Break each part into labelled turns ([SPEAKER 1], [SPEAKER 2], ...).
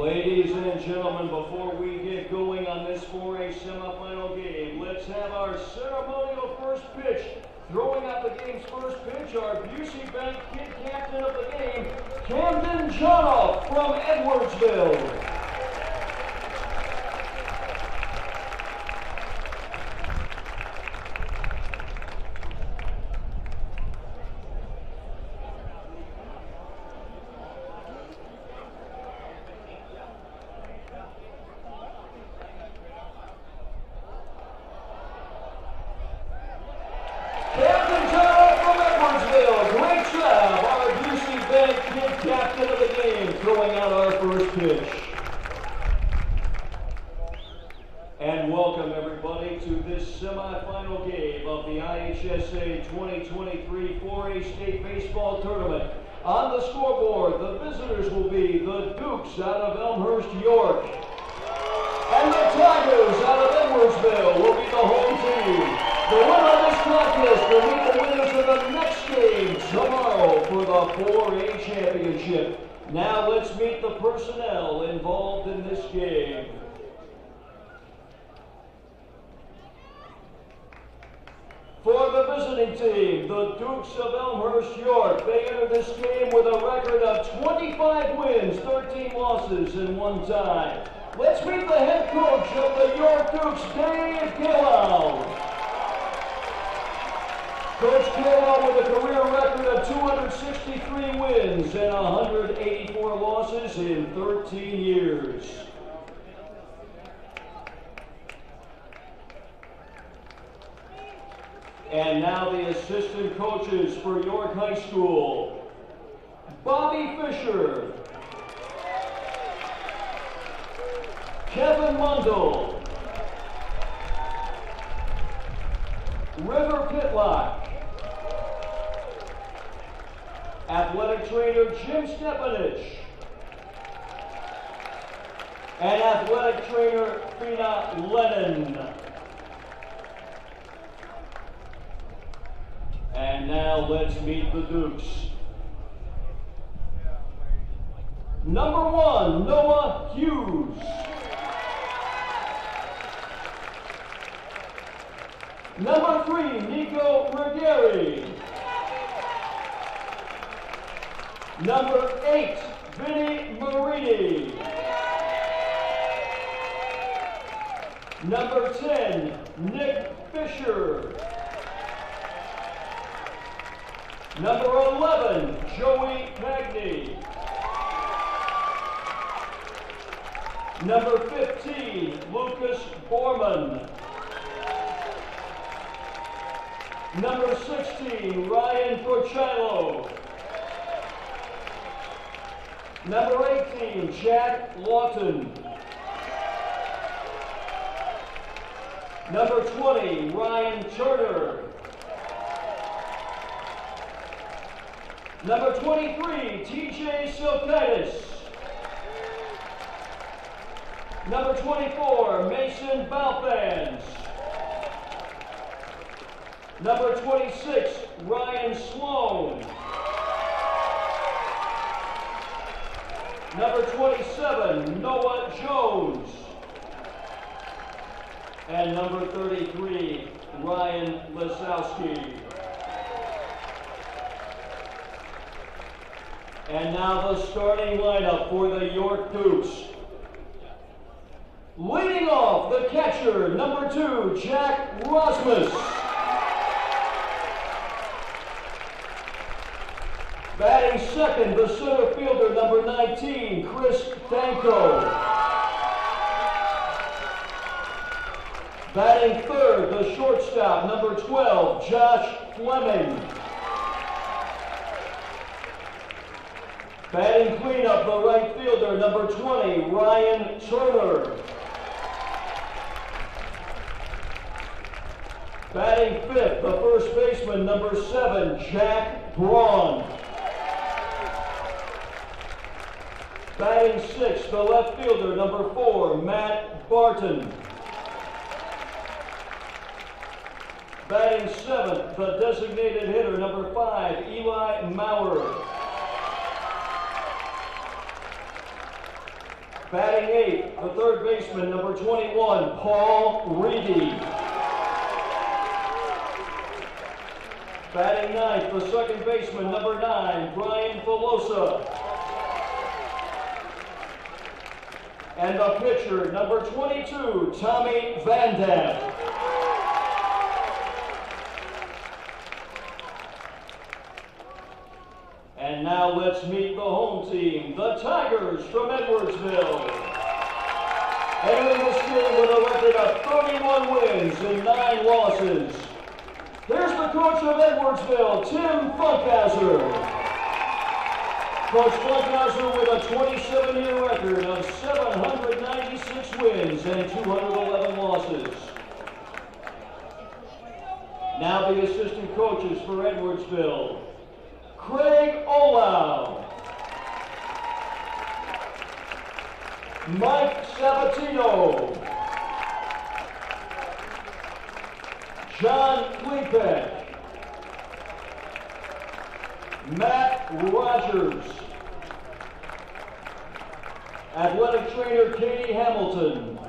[SPEAKER 1] Ladies and gentlemen, before we get going on this 4A semifinal game, let's have our ceremonial first pitch. Throwing out the game's first pitch, our Busey Bank kid captain of the game, Camden Jonoff from Edwardsville. Captain of the game, throwing out our first pitch. And welcome everybody to this semifinal game of the IHSA 2023 4A State Baseball Tournament. On the scoreboard, the visitors will be the Dukes out of Elmhurst, York. And the Tigers out of Edwardsville will be the home team. The winner of this contest will meet the winners of the next game tomorrow for the 4A championship. Now let's meet the personnel involved in this game. For the visiting team, the Dukes of Elmhurst, York, they enter this game with a record of 25 wins, 13 losses, and 1 tie. Let's meet the head coach of the York Dukes, Dave Gillow. Coach Gillow with a career record of 263 wins and 184 losses in 13 years. And now the assistant coaches for York High School. Bobby Fisher, Kevin Mundell, River Pitlock, athletic trainer Jim Stepanich, and athletic trainer Fina Lennon. And now let's meet the Dukes. Number 1, Noah Hughes. Number 3, Nico Ruggieri. Number 8, Vinny Marini. Number 10, Nick Fisher. Number 11, Joey Magny. Number 15, Lucas Borman. Number 16, Ryan Porcello. Number 18, Jack Lawton. Number 20, Ryan Turner. Number 23, TJ Silkaitis. Number 24, Mason Balfans. Number 26, Ryan Sloan. Number 27, Noah Jones. And number 33, Ryan Lesowski. And now the starting lineup for the York Dukes. Leading off, the catcher, number 2, Jack Rosmus. Batting second, the center fielder, number 19, Chris Danko. Batting third, the shortstop, number 12, Josh Fleming. Batting cleanup, the right fielder, number 20, Ryan Turner. Batting fifth, the first baseman, number 7, Jack Braun. Batting sixth, the left fielder, number 4, Matt Barton. Batting seventh, the designated hitter, number 5, Eli Maurer. Batting eighth, the third baseman, number 21, Paul Reedy. Batting ninth, the second baseman, number 9, Brian Filosa. And the pitcher, number 22, Tommy Van Dam. And now let's meet the home team, the Tigers from Edwardsville. Entering this game with a record of 31 wins and 9 losses. Here's the coach of Edwardsville, Tim Funkhauser. Coach Funkhauser with a 27-year record of 796 wins and 211 losses. Now the assistant coaches for Edwardsville. Craig Olau, Mike Sabatino, John Klepek, Matt Rogers, athletic trainer Katie Hamilton,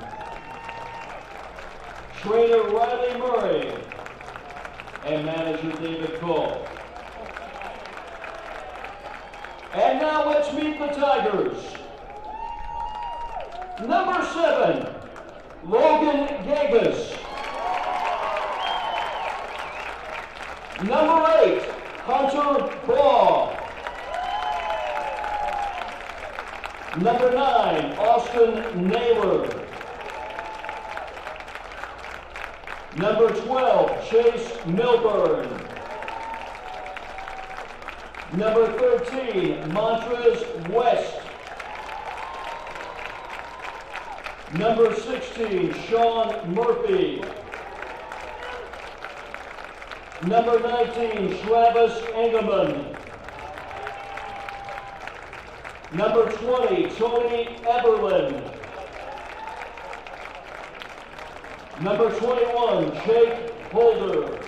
[SPEAKER 1] trainer Riley Murray, and manager David Cole. And now let's meet the Tigers. Number 7, Logan Gagas. Number 8, Hunter Baugh. Number 9, Austin Naylor. Number 12, Chase Milburn. Number 13, Montrez West. Number 16, Sean Murphy. Number 19, Travis Engelman. Number 20, Tony Eberlin. Number 21, Jake Holder.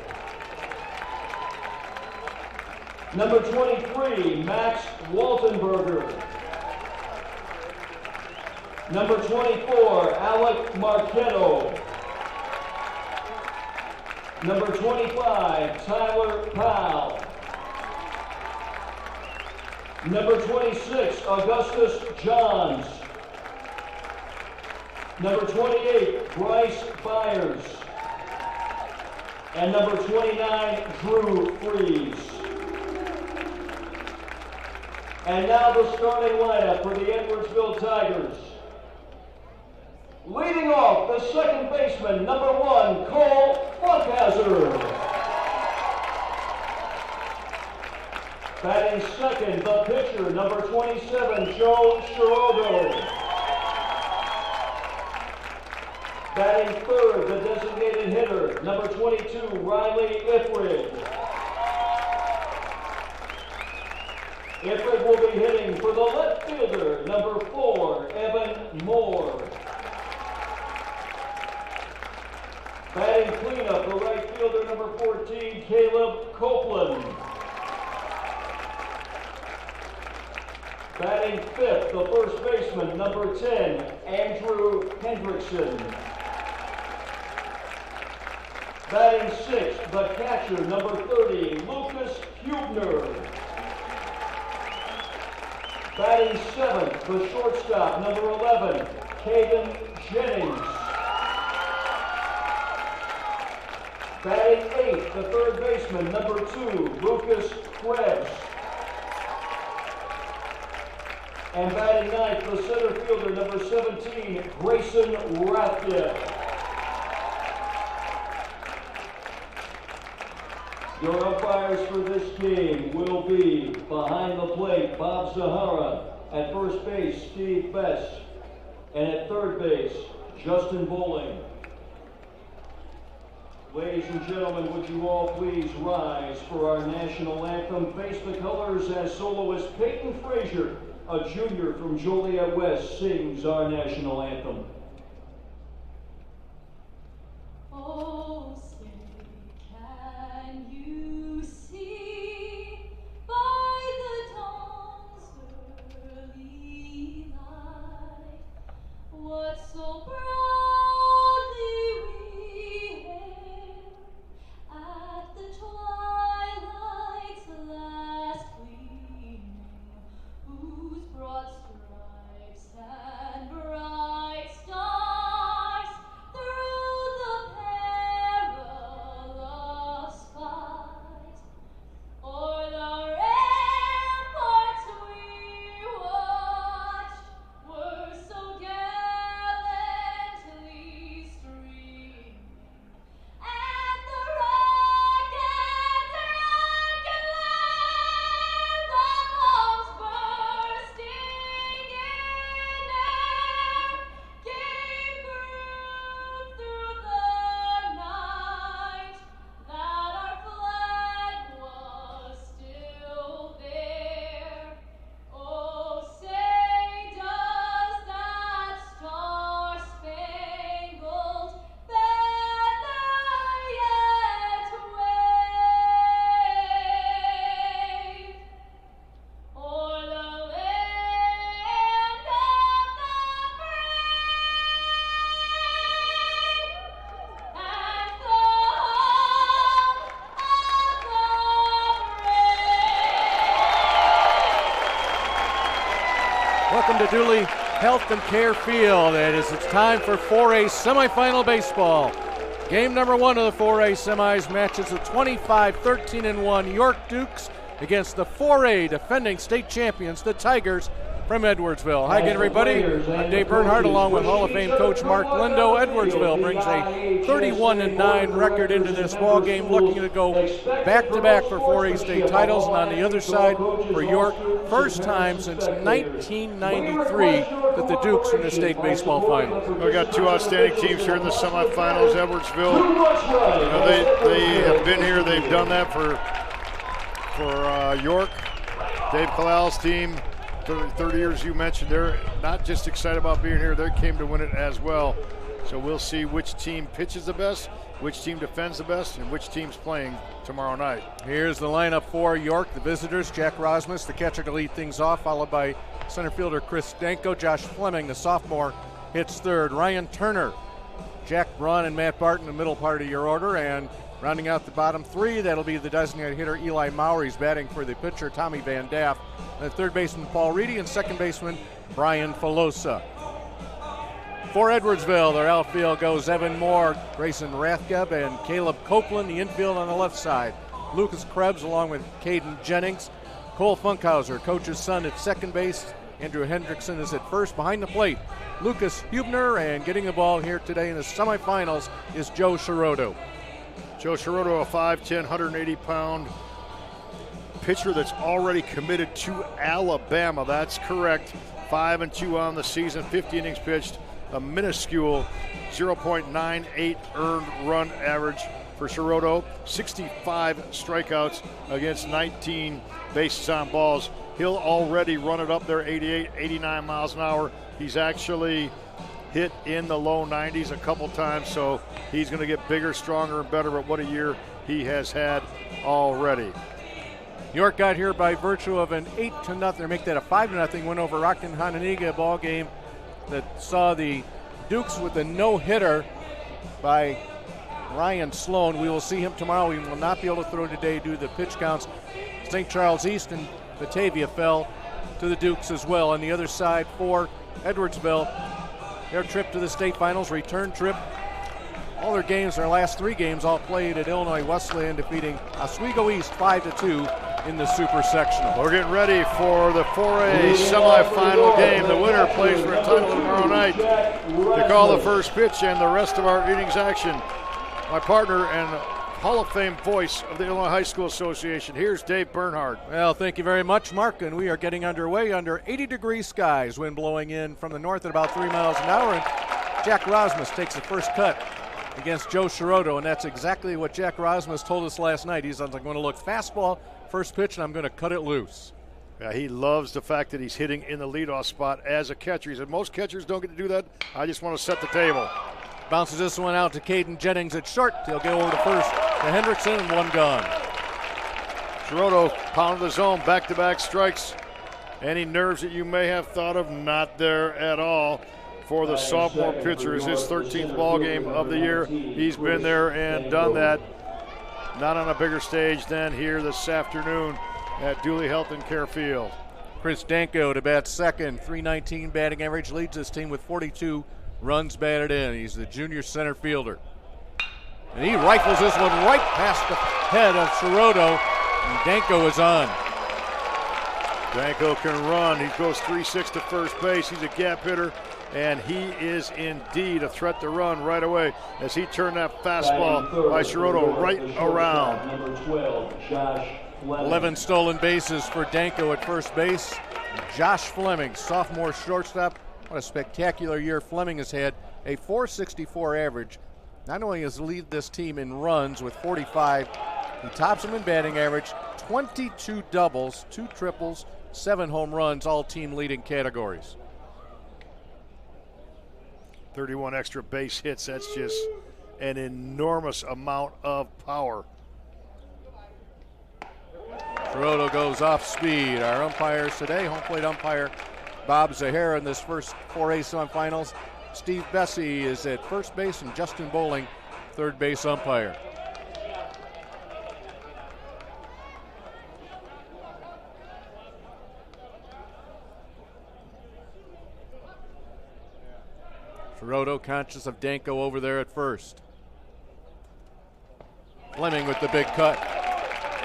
[SPEAKER 1] Number 23, Max Waltenberger. Number 24, Alec Marchetto. Number 25, Tyler Powell. Number 26, Augustus Johns. Number 28, Bryce Byers. And number 29, Drew Freeze. And now the starting lineup for the Edwardsville Tigers. Leading off, the second baseman, number 1, Cole Funkhauser. Batting second, the pitcher, number 27, Joe Shirogo. Batting third, the designated hitter, number 22, Riley Ifrid. Ifrid will be hitting for the left fielder, number 4, Evan Moore. Batting cleanup, the right fielder, number 14, Caleb Copeland. Batting fifth, the first baseman, number 10, Andrew Hendrickson. Batting sixth, the catcher, number 30, Lucas Hubner. Batting seventh, the shortstop, number 11, Caden Jennings. Batting eighth, the third baseman, number 2, Lucas Krebs. And batting ninth, the center fielder, number 17, Grayson Rathgeb. Your umpires for this game will be behind the plate, Bob Zahara. At first base, Steve Best. And at third base, Justin Bowling. Ladies and gentlemen, would you all please rise for our national anthem? Face the colors as soloist Peyton Frazier, a junior from Joliet West, sings our national anthem.
[SPEAKER 2] Oh, say, can you see by the dawn's early light
[SPEAKER 3] welcome to Dooley Health and Care Field. It's time for 4A semifinal baseball. Game number 1 of the 4A semis matches the 25-13-1 York Dukes against the 4A defending state champions, the Tigers from Edwardsville. Hi again, everybody. I'm Dave Bernhardt along with Hall of Fame coach Mark Lindo. Edwardsville brings a 31-9 record into this ball game, looking to go back-to-back for 4A state titles. And on the other side for York, first time since 1993 that the Dukes in the state baseball finals.
[SPEAKER 4] We got two outstanding teams here in the semifinals. Edwardsville, they have been here. They've done that for York. Dave Kalal's team. 30 years you mentioned, they're not just excited about being here, they came to win it as well. So we'll see which team pitches the best, which team defends the best, and which team's playing tomorrow night.
[SPEAKER 3] Here's the lineup for York, the visitors: Jack Rosmus, the catcher, to lead things off, followed by center fielder Chris Danko. Josh Fleming, the sophomore, hits third. Ryan Turner, Jack Braun, and Matt Barton, the middle part of your order. And rounding out the bottom three, that'll be the designated hitter Eli Mowry's batting for the pitcher Tommy Van Daff. And third baseman Paul Reedy, and second baseman Brian Filosa. For Edwardsville, their outfield goes Evan Moore, Grayson Rathgeb, and Caleb Copeland. The infield on the left side, Lucas Krebs along with Caden Jennings. Cole Funkhauser, coach's son, at second base. Andrew Hendrickson is at first. Behind the plate, Lucas Hubner, and getting the ball here today in the semifinals is Joe Shiroto.
[SPEAKER 4] Joe Shiroto, a 5'10", 180-pound pitcher that's already committed to Alabama. That's correct. 5-2 on the season, 50 innings pitched, a minuscule 0.98 earned run average for Shiroto, 65 strikeouts against 19 bases on balls. He'll already run it up there 88, 89 miles an hour. He's actually hit in the low 90s a couple times, so he's going to get bigger, stronger, and better. But what a year he has had already.
[SPEAKER 3] York got here by virtue of an 8-0, make that a 5-0 win over Rockton Hononegah, ball game that saw the Dukes with a no-hitter by Ryan Sloan. We will see him tomorrow. We will not be able to throw today due to the pitch counts. St. Charles East and Batavia fell to the Dukes as well. On the other side for Edwardsville, their trip to the state finals, return trip. All their games, their last 3 games, all played at Illinois Wesleyan, defeating Oswego East 5-2 in the Super Sectional.
[SPEAKER 4] We're getting ready for the 4A semifinal game. The winner plays for a title tomorrow night. To call the first pitch and the rest of our innings action, my partner and Hall of Fame voice of the Illinois High School Association, here's Dave Bernhardt.
[SPEAKER 3] Well, thank you very much, Mark, and we are getting underway under 80-degree skies, wind blowing in from the north at about 3 miles an hour, and Jack Rosmus takes the first cut against Joe Shiroto, and that's exactly what Jack Rosmus told us last night. He says, I'm going to look fastball, first pitch, and I'm going to cut it loose.
[SPEAKER 4] Yeah, he loves the fact that he's hitting in the leadoff spot as a catcher. He said, most catchers don't get to do that. I just want to set the table.
[SPEAKER 3] Bounces this one out to Caden Jennings at short. He'll go over to first to Hendrickson, and one gone.
[SPEAKER 4] Shiroto pounded the zone, back-to-back strikes. Any nerves that you may have thought of, not there at all for the sophomore pitcher. It's his 13th ball game of the year. He's been there and done that. Not on a bigger stage than here this afternoon at Dooley Health and Care Field.
[SPEAKER 3] Chris Danko to bat second, .319 batting average, leads his team with 42 runs batted in. He's the junior center fielder. And he rifles this one right past the head of Shiroto, and Danko is on.
[SPEAKER 4] Danko can run. He goes 3-6 to first base. He's a gap hitter, and he is indeed a threat to run right away as he turned that fastball by Shiroto right around.
[SPEAKER 1] Number 12, Josh Fleming.
[SPEAKER 3] 11 stolen bases for Danko at first base. Josh Fleming, sophomore shortstop. What a spectacular year Fleming has had. A .464 average. Not only has he lead this team in runs with 45, he tops them in batting average. 22 doubles, 2 triples, 7 home runs, all team leading categories.
[SPEAKER 4] 31 extra base hits. That's just an enormous amount of power.
[SPEAKER 3] Shiroto goes off speed. Our umpires today, home plate umpire Bob Zahara in this first 4A semifinals. Steve Bessie is at first base, and Justin Bowling, third base umpire. Shiroto conscious of Danko over there at first. Fleming with the big cut.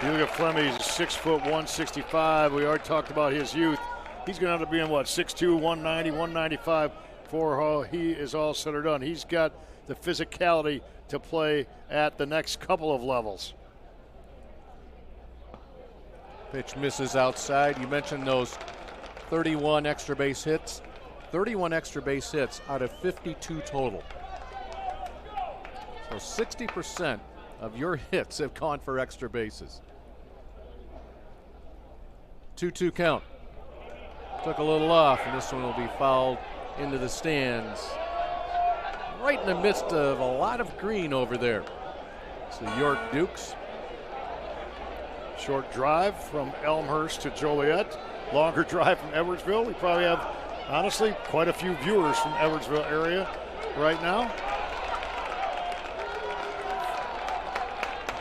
[SPEAKER 4] You look at Fleming, he's 6 foot 165. We already talked about his youth. He's going to end up being, what, 6'2", 190, 195 for how he is all said or done. He's got the physicality to play at the next couple of levels.
[SPEAKER 3] Pitch misses outside. You mentioned those 31 extra base hits. 31 extra base hits out of 52 total. So 60% of your hits have gone for extra bases. 2-2 count. Took a little off, and this one will be fouled into the stands. Right in the midst of a lot of green over there. It's the York Dukes.
[SPEAKER 4] Short drive from Elmhurst to Joliet. Longer drive from Edwardsville. We probably have, honestly, quite a few viewers from Edwardsville area right now.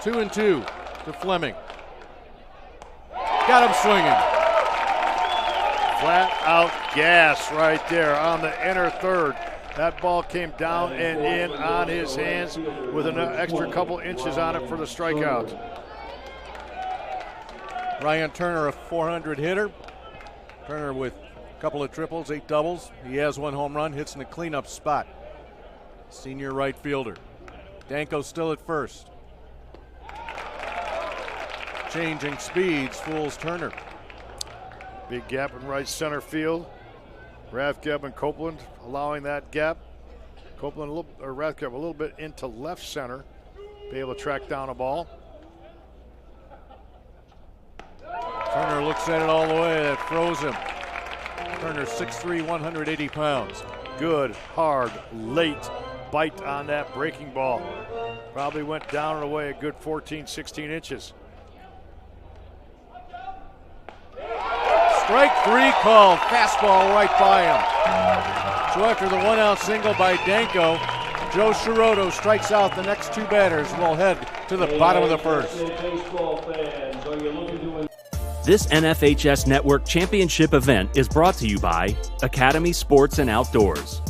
[SPEAKER 3] 2-2 to Fleming. Got him swinging.
[SPEAKER 4] Flat out gas right there on the inner third. That ball came down and in on his hands with an extra couple inches on it for the strikeout.
[SPEAKER 3] Ryan Turner, a 400 hitter. Turner with a couple of triples, 8 doubles. He has 1 home run, hits in the cleanup spot. Senior right fielder. Danko still at first. Changing speeds, fools Turner.
[SPEAKER 4] Big gap in right center field. Rathgeb and Copeland allowing that gap. Copeland Rathgeb a little bit into left center. Be able to track down a ball.
[SPEAKER 3] Turner looks at it all the way. That throws him. Turner 6'3", 180 pounds.
[SPEAKER 4] Good, hard, late bite on that breaking ball. Probably went down and away a good 14, 16 inches.
[SPEAKER 3] Strike 3 called. Fastball right by him. So after the 1-out single by Danko, Joe Shiroto strikes out the next 2 batters. We'll head to the bottom of the first.
[SPEAKER 5] This NFHS Network Championship event is brought to you by Academy Sports and Outdoors.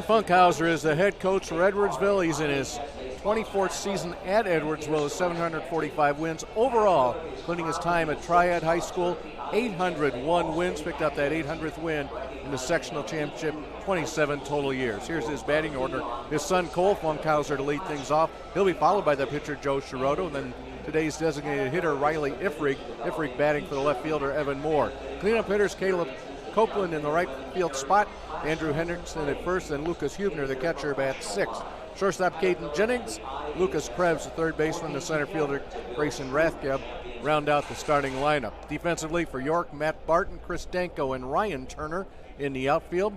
[SPEAKER 3] Funkhauser is the head coach for Edwardsville. He's in his 24th season at Edwardsville with 745 wins overall, including his time at Triad High School. 801 wins, picked up that 800th win in the sectional championship, 27 total years. Here's his batting order. His son Cole Funkhauser to lead things off. He'll be followed by the pitcher Joe Shiroto, and then today's designated hitter Riley Ifrig. Ifrig batting for the left fielder Evan Moore. Cleanup hitters Caleb Copeland in the right field spot, Andrew Hendrickson at first, and Lucas Hubner, the catcher, bats 6th. Shortstop Caden Jennings, Lucas Krebs, the third baseman, the center fielder Grayson Rathgeb round out the starting lineup. Defensively for York, Matt Barton, Chris Danko, and Ryan Turner in the outfield.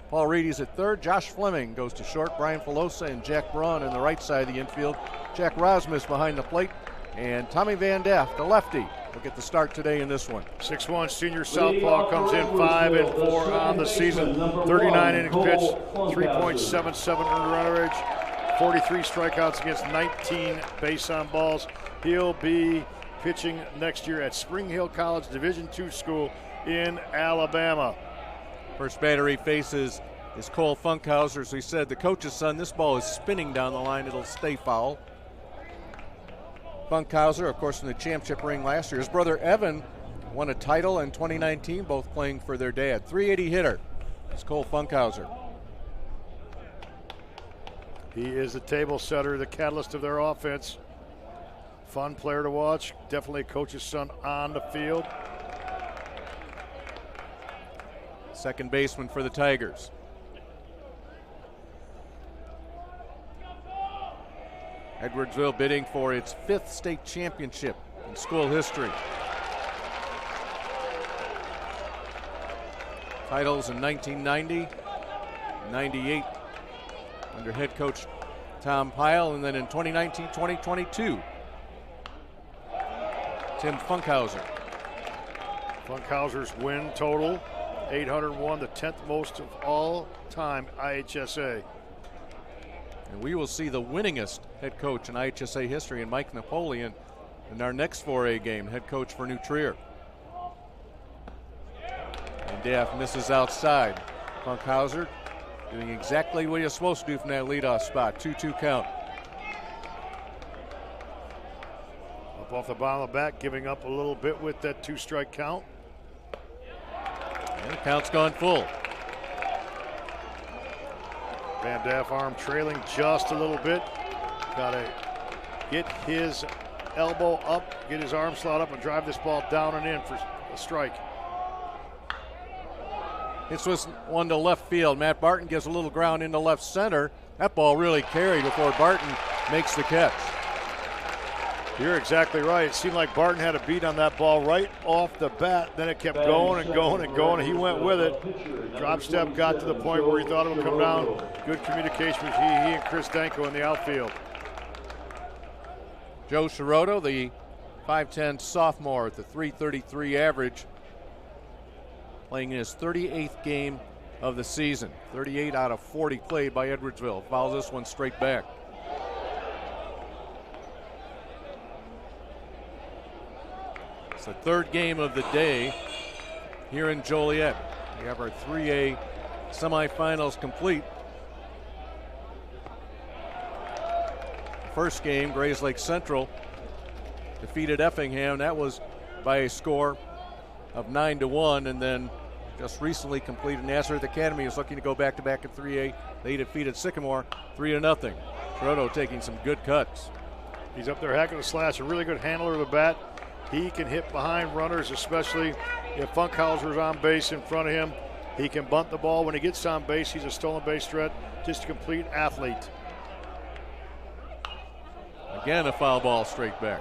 [SPEAKER 3] Paul Reedy's at third, Josh Fleming goes to short, Brian Filosa and Jack Braun in the right side of the infield, Jack Rosmus behind the plate, and Tommy Van Daff, the lefty, will get the start today in this one.
[SPEAKER 4] 6'1" senior southpaw comes in 5-4 on the season. 39 innings pitched, 3.77 earned run average, 43 strikeouts against 19 base on balls. He'll be pitching next year at Spring Hill College Division II school in Alabama.
[SPEAKER 3] First batter he faces is Cole Funkhauser. As we said, the coach's son, this ball is spinning down the line. It'll stay foul. Funkhauser, of course, in the championship ring last year. His brother Evan won a title in 2019, both playing for their dad. 380 hitter is Cole Funkhauser.
[SPEAKER 4] He is the table setter, the catalyst of their offense. Fun player to watch. Definitely a coach's son on the field.
[SPEAKER 3] Second baseman for the Tigers. Edwardsville bidding for its 5th state championship in school history. Titles in 1990, 98 under head coach Tom Pyle, and then in 2019-2022, Tim Funkhauser.
[SPEAKER 4] Funkhauser's win total, 801, the 10th most of all time IHSA.
[SPEAKER 3] And we will see the winningest head coach in IHSA history in Mike Napoleon in our next 4A game, head coach for New Trier. And Daff misses outside. Funkhauser doing exactly what he's supposed to do from that leadoff spot. 2-2 count.
[SPEAKER 4] Up off the bottom of the bat, giving up a little bit with that 2-strike count.
[SPEAKER 3] And the count's gone full.
[SPEAKER 4] Van Daff arm trailing just a little bit. Got to get his elbow up, get his arm slot up, and drive this ball down and in for a strike.
[SPEAKER 3] This was one to left field. Matt Barton gives a little ground into left center. That ball really carried before Barton makes the catch.
[SPEAKER 4] You're exactly right. It seemed like Barton had a beat on that ball right off the bat. Then it kept going and going and going, and he went with it. Drop step got to the point where he thought it would come down. Good communication with he and Chris Danko in the outfield.
[SPEAKER 3] Joe Sciarotto, the 5'10 sophomore at the .333 average, playing in his 38th game of the season. 38 out of 40 played by Edwardsville. Fouls this one straight back. It's the third game of the day here in Joliet. We have our 3A semifinals complete. First game, Grays Lake Central defeated Effingham. That was by a score of 9-1, and then just recently completed Nazareth Academy is looking to go back-to-back at 3A. They defeated Sycamore 3-0. Sciarotto taking some good cuts.
[SPEAKER 4] He's up there hacking the slash, a really good handler of the bat. He can hit behind runners, especially if Funkhauser's on base in front of him. He can bunt the ball when he gets on base. He's a stolen base threat, just a complete athlete.
[SPEAKER 3] Again, a foul ball straight back.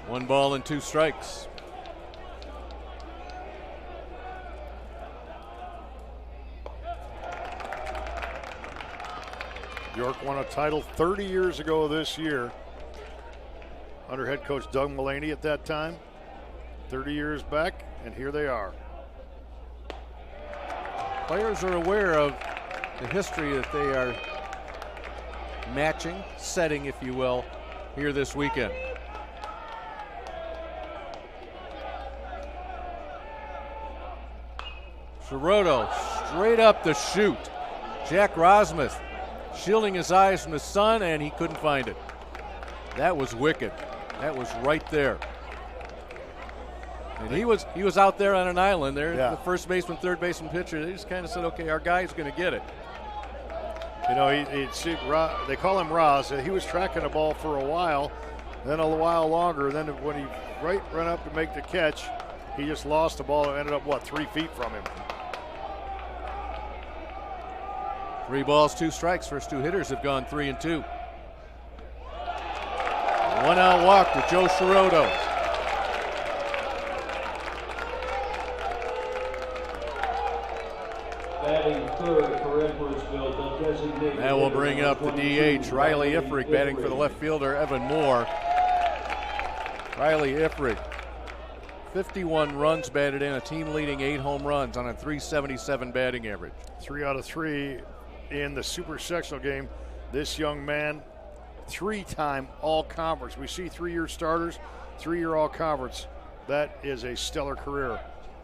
[SPEAKER 3] One ball and 2 strikes.
[SPEAKER 4] York won a title 30 years ago this year under head coach Doug Mullaney at that time. 30 years back, and here they are.
[SPEAKER 3] Players are aware of the history that they are matching, setting, if you will, here this weekend. Sciarotto straight up the chute. Jack Rosmuth shielding his eyes from the sun, and he couldn't find it. That was wicked. That was right there. And he was out there on an island there. Yeah. The first baseman, third baseman, pitcher. They just kind of said, okay, our guy's going to get it.
[SPEAKER 4] You know, they call him Roz. He was tracking the ball for a while, then a while longer. Then when he ran up to make the catch, he just lost the ball and ended up, 3 feet from him.
[SPEAKER 3] 3 balls, 2 strikes. First 2 hitters have gone 3 and 2. 1 out walk to Joe Sciarotto.
[SPEAKER 1] Batting third for Edwardsville, the designated.
[SPEAKER 3] That will bring up the DH, Riley Ifrig, batting for the left fielder, Evan Moore. Riley Ifrig, 51 runs batted in, a team leading 8 home runs on a .377 batting average.
[SPEAKER 4] 3 out of 3 in the super sectional game. This young man, 3-time all-conference. We see 3-year starters, 3-year all-conference. That is a stellar career.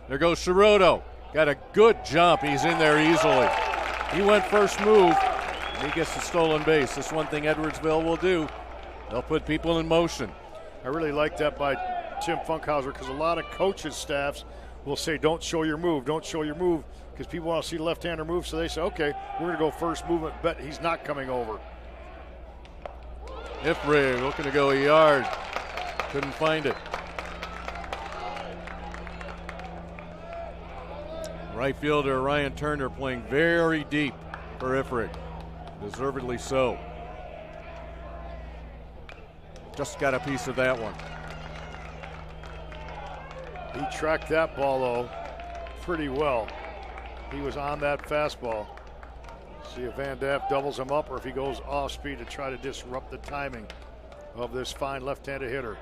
[SPEAKER 3] There goes Sciarotto. Got a good jump. He's in there easily. He went first move. And he gets the stolen base. That's one thing Edwardsville will do. They'll put people in motion.
[SPEAKER 4] I really like that by Tim Funkhauser, because a lot of coaches' staffs will say, don't show your move, don't show your move, because people want to see the left-hander move, so they say, okay, we're going to go first movement, bet he's not coming over.
[SPEAKER 3] Ifrig looking to go a yard. Couldn't find it. Right fielder Ryan Turner playing very deep for Ifrit. Deservedly so. Just got a piece of that one.
[SPEAKER 4] He tracked that ball, though, pretty well. He was on that fastball. See if Van Daff doubles him up or if he goes off speed to try to disrupt the timing of this fine left-handed hitter.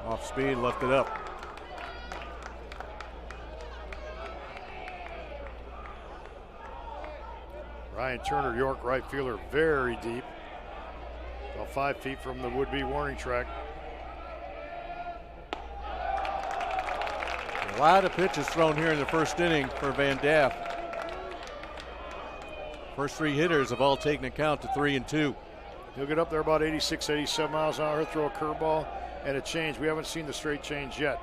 [SPEAKER 3] Off speed, left it up.
[SPEAKER 4] Ryan Turner, York right fielder, very deep. About 5 feet from the would-be warning track.
[SPEAKER 3] A lot of pitches thrown here in the first inning for Van Daff. First 3 hitters have all taken a count to 3 and 2.
[SPEAKER 4] He'll get up there about 86, 87 miles an hour, throw a curveball and a change. We haven't seen the straight change yet.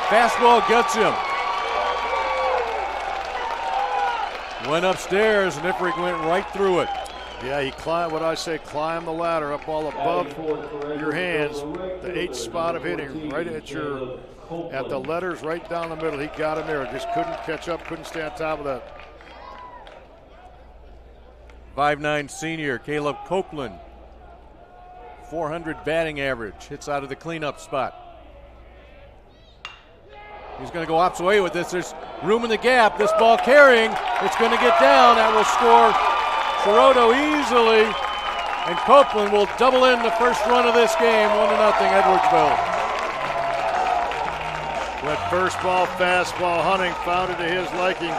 [SPEAKER 3] Fastball gets him. Went upstairs and Ifrit went right through it.
[SPEAKER 4] Yeah, he climbed, what I say, climb the ladder up all above your hands. The 8th spot of hitting, right at the letters right down the middle. He got him there, just couldn't catch up, couldn't stay on top of that.
[SPEAKER 3] 5'9" senior Caleb Copeland. 400 batting average, hits out of the cleanup spot. He's going to go opposite way with this. There's room in the gap. This ball carrying. It's going to get down. That will score Sciarotto easily. And Copeland will double in the first run of this game. 1-0 Edwardsville.
[SPEAKER 4] Went first ball, fastball. Hunting found it to his liking.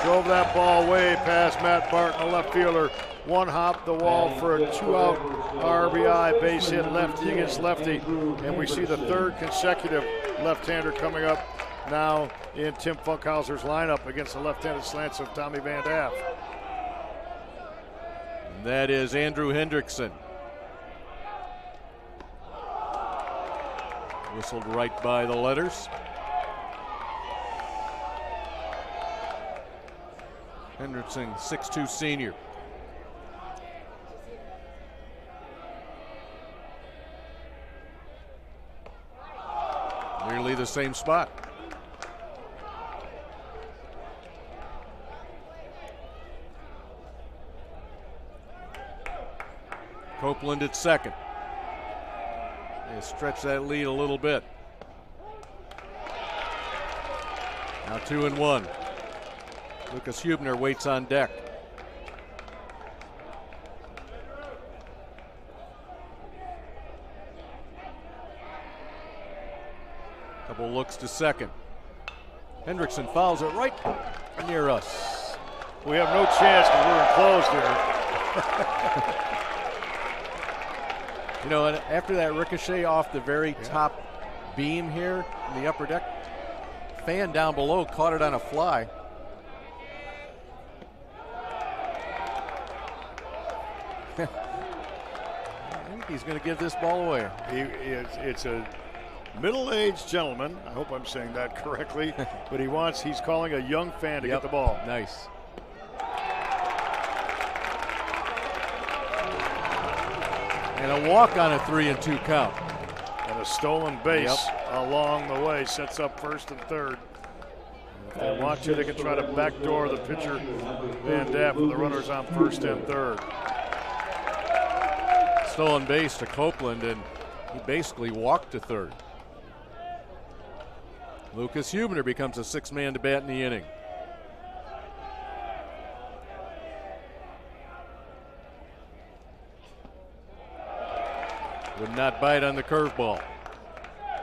[SPEAKER 4] Drove that ball way past Matt Barton, the left fielder. One hop the wall for a 2-out RBI base hit, lefty against lefty. And we see the 3rd consecutive left-hander coming up now in Tim Funkhauser's lineup against the left-handed slants of Tommy Van Daff.
[SPEAKER 3] And that is Andrew Hendrickson. Whistled right by the letters. Hendrickson, 6'2" senior. Nearly the same spot. Copeland at second. They stretch that lead a little bit. Now 2-1. Lucas Hubner waits on deck. Couple looks to second. Hendrickson fouls it right near us.
[SPEAKER 4] We have no chance because we're enclosed here.
[SPEAKER 3] You know, and after that ricochet off the very top beam here in the upper deck, fan down below caught it on a fly. I think he's going to give this ball away.
[SPEAKER 4] It's a middle-aged gentleman. I hope I'm saying that correctly. But he's calling a young fan to get the ball.
[SPEAKER 3] Nice. And a walk on a 3-2 count.
[SPEAKER 4] And a stolen base along the way sets up first and third. If they want to, they can try to backdoor the pitcher, Van Daff, with the runners on first and third.
[SPEAKER 3] Stolen base to Copeland, and he basically walked to third. Lucas Hubner becomes a 6th man to bat in the inning. Would not bite on the curveball.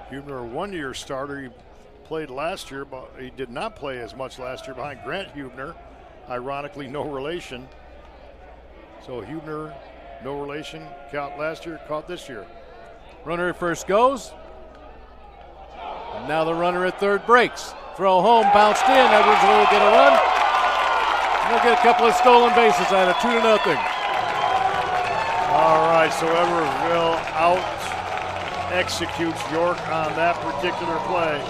[SPEAKER 4] Hubner, a 1-year starter. He played last year, but he did not play as much last year behind Grant Hubner. Ironically, no relation. So Hubner, no relation, caught last year, caught this year.
[SPEAKER 3] Runner at first goes. And now the runner at third breaks. Throw home, bounced in. Edwardsville will get a run. And they'll get a couple of stolen bases out of 2-0.
[SPEAKER 4] All right, so Edwardsville out executes York on that particular play.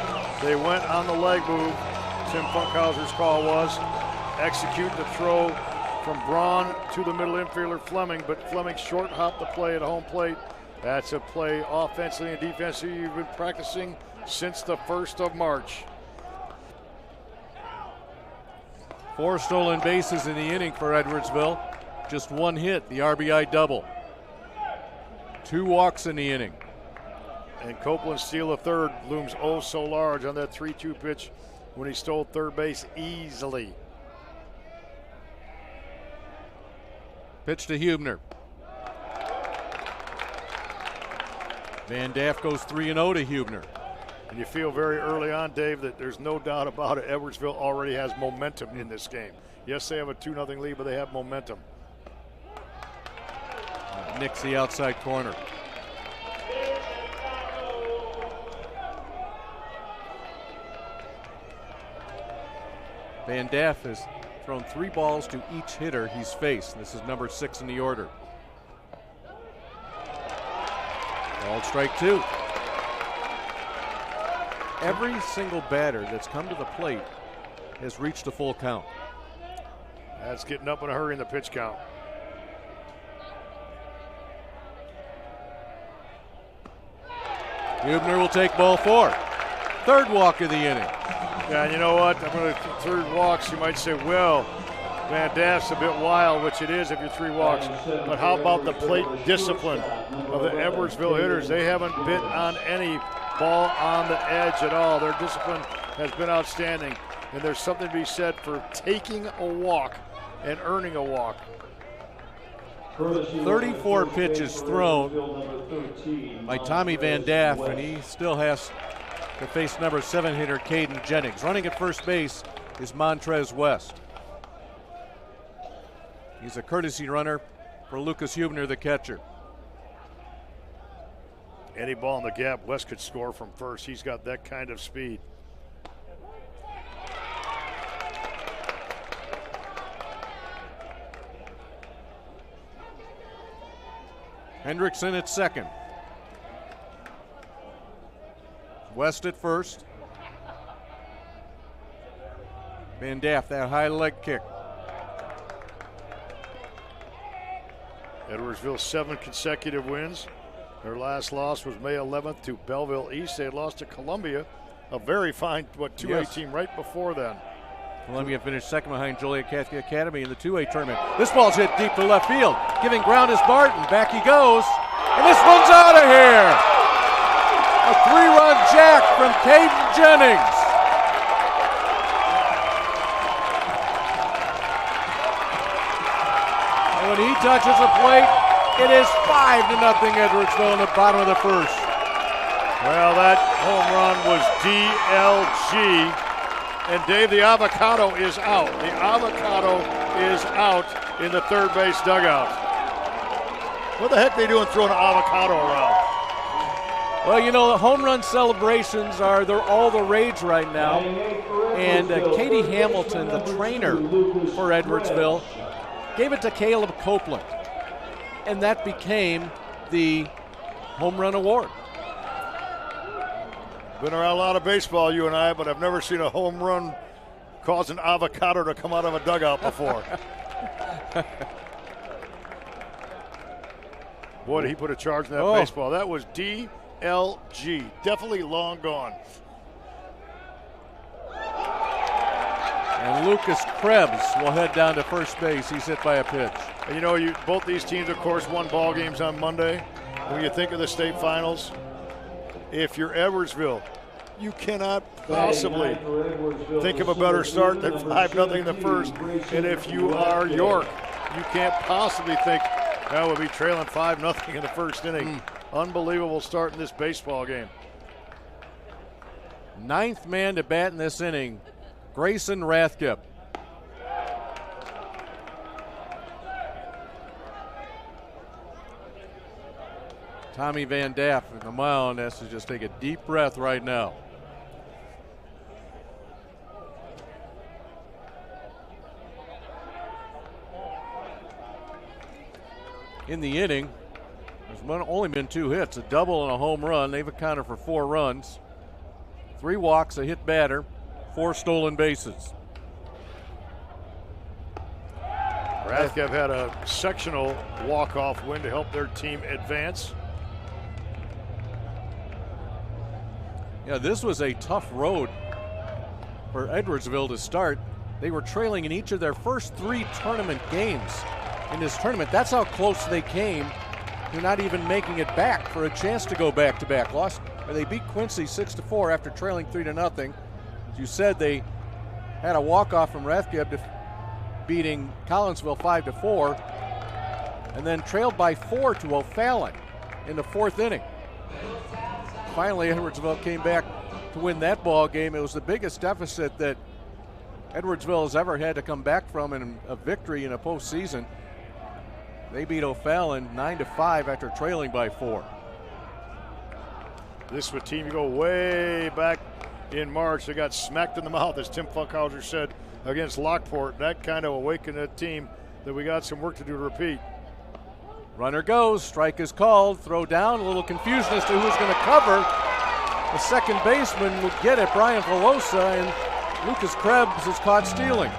[SPEAKER 4] They went on the leg move. Tim Funkhauser's call was execute the throw from Braun to the middle infielder Fleming, but Fleming short hopped the play at home plate. That's a play offensively and defensively you've been practicing since the 1st of March.
[SPEAKER 3] 4 stolen bases in the inning for Edwardsville. Just 1 hit, the RBI double. 2 walks in the inning.
[SPEAKER 4] And Copeland's steal of third looms oh so large on that 3-2 pitch when he stole third base easily.
[SPEAKER 3] Pitch to Hubner. Van Daff goes 3-0 to Hubner.
[SPEAKER 4] And you feel very early on, Dave, that there's no doubt about it. Edwardsville already has momentum in this game. Yes, they have a 2-0 lead, but they have momentum.
[SPEAKER 3] Nicks the outside corner. Van Daff has thrown 3 balls to each hitter he's faced. This is number 6 in the order. Ball strike 2. Every single batter that's come to the plate has reached a full count.
[SPEAKER 4] That's getting up in a hurry in the pitch count.
[SPEAKER 3] Hubner will take ball 4. 3rd walk of the inning.
[SPEAKER 4] Yeah, and you know what? I'm going to 3rd walks. You might say, well, Van Daff's a bit wild, which it is if you're 3 walks. But how about the plate discipline of the Edwardsville hitters? They haven't bit on any ball on the edge at all. Their discipline has been outstanding. And there's something to be said for taking a walk and earning a walk.
[SPEAKER 3] 34 pitches thrown by Tommy Van Daff, and he still has to face number 7 hitter Caden Jennings. Running at first base is Montrez West. He's a courtesy runner for Lucas Hubner, the catcher.
[SPEAKER 4] Any ball in the gap, West could score from first. He's got that kind of speed.
[SPEAKER 3] Hendrickson at second. West at first. Van Daff, that high leg kick.
[SPEAKER 4] Edwardsville 7 consecutive wins. Their last loss was May 11th to Belleville East. They had lost to Columbia, a very fine 2A team right before then.
[SPEAKER 3] Columbia finished second behind Joliet Catholic Academy in the 2A tournament. This ball's hit deep to left field. Giving ground is Barton. Back he goes. And this one's out of here. A 3-run jack from Caden Jennings. And when he touches the plate, it is 5-0 Edwardsville in the bottom of the first.
[SPEAKER 4] Well, that home run was DLG. And Dave, the avocado is out. The avocado is out in the third base dugout. What the heck are they doing throwing an avocado around?
[SPEAKER 3] Well, you know, the home run celebrations they're all the rage right now. And Katie Hamilton, the trainer for Edwardsville, gave it to Caleb Copeland. And that became the home run award.
[SPEAKER 4] Been around a lot of baseball, you and I, but I've never seen a home run cause an avocado to come out of a dugout before. Boy, did he put a charge in that baseball. That was DLG. Definitely long gone.
[SPEAKER 3] And Lucas Krebs will head down to first base. He's hit by a pitch.
[SPEAKER 4] And you know, both these teams, of course, won ball games on Monday. When you think of the state finals, if you're Edwardsville, you cannot possibly think of a better start than 5-0 in the first. And if you are York, you can't possibly think, well, we'll be trailing 5-0 in the first inning. Unbelievable start in this baseball game.
[SPEAKER 3] 9th man to bat in this inning, Grayson Rathkip. Tommy Van Daff in the mound has to just take a deep breath right now. In the inning, there's only been 2 hits, a double and a home run. They've accounted for 4 runs, 3 walks, a hit batter, 4 stolen bases.
[SPEAKER 4] Rathkev had a sectional walk-off win to help their team advance.
[SPEAKER 3] Yeah, this was a tough road for Edwardsville to start. They were trailing in each of their first 3 tournament games in this tournament. That's how close they came to not even making it back for a chance to go back-to-back. They beat Quincy 6-4 after trailing 3-0. As you said, they had a walk-off from Rathkev beating Collinsville 5-4, and then trailed by 4 to O'Fallon in the 4th inning. Finally, Edwardsville came back to win that ball game. It was the biggest deficit that Edwardsville has ever had to come back from in a victory in a postseason. They beat O'Fallon 9-5 after trailing by 4.
[SPEAKER 4] This was a team you go way back in March. They got smacked in the mouth, as Tim Funkhauser said, against Lockport. That kind of awakened that team that we got some work to do to repeat.
[SPEAKER 3] Runner goes, strike is called, throw down, a little confusion as to who's going to cover. The second baseman would get it, Brian Velosa, and Lucas Krebs is caught stealing.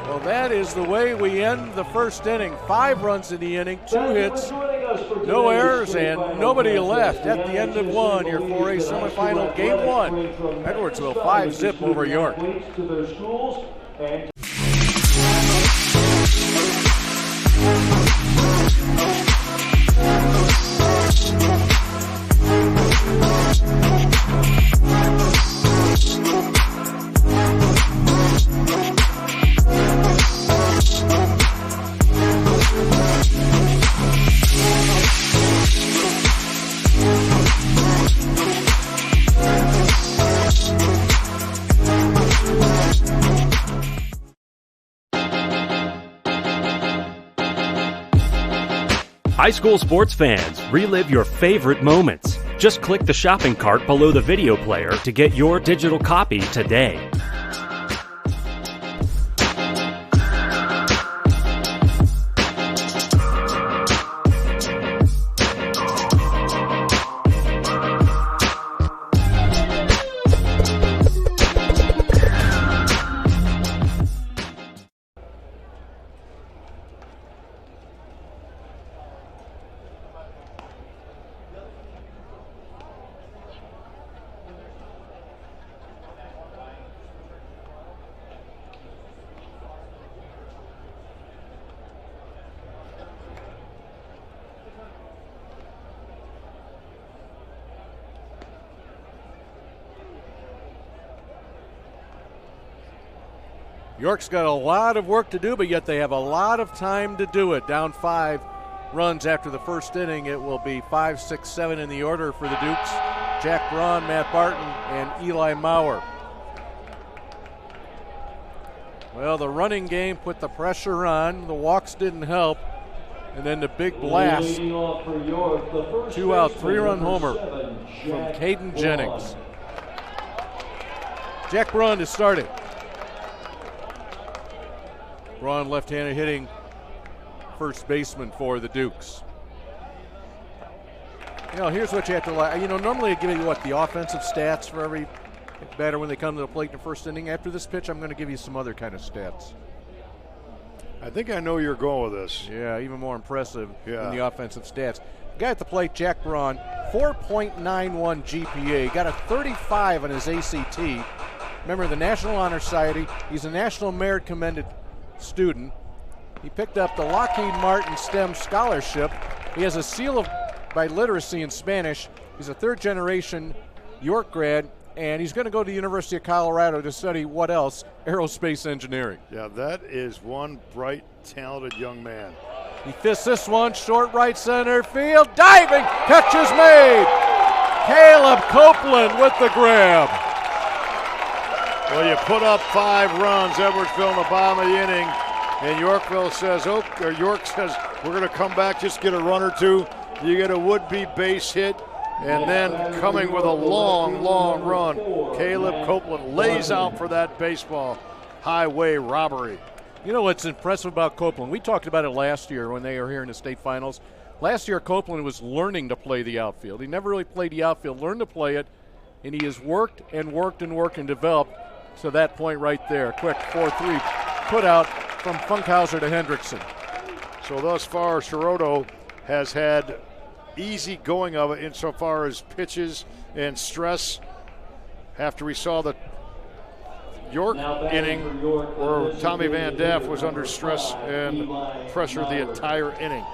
[SPEAKER 3] Well, that is the way we end the first inning. 5 runs in the inning, 2 hits, no errors, and nobody left. At the end of 1, your 4A semifinal game 1. Edwardsville 5-0 over York.
[SPEAKER 5] High school sports fans, relive your favorite moments. Just click the shopping cart below the video player to get your digital copy today.
[SPEAKER 3] York's got a lot of work to do, but yet they have a lot of time to do it. Down 5 runs after the first inning. It will be 5, 6, 7 in the order for the Dukes. Jack Braun, Matt Barton, and Eli Maurer. Well, the running game put the pressure on. The walks didn't help. And then the big blast. 2-out, 3-run homer from Caden Jennings. Jack Braun to start it. Braun, left-handed hitting first baseman for the Dukes. You know, here's what you have to like. You know, normally I give you the offensive stats for every batter when they come to the plate in the first inning. After this pitch, I'm going to give you some other kind of stats.
[SPEAKER 4] I think I know you're going with this.
[SPEAKER 3] Yeah, even more impressive than the offensive stats. Guy at the plate, Jack Braun, 4.91 GPA, got a 35 on his ACT. Member of the National Honor Society. He's a National Merit Commended student. He picked up the Lockheed Martin STEM Scholarship. He has a seal by literacy in Spanish. He's a 3rd-generation York grad, and he's going to go to the University of Colorado to study what else? Aerospace engineering.
[SPEAKER 4] Yeah, that is one bright, talented young man.
[SPEAKER 3] He fists this one, short right center field, diving, catch is made. Caleb Copeland with the grab.
[SPEAKER 4] Well, you put up 5 runs, Edwardsville in the bottom of the inning, and York says, we're going to come back, just get a run or 2. You get a would-be base hit, and then coming with a long, long run, Caleb Copeland lays out for that baseball highway robbery.
[SPEAKER 3] You know what's impressive about Copeland? We talked about it last year when they were here in the state finals. Last year, Copeland was learning to play the outfield. He never really played the outfield, learned to play it, and he has worked and worked and worked and developed to that point right there. Quick 4-3 put out from Funkhauser to Hendrickson.
[SPEAKER 4] So thus far, Sciarotto has had easy going of it insofar as pitches and stress. After we saw the York inning where Tommy Van Daff was under stress and pressure the entire inning.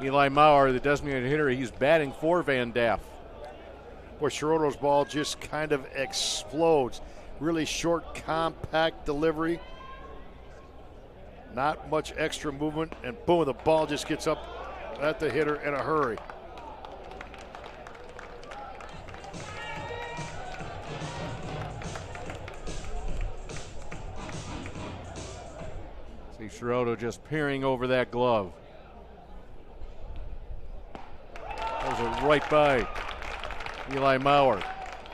[SPEAKER 3] Eli Maurer, the designated hitter, he's batting for Van Daff.
[SPEAKER 4] Boy, Sciarotto's ball just kind of explodes. Really short, compact delivery. Not much extra movement, and boom, the ball just gets up at the hitter in a hurry.
[SPEAKER 3] See Sciarotto just peering over that glove. Those are right by Eli Maurer.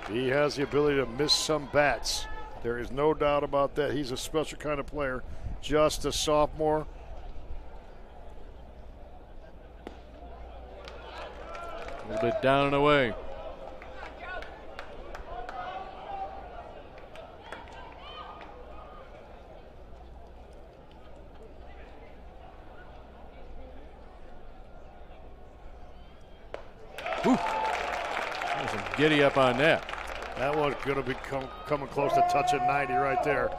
[SPEAKER 4] He has the ability to miss some bats. There is no doubt about that. He's a special kind of player. Just a sophomore.
[SPEAKER 3] A little bit down and away. Whew. There's some giddy up on that.
[SPEAKER 4] That one's going to be coming close to touching 90 right there.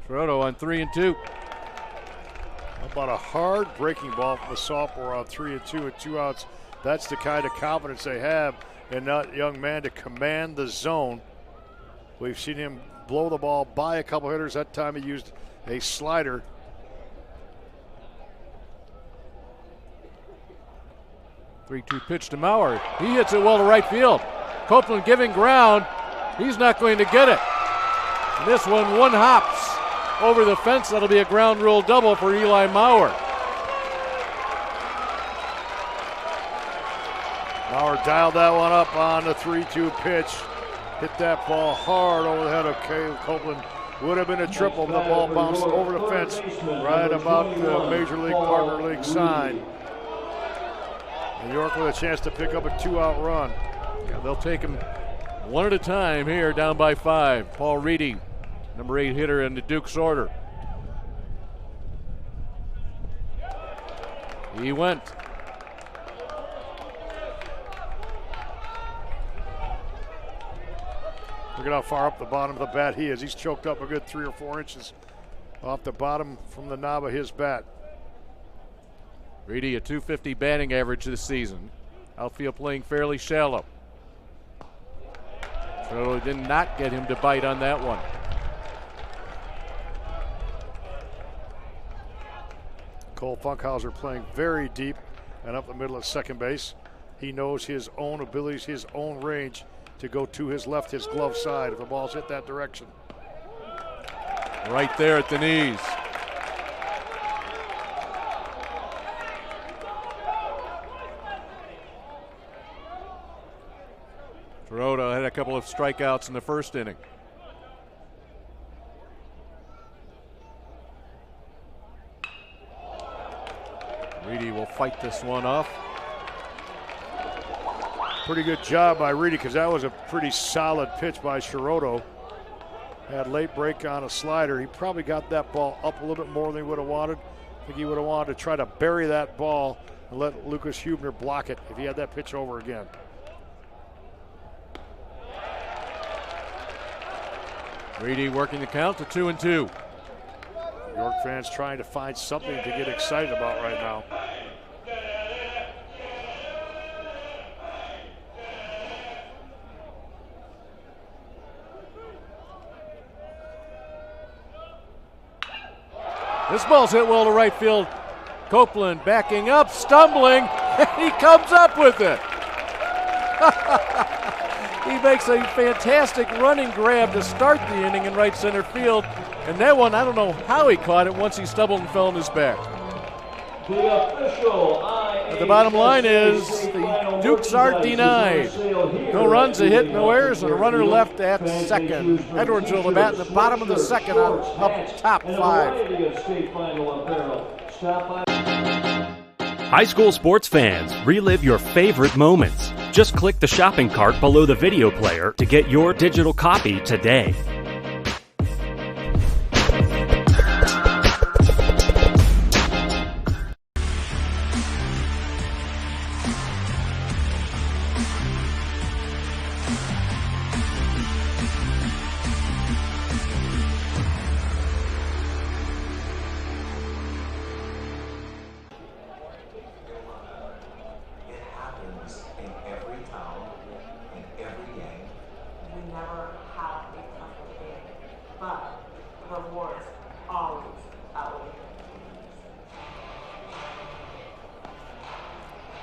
[SPEAKER 3] Sciarotto on 3-2.
[SPEAKER 4] How about a hard breaking ball from the sophomore on 3-2 with 2 outs? That's the kind of confidence they have in that young man to command the zone. We've seen him blow the ball by a couple hitters. That time he used a slider.
[SPEAKER 3] Three-two pitch to Maurer. He hits it well to right field. Copeland giving ground. He's not going to get it. And this one hops over the fence. That'll be a ground rule double for Eli Maurer.
[SPEAKER 4] Maurer dialed that one up on the 3-2 pitch. Hit that ball hard over the head of Caleb Copeland. Would have been a triple. The ball bounced over the fence right about the Major League Partner League sign. New York with a chance to pick up a 2-out run.
[SPEAKER 3] Yeah, they'll take him one at a time here, down by 5. Paul Reedy, number 8 hitter in the Duke's order. He went.
[SPEAKER 4] Look at how far up the bottom of the bat he is. He's choked up a good 3 or 4 inches off the bottom from the knob of his bat.
[SPEAKER 3] Reedy, a .250 batting average this season. Outfield playing fairly shallow. So did not get him to bite on that one.
[SPEAKER 4] Cole Funkhauser playing very deep and up the middle of second base. He knows his own abilities, his own range to go to his left, his glove side if the ball's hit that direction.
[SPEAKER 3] Right there at the knees. Sciarotto had a couple of strikeouts in the first inning. Reedy will fight this one off.
[SPEAKER 4] Pretty good job by Reedy because that was a pretty solid pitch by Sciarotto. Had late break on a slider. He probably got that ball up a little bit more than he would have wanted. I think he would have wanted to try to bury that ball and let Lucas Hubner block it if he had that pitch over again.
[SPEAKER 3] Reedy working the count to 2-2.
[SPEAKER 4] York fans trying to find something to get excited about right now.
[SPEAKER 3] This ball's hit well to right field. Copeland backing up, stumbling, and he comes up with it. He makes a fantastic running grab to start the inning in right center field. And that one, I don't know how he caught it once he stumbled and fell on his back.
[SPEAKER 1] The official
[SPEAKER 3] But the bottom line is The Dukes are denied. No runs, a hit, no errors, and a runner left at second. Edwardsville, the bat in the bottom of the second, up top 5.
[SPEAKER 5] High school sports fans, relive your favorite moments. Just click the shopping cart below the video player to get your digital copy today.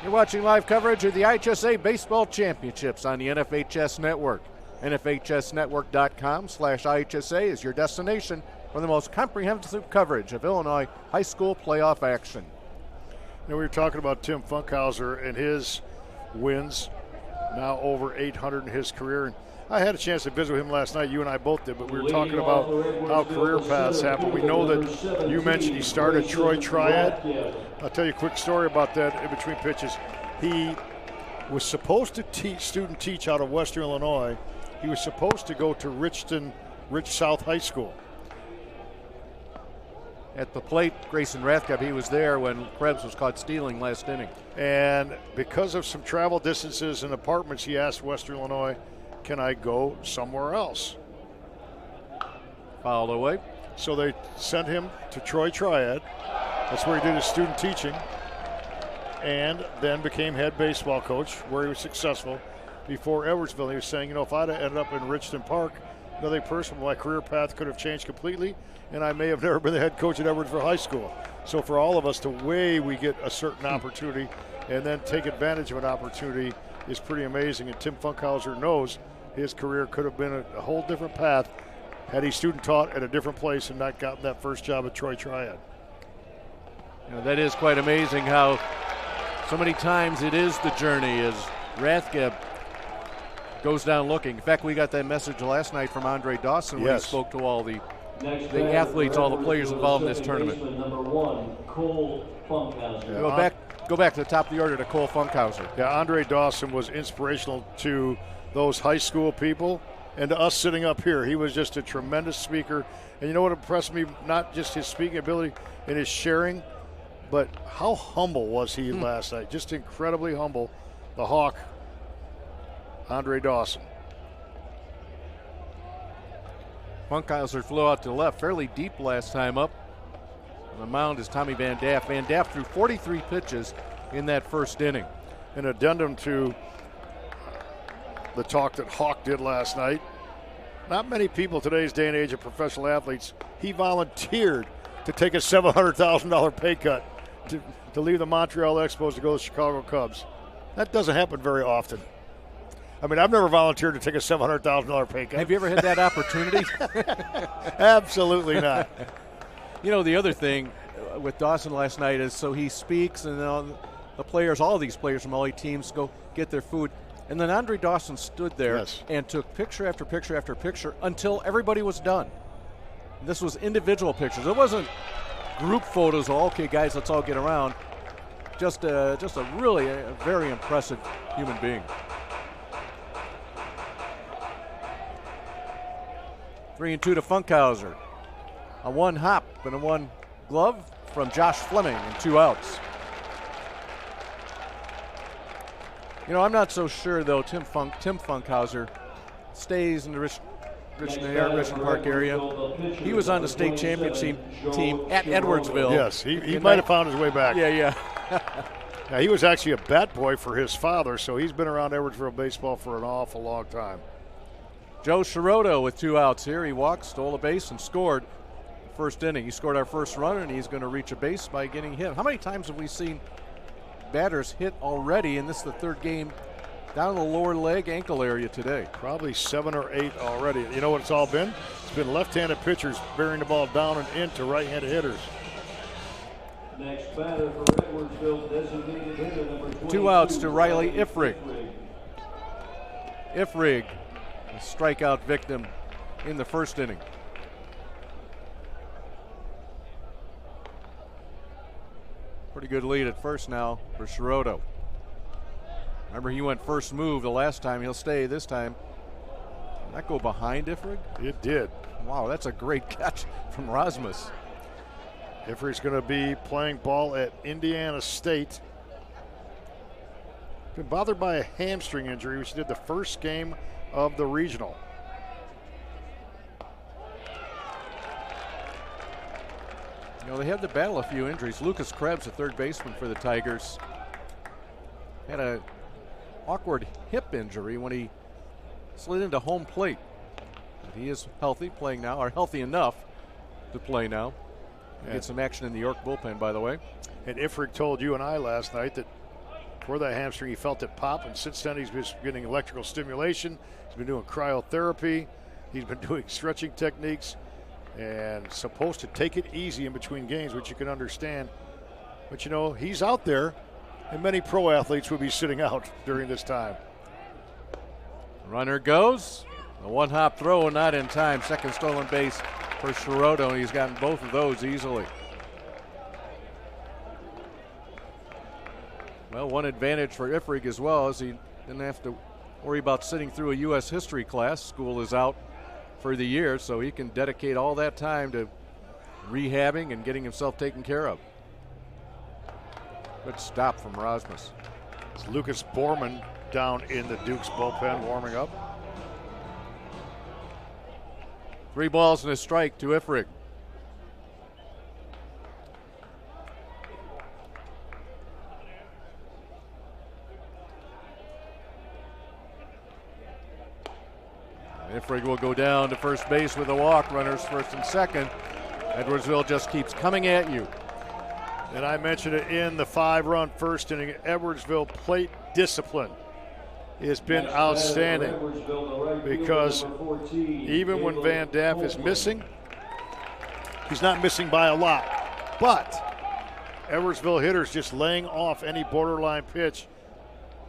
[SPEAKER 3] You're watching live coverage of the IHSA Baseball Championships on the NFHS Network. NFHSnetwork.com/IHSA is your destination for the most comprehensive coverage of Illinois high school playoff action.
[SPEAKER 4] You know, we were talking about Tim Funkhauser and his wins, now over 800 in his career. And I had a chance to visit with him last night. You and I both did, but we were talking about how career paths happen. We know that you mentioned he started Troy Triad. I'll tell you a quick story about that in between pitches. He was supposed to teach out of Western Illinois. He was supposed to go to Rich South High School.
[SPEAKER 3] At the plate, Grayson Rathcup, he was there when Krebs was caught stealing last inning.
[SPEAKER 4] And because of some travel distances and apartments, he asked Western Illinois, can I go somewhere else?
[SPEAKER 3] Fouled away.
[SPEAKER 4] So they sent him to Troy Triad. That's where he did his student teaching and then became head baseball coach, where he was successful. Before Edwardsville, he was saying, you know, if I'd have ended up in Richton Park, another person, my career path could have changed completely, and I may have never been the head coach at Edwardsville High School. So for all of us, the way we get a certain opportunity and then take advantage of an opportunity is pretty amazing. And Tim Funkhauser knows his career could have been a whole different path had he student taught at a different place and not gotten that first job at Troy Triad.
[SPEAKER 3] You know, that is quite amazing how so many times it is the journey as Rathcup goes down looking. In fact, we got that message last night from Andre Dawson when he spoke to all the athletes, all the players involved in this tournament.
[SPEAKER 1] Number 1, Cole Funkhauser.
[SPEAKER 3] Go back to the top of the order to Cole Funkhauser.
[SPEAKER 4] Yeah, Andre Dawson was inspirational to those high school people and to us sitting up here. He was just a tremendous speaker. And you know what impressed me? Not just his speaking ability and his sharing, but how humble was he last night? Just incredibly humble. The Hawk, Andre Dawson.
[SPEAKER 3] Funkhauser flew out to the left fairly deep last time up. On the mound is Tommy Van Daff. Van Daff threw 43 pitches in that first inning.
[SPEAKER 4] An addendum to the talk that Hawk did last night. Not many people today's day and age of professional athletes, he volunteered to take a $700,000 pay cut to leave the Montreal Expos to go to the Chicago Cubs. That doesn't happen very often. I mean, I've never volunteered to take a $700,000 pay cut.
[SPEAKER 3] Have you ever had that opportunity?
[SPEAKER 4] Absolutely not.
[SPEAKER 3] You know, the other thing with Dawson last night is so he speaks and the players, all these players from all 8 teams go get their food. And then Andre Dawson stood there and took picture after picture after picture until everybody was done. This was individual pictures. It wasn't group photos. Okay, guys, let's all get around. Just a really very impressive human being. 3-2 to Funkhauser. A 1 hop and a 1 glove from Josh Fleming and 2 outs. You know, I'm not so sure though. Tim Funkhauser stays in the Richmond Park area. He was on the state championship team at Edwardsville.
[SPEAKER 4] Yes, he might have found his way back.
[SPEAKER 3] Yeah.
[SPEAKER 4] Now, he was actually a bat boy for his father, so he's been around Edwardsville baseball for an awful long time.
[SPEAKER 3] Joe Sciarotto with 2 outs here. He walked, stole a base, and scored the first inning. He scored our first run, and he's going to reach a base by getting hit. How many times have we seen batters hit already, and this is the 3rd game down in the lower leg ankle area today?
[SPEAKER 4] Probably 7 or 8 already. You know what it's all been? It's been left-handed pitchers bearing the ball down and into right-handed hitters.
[SPEAKER 1] Next batter for Edwardsville designated hitter number 22.
[SPEAKER 3] 2 outs to Riley Ifrig. Ifrig, a strikeout victim in the first inning. Pretty good lead at first now for Sciarotto. Remember, he went first move the last time. He'll stay this time. Did that go behind Ifrig?
[SPEAKER 4] It did.
[SPEAKER 3] Wow, that's a great catch from Rasmus.
[SPEAKER 4] Ifrig's going to be playing ball at Indiana State. Been bothered by a hamstring injury, which he did the first game of the regional.
[SPEAKER 3] You know, they had to battle a few injuries. Lucas Krebs, a third baseman for the Tigers, had an awkward hip injury when he slid into home plate. But he is healthy, playing now, or healthy enough to play now. Get some action in the York bullpen, by the way.
[SPEAKER 4] And Ifrig told you and I last night that for that hamstring he felt it pop, and since then he's been getting electrical stimulation. He's been doing cryotherapy. He's been doing stretching techniques, and supposed to take it easy in between games, which you can understand. But you know, he's out there, and many pro athletes would be sitting out during this time.
[SPEAKER 3] Runner goes. A one-hop throw, not in time. Second stolen base for Sciarotto, and he's gotten both of those easily. Well, one advantage for Ifrig as well is he didn't have to worry about sitting through a U.S. history class. School is out for the year, so he can dedicate all that time to rehabbing and getting himself taken care of. Good stop from Rasmus.
[SPEAKER 4] It's Lucas Borman down in the Dukes bullpen warming up.
[SPEAKER 3] 3 balls and a strike to Ifrig. Ifrig will go down to first base with a walk. Runners first and second. Edwardsville just keeps coming at you.
[SPEAKER 4] And I mentioned it in the 5-run first inning. Edwardsville plate discipline has been outstanding, because even when Van Daff is missing, he's not missing by a lot. But Edwardsville hitters just laying off any borderline pitch.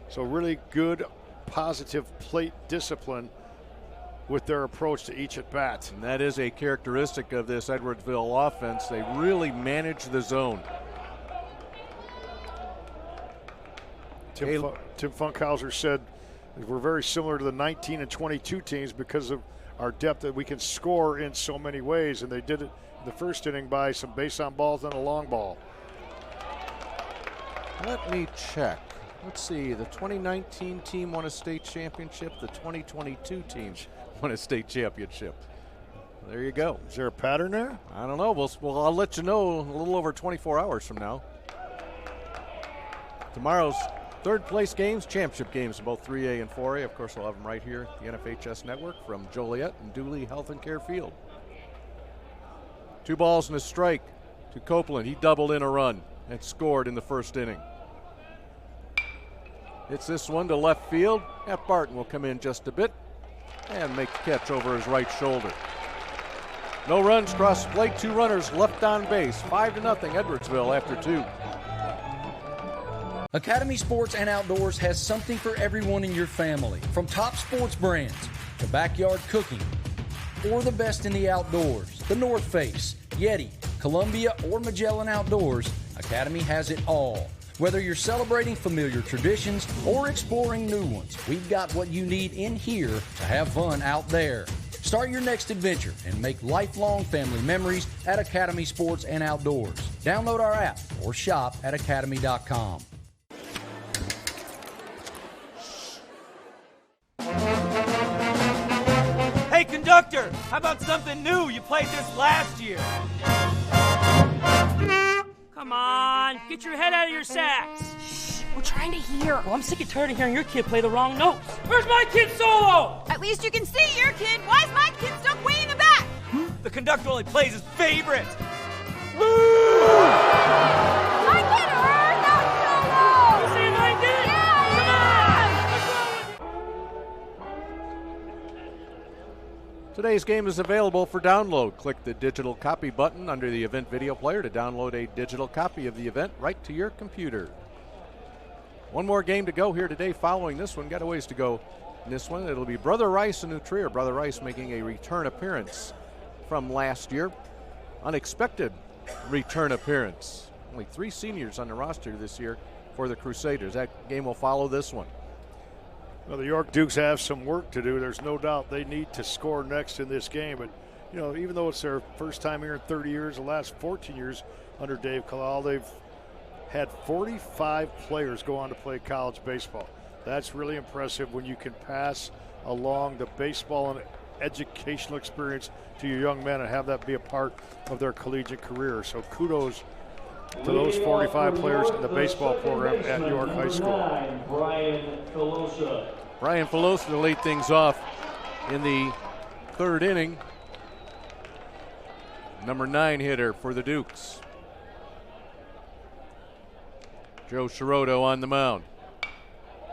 [SPEAKER 4] So really good, positive plate discipline with their approach to each at bat.
[SPEAKER 3] And that is a characteristic of this Edwardsville offense. They really manage the zone.
[SPEAKER 4] Tim Funkhauser said we're very similar to the 19 and 22 teams because of our depth, that we can score in so many ways, and they did it in the first inning by some base on balls and a long ball.
[SPEAKER 3] Let me check. Let's see, the 2019 team won a state championship. The 2022 team won a state championship. There you go.
[SPEAKER 4] Is there a pattern there?
[SPEAKER 3] I don't know. Well, I'll let you know a little over 24 hours from now. Tomorrow's third place games, championship games, both 3A and 4A. Of course, we'll have them right here at the NFHS Network from Joliet and Dooley Health and Care Field. 2 balls and a strike to Copeland. He doubled in a run and scored in the first inning. Hits this one to left field. F. Barton will come in just a bit and make the catch over his right shoulder. No runs across the plate, 2 runners left on base. 5-0 Edwardsville after 2.
[SPEAKER 6] Academy Sports and Outdoors has something for everyone in your family, from top sports brands to backyard cooking or the best in the outdoors. The North Face, Yeti, Columbia, or Magellan Outdoors, Academy has it all. Whether you're celebrating familiar traditions or exploring new ones, we've got what you need in here to have fun out there. Start your next adventure and make lifelong family memories at Academy Sports and Outdoors. Download our app or shop at academy.com.
[SPEAKER 7] Hey, conductor, how about something new? You played this last year.
[SPEAKER 8] Come on, get your head out of your sacks.
[SPEAKER 9] Shh, we're trying to hear.
[SPEAKER 8] Well, I'm sick and tired of hearing your kid play the wrong notes. Where's my kid solo?
[SPEAKER 9] At least you can see your kid. Why is my kid stuck way in the back?
[SPEAKER 7] The conductor only plays his favorite.
[SPEAKER 9] My kid heard that solo!
[SPEAKER 8] You see what I did?
[SPEAKER 9] Yeah,
[SPEAKER 8] Come on!
[SPEAKER 3] Today's game is available for download. Click the digital copy button under the event video player to download a digital copy of the event right to your computer. One more game to go here today following this one. Got a ways to go in this one. It'll be Brother Rice and New Trier. Brother Rice making a return appearance from last year. Unexpected return appearance. Only 3 seniors on the roster this year for the Crusaders. That game will follow this one.
[SPEAKER 4] Well, the York Dukes have some work to do. There's no doubt they need to score next in this game. But, you know, even though it's their first time here in 30 years, the last 14 years under Dave Kalal, they've had 45 players go on to play college baseball. That's really impressive when you can pass along the baseball and educational experience to your young men and have that be a part of their collegiate career. So kudos to those 45 players in the baseball program at York High School.
[SPEAKER 3] Brian Filosa to lead things off in the 3rd inning. Number 9 hitter for the Dukes. Joe Shiroto on the mound.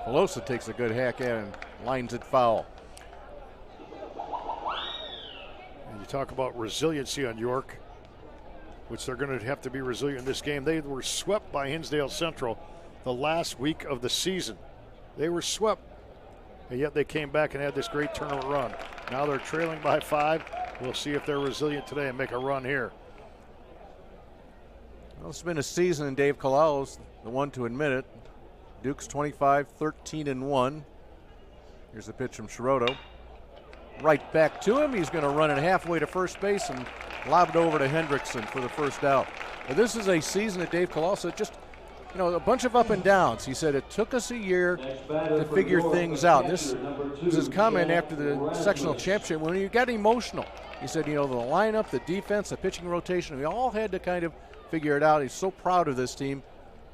[SPEAKER 3] Filosa takes a good hack at it and lines it foul.
[SPEAKER 4] And you talk about resiliency on York, which they're going to have to be resilient in this game. They were swept by Hinsdale Central the last week of the season. They were swept, and yet they came back and had this great tournament run. Now they're trailing by 5. We'll see if they're resilient today and make a run here.
[SPEAKER 3] Well, it's been a season, and Dave Kalal's the one to admit it. Dukes 25-13-1. Here's the pitch from Shiroto. Right back to him. He's going to run it halfway to first base and lob it over to Hendrickson for the first out. But this is a season that Dave Kalal said just, you know, a bunch of up and downs. He said it took us a year to figure things out. This was his comment after the sectional championship when he got emotional. He said, you know, the lineup, the defense, the pitching rotation, we all had to kind of figure it out. He's so proud of this team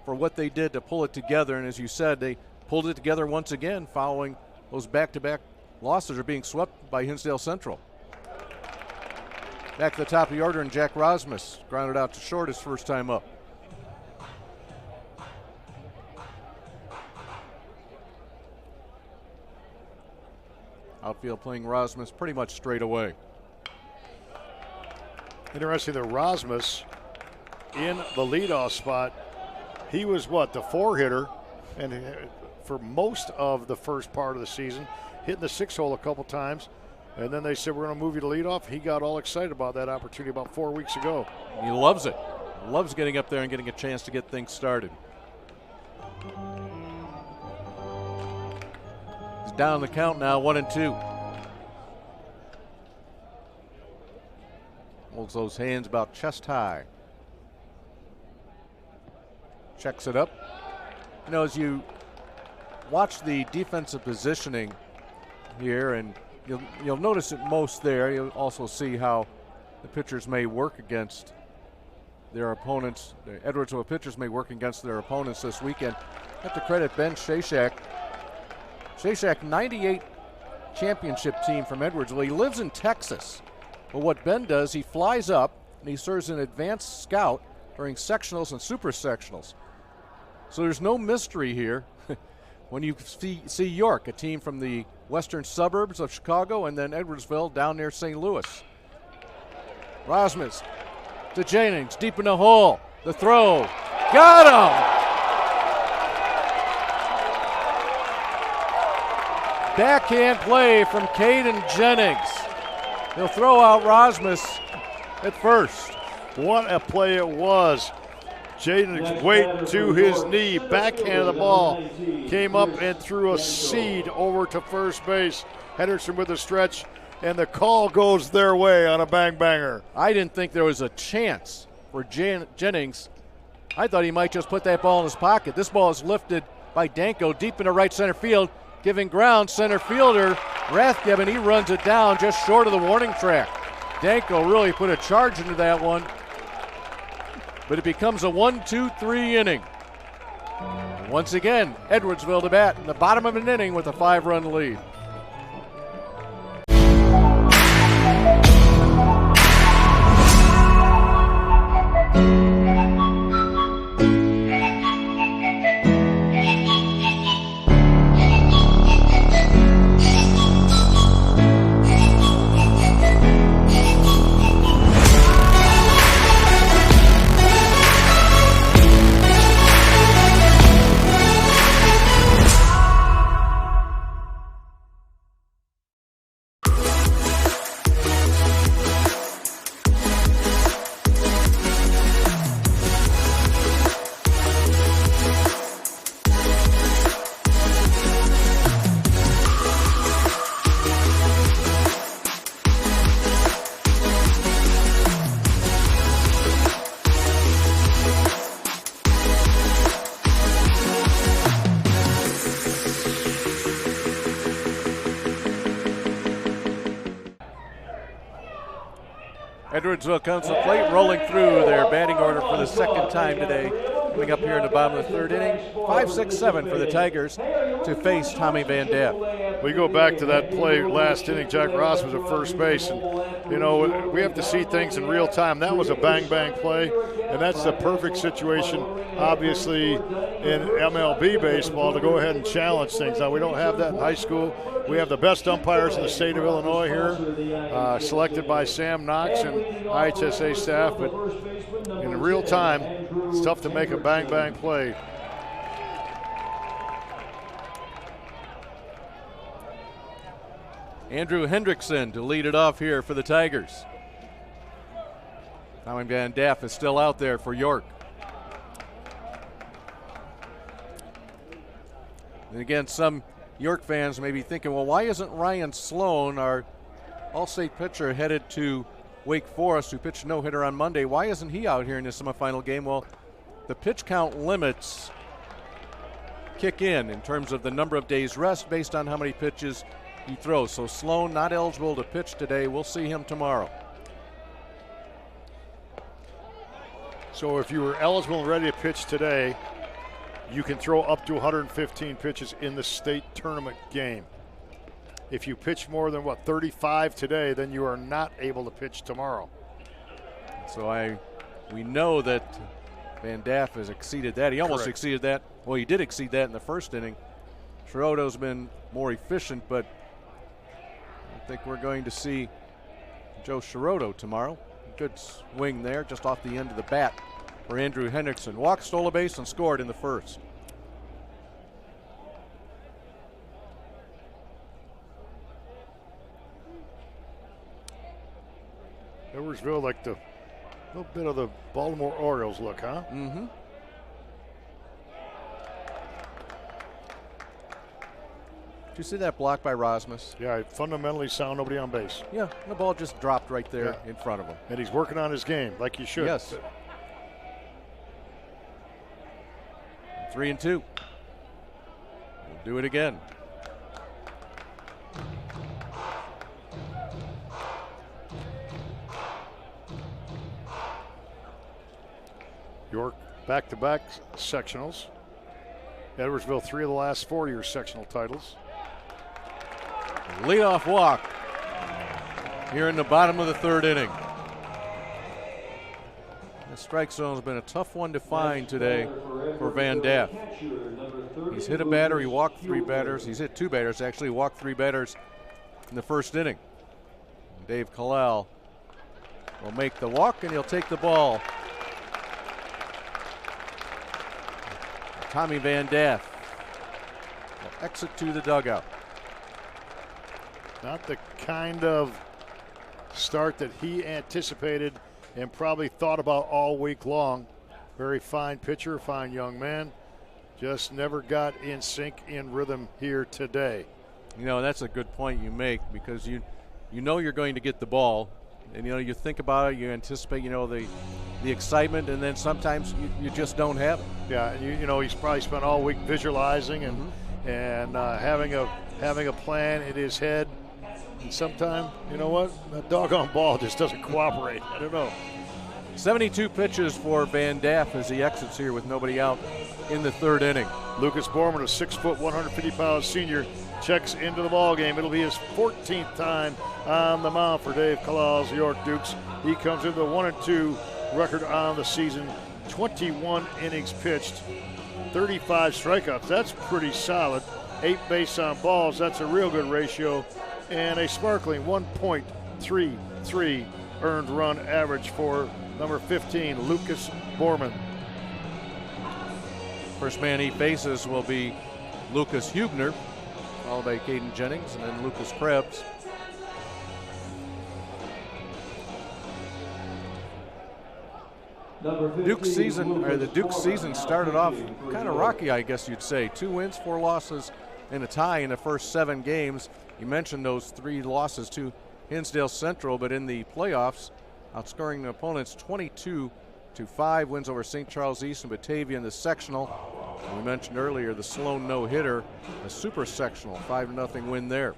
[SPEAKER 3] for what they did to pull it together. And as you said, they pulled it together once again following those back-to-back losses or being swept by Hinsdale Central. Back to the top of the order, and Jack Rosmus grounded out to short his first time up. Outfield playing Rosmus pretty much straight away.
[SPEAKER 4] Interesting that Rosmus in the leadoff spot, he was what, the 4 hitter, and for most of the first part of the season, hitting the 6 hole a couple times, and then they said we're going to move you to leadoff. He got all excited about that opportunity about 4 weeks ago.
[SPEAKER 3] He loves it. Loves getting up there and getting a chance to get things started. He's down the count now, 1-2. Holds those hands about chest high. Checks it up. You know, as you watch the defensive positioning here, and you'll notice it most there. You'll also see how the pitchers may work against their opponents. The Edwardsville pitchers may work against their opponents this weekend. I have to credit Ben Shashak. Shashak, 98 championship team from Edwardsville. He lives in Texas. But what Ben does, he flies up and he serves an advanced scout during sectionals and super sectionals. So there's no mystery here when you see York, a team from the western suburbs of Chicago, and then Edwardsville down near St. Louis. Rosmus to Jennings, deep in the hole. The throw. Got him! Backhand play from Caden Jennings. He'll throw out Rosmus at first.
[SPEAKER 4] What a play it was. Jaden weight to his knee, backhand the ball, came up and threw a seed over to first base. Henderson with a stretch, and the call goes their way on a bang-banger.
[SPEAKER 3] I didn't think there was a chance for Jennings. I thought he might just put that ball in his pocket. This ball is lifted by Danko deep into right center field, giving ground center fielder Rathgeb, and he runs it down just short of the warning track. Danko really put a charge into that one. But it becomes a 1-2-3 inning. Once again, Edwardsville to bat in the bottom of an inning with a 5-run lead. Edwardsville comes to the plate, rolling through their batting order for the second time today. Coming up here in the bottom of the third inning, 5-6-7 for the Tigers to face Tommy Van Daff.
[SPEAKER 4] We go back to that play last inning. Jack Ross was at first base, and we have to see things in real time. That was a bang play, and that's the perfect situation, obviously, in MLB baseball to go ahead and challenge things. Now, we don't have that in high school. We have the best umpires in the state of Illinois here, selected by Sam Knox and IHSA staff, but in real time, it's tough to make a bang play.
[SPEAKER 3] Andrew Hendrickson to lead it off here for the Tigers. Tommy Van Daff is still out there for York. And again, some York fans may be thinking, well, why isn't Ryan Sloan, our All-State pitcher, headed to Wake Forest, who pitched no-hitter on Monday? Why isn't he out here in the semifinal game? Well, the pitch count limits kick in terms of the number of days rest based on how many pitches he throws. So Sloan not eligible to pitch today. We'll see him tomorrow.
[SPEAKER 4] So if you were eligible and ready to pitch today, you can throw up to 115 pitches in the state tournament game. If you pitch more than 35 today, then you are not able to pitch tomorrow.
[SPEAKER 3] So we know that Van Daff has exceeded that. He almost exceeded that. Well, he did exceed that in the first inning. Schrodo's been more efficient, but I think we're going to see Joe Schrodo tomorrow. Good swing there, just off the end of the bat for Andrew Hendrickson. Walked, stole a base, and scored in the first.
[SPEAKER 4] Edwardsville, like the little bit of the Baltimore Orioles look, huh?
[SPEAKER 3] Mm-hmm. Did you see that block by Rosmus?
[SPEAKER 4] Yeah, fundamentally sound, nobody on base.
[SPEAKER 3] Yeah, the ball just dropped right there in front of him.
[SPEAKER 4] And he's working on his game like he should.
[SPEAKER 3] Yes. 3-2. We'll do it again.
[SPEAKER 4] York back-to-back sectionals. Edwardsville 3 of the last 4 years sectional titles.
[SPEAKER 3] Leadoff walk here in the bottom of the third inning. The strike zone has been a tough one to find today for Van Daff. He's hit a batter, he walked 3 batters. He's hit 2 batters, actually walked 3 batters in the first inning. Dave Kalal will make the walk and he'll take the ball. Tommy Van Daff will exit to the dugout.
[SPEAKER 4] Not the kind of start that he anticipated and probably thought about all week long. Very fine pitcher, fine young man. Just never got in sync, in rhythm here today.
[SPEAKER 3] You know, that's a good point you make, because you know you're going to get the ball, and you think about it, you anticipate the excitement, and then sometimes you just don't have it.
[SPEAKER 4] Yeah, and he's probably spent all week visualizing and having a plan in his head. And sometimes, that doggone ball just doesn't cooperate. I don't know.
[SPEAKER 3] 72 pitches for Van Daff as he exits here with nobody out in the third inning.
[SPEAKER 4] Lucas Borman, a 6-foot, 150-pound senior, checks into the ball game. It'll be his 14th time on the mound for Dave Kalal's York Dukes. He comes into the 1-2 record on the season. 21 innings pitched, 35 strikeouts. That's pretty solid. 8 base on balls. That's a real good ratio. And a sparkling 1.33 earned run average for number 15, Lucas Borman.
[SPEAKER 3] First man he faces will be Lucas Hubner, followed by Caden Jennings, and then Lucas Krebs. The Duke's season started off kind of rocky, I guess you'd say. 2 wins, 4 losses, and a tie in the first 7 games. You mentioned those 3 losses to Hinsdale Central, but in the playoffs, outscoring the opponents 22-5, wins over St. Charles East and Batavia in the sectional. And we mentioned earlier the Sloan no-hitter, a super sectional, 5-0 win there.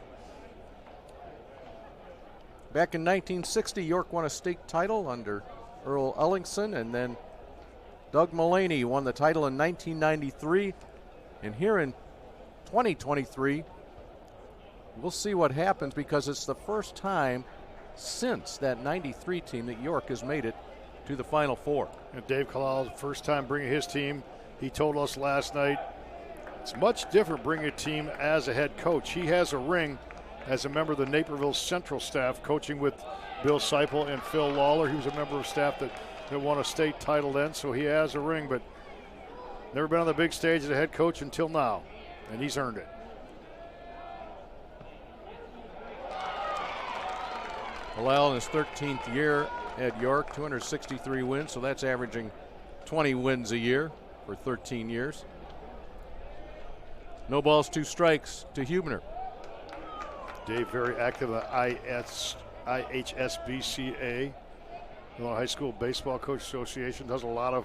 [SPEAKER 3] Back in 1960, York won a state title under Earl Ellingson, and then Doug Mullaney won the title in 1993. And here in 2023, we'll see what happens, because it's the first time since that 93 team that York has made it to the Final Four.
[SPEAKER 4] And Dave Kalal, first time bringing his team. He told us last night it's much different bringing a team as a head coach. He has a ring as a member of the Naperville Central staff, coaching with Bill Seipel and Phil Lawler. He was a member of staff that won a state title then, so he has a ring, but never been on the big stage as a head coach until now, and he's earned it.
[SPEAKER 3] Kalal in his 13th year at York, 263 wins, so that's averaging 20 wins a year for 13 years. No balls, 2 strikes to Hubner.
[SPEAKER 4] Dave very active in the IHSBCA, Illinois High School Baseball Coach Association, does a lot of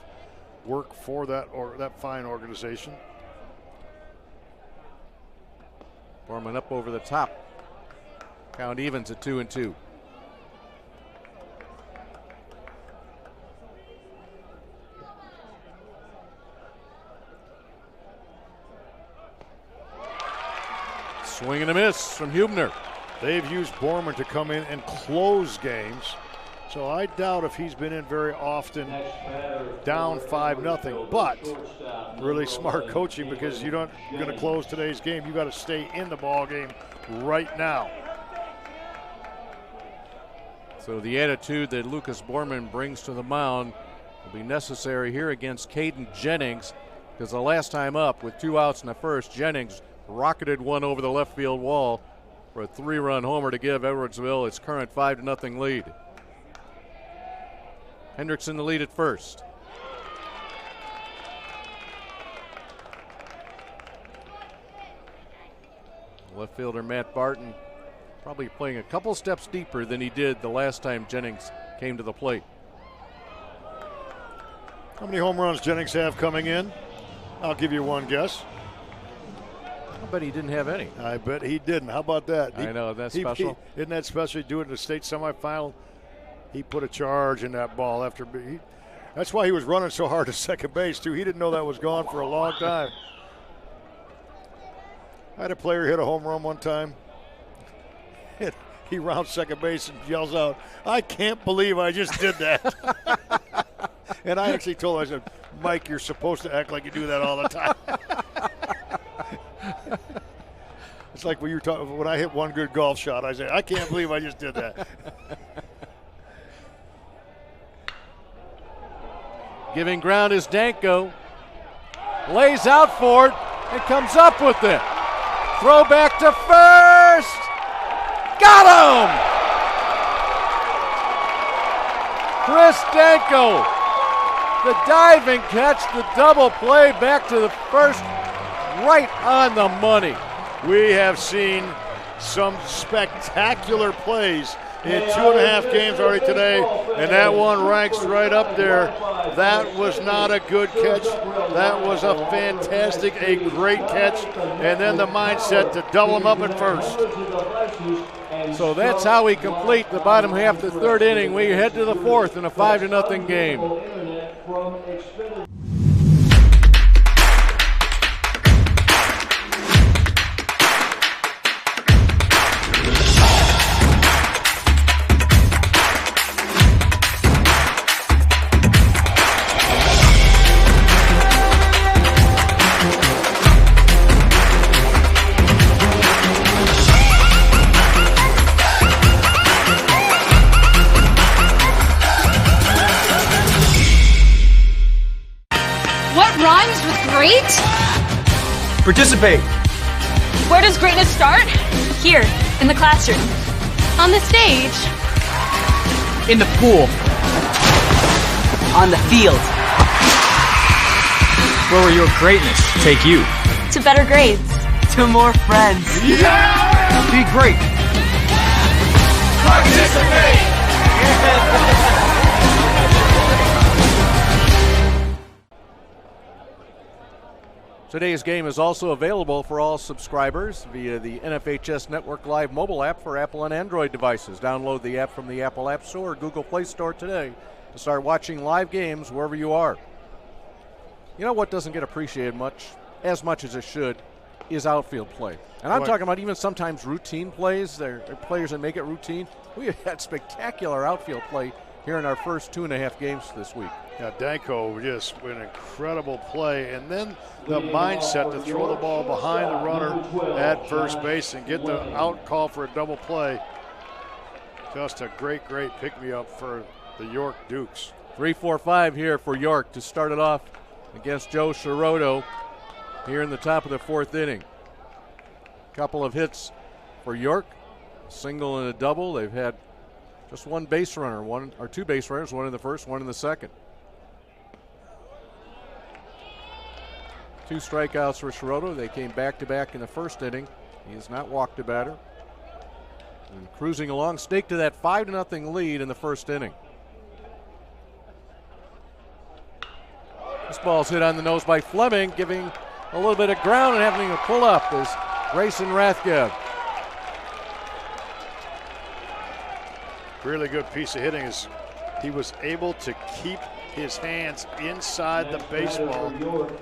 [SPEAKER 4] work for that fine organization.
[SPEAKER 3] Borman up over the top. Count evens at 2-2. Swing and a miss from Hubner.
[SPEAKER 4] They've used Borman to come in and close games, so I doubt if he's been in very often down 5-0, but really smart coaching, because you're not going to close today's game. You got to stay in the ball game right now.
[SPEAKER 3] So the attitude that Lucas Borman brings to the mound will be necessary here against Caden Jennings, because the last time up with 2 outs in the first, Jennings rocketed one over the left field wall for a 3-run homer to give Edwardsville its current 5-0 lead. Hendricks in the lead at first. Left fielder Matt Barton probably playing a couple steps deeper than he did the last time Jennings came to the plate.
[SPEAKER 4] How many home runs Jennings have coming in? I'll give you one guess.
[SPEAKER 3] I bet he didn't have any.
[SPEAKER 4] I bet he didn't. How about that?
[SPEAKER 3] I know, that's special.
[SPEAKER 4] Isn't that special? Do it in the state semifinal. He put a charge in that ball that's why he was running so hard to second base, too. He didn't know that was gone for a long time. I had a player hit a home run one time. He rounds second base and yells out, "I can't believe I just did that." And I actually told him, I said, "Mike, you're supposed to act like you do that all the time." It's like when when I hit one good golf shot, I say, "I can't believe I just did that."
[SPEAKER 3] Giving ground is Danko. Lays out for it and comes up with it. Throw back to first. Got him! Chris Danko. The diving catch, the double play back to the first, right on the money.
[SPEAKER 4] We have seen some spectacular plays in 2.5 games already today, and that one ranks right up there. That was not a good catch. That was a great catch, and then the mindset to double him up at first.
[SPEAKER 3] So that's how we complete the bottom half of the 3rd inning. We head to the 4th in a 5-0 game.
[SPEAKER 7] Participate.
[SPEAKER 2] Where does greatness start? Here, in the classroom. On the stage.
[SPEAKER 7] In the pool. On the field. Where will your greatness take you?
[SPEAKER 2] To better grades.
[SPEAKER 7] To more friends. Yeah! Be great.
[SPEAKER 1] Participate!
[SPEAKER 3] Today's game is also available for all subscribers via the NFHS Network Live mobile app for Apple and Android devices. Download the app from the Apple App Store or Google Play Store today to start watching live games wherever you are. You know what doesn't get appreciated as much as it should, is outfield play. And I'm talking about even sometimes routine plays. There are players that make it routine. We had spectacular outfield play here in our first 2.5 games this week.
[SPEAKER 4] Yeah, Danko just an incredible play. And then the mindset to throw the ball behind the runner at first base and get the out call for a double play. Just a great pick-me-up for the York Dukes.
[SPEAKER 3] 3-4-5 here for York to start it off against Joe Shiroto here in the top of the 4th inning. Couple of hits for York, a single and a double. They've had just one base runner, two base runners, one in the first, one in the second. 2 strikeouts for Shiroto. They came back-to-back in the first inning. He has not walked a batter. And cruising along, staked to that 5-0 lead in the first inning. This ball's hit on the nose by Fleming, giving a little bit of ground and having a pull up is Grayson Rathgeb.
[SPEAKER 4] Really good piece of hitting is he was able to keep his hands inside the baseball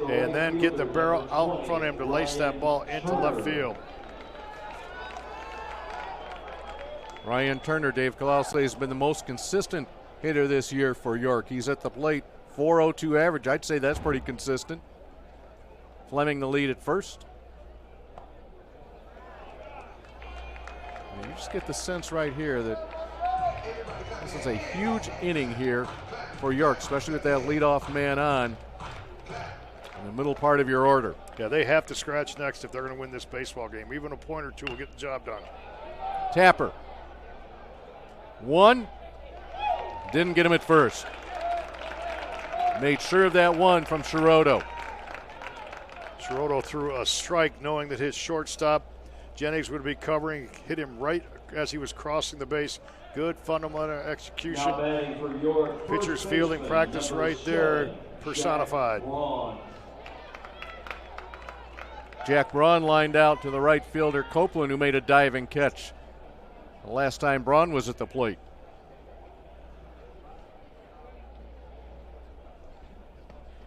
[SPEAKER 4] and then get the barrel out in front of him to lace that ball into left field.
[SPEAKER 3] Ryan Turner, Dave Kalausley, has been the most consistent hitter this year for York. He's at the plate, .402 average. I'd say that's pretty consistent. Fleming the lead at first. And you just get the sense right here that this is a huge inning here for York, especially with that leadoff man on in the middle part of your order.
[SPEAKER 4] Yeah, they have to scratch next if they're going to win this baseball game. Even a point or two will get the job done.
[SPEAKER 3] Tapper. 1. Didn't get him at first. Made sure of that one from Shiroto.
[SPEAKER 4] Shiroto threw a strike knowing that his shortstop, Jennings, would be covering. Hit him right as he was crossing the base. Good fundamental execution. Pitcher's fielding practice right there, personified.
[SPEAKER 3] Jack Braun lined out to the right fielder, Copeland, who made a diving catch the last time Braun was at the plate.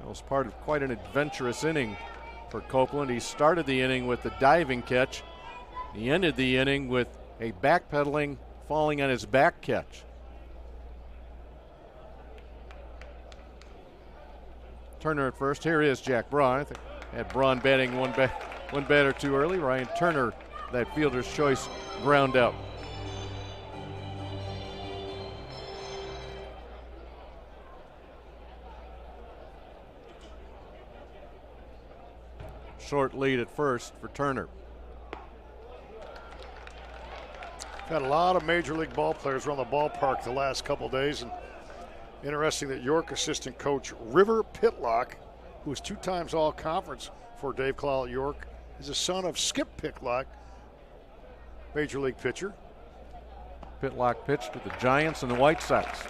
[SPEAKER 3] That was part of quite an adventurous inning for Copeland. He started the inning with the diving catch. He ended the inning with a backpedaling, falling on his back catch. Turner at first. Here is Jack Braun. I think had Braun batting one batter too early. Ryan Turner, that fielder's choice, ground out. Short lead at first for Turner.
[SPEAKER 4] Got a lot of Major League ball players around the ballpark the last couple days, and interesting that York assistant coach River Pitlock, who was 2 times All-Conference for Dave Kalal at York, is the son of Skip Pitlock, Major League pitcher.
[SPEAKER 3] Pitlock pitched with the Giants and the White Sox.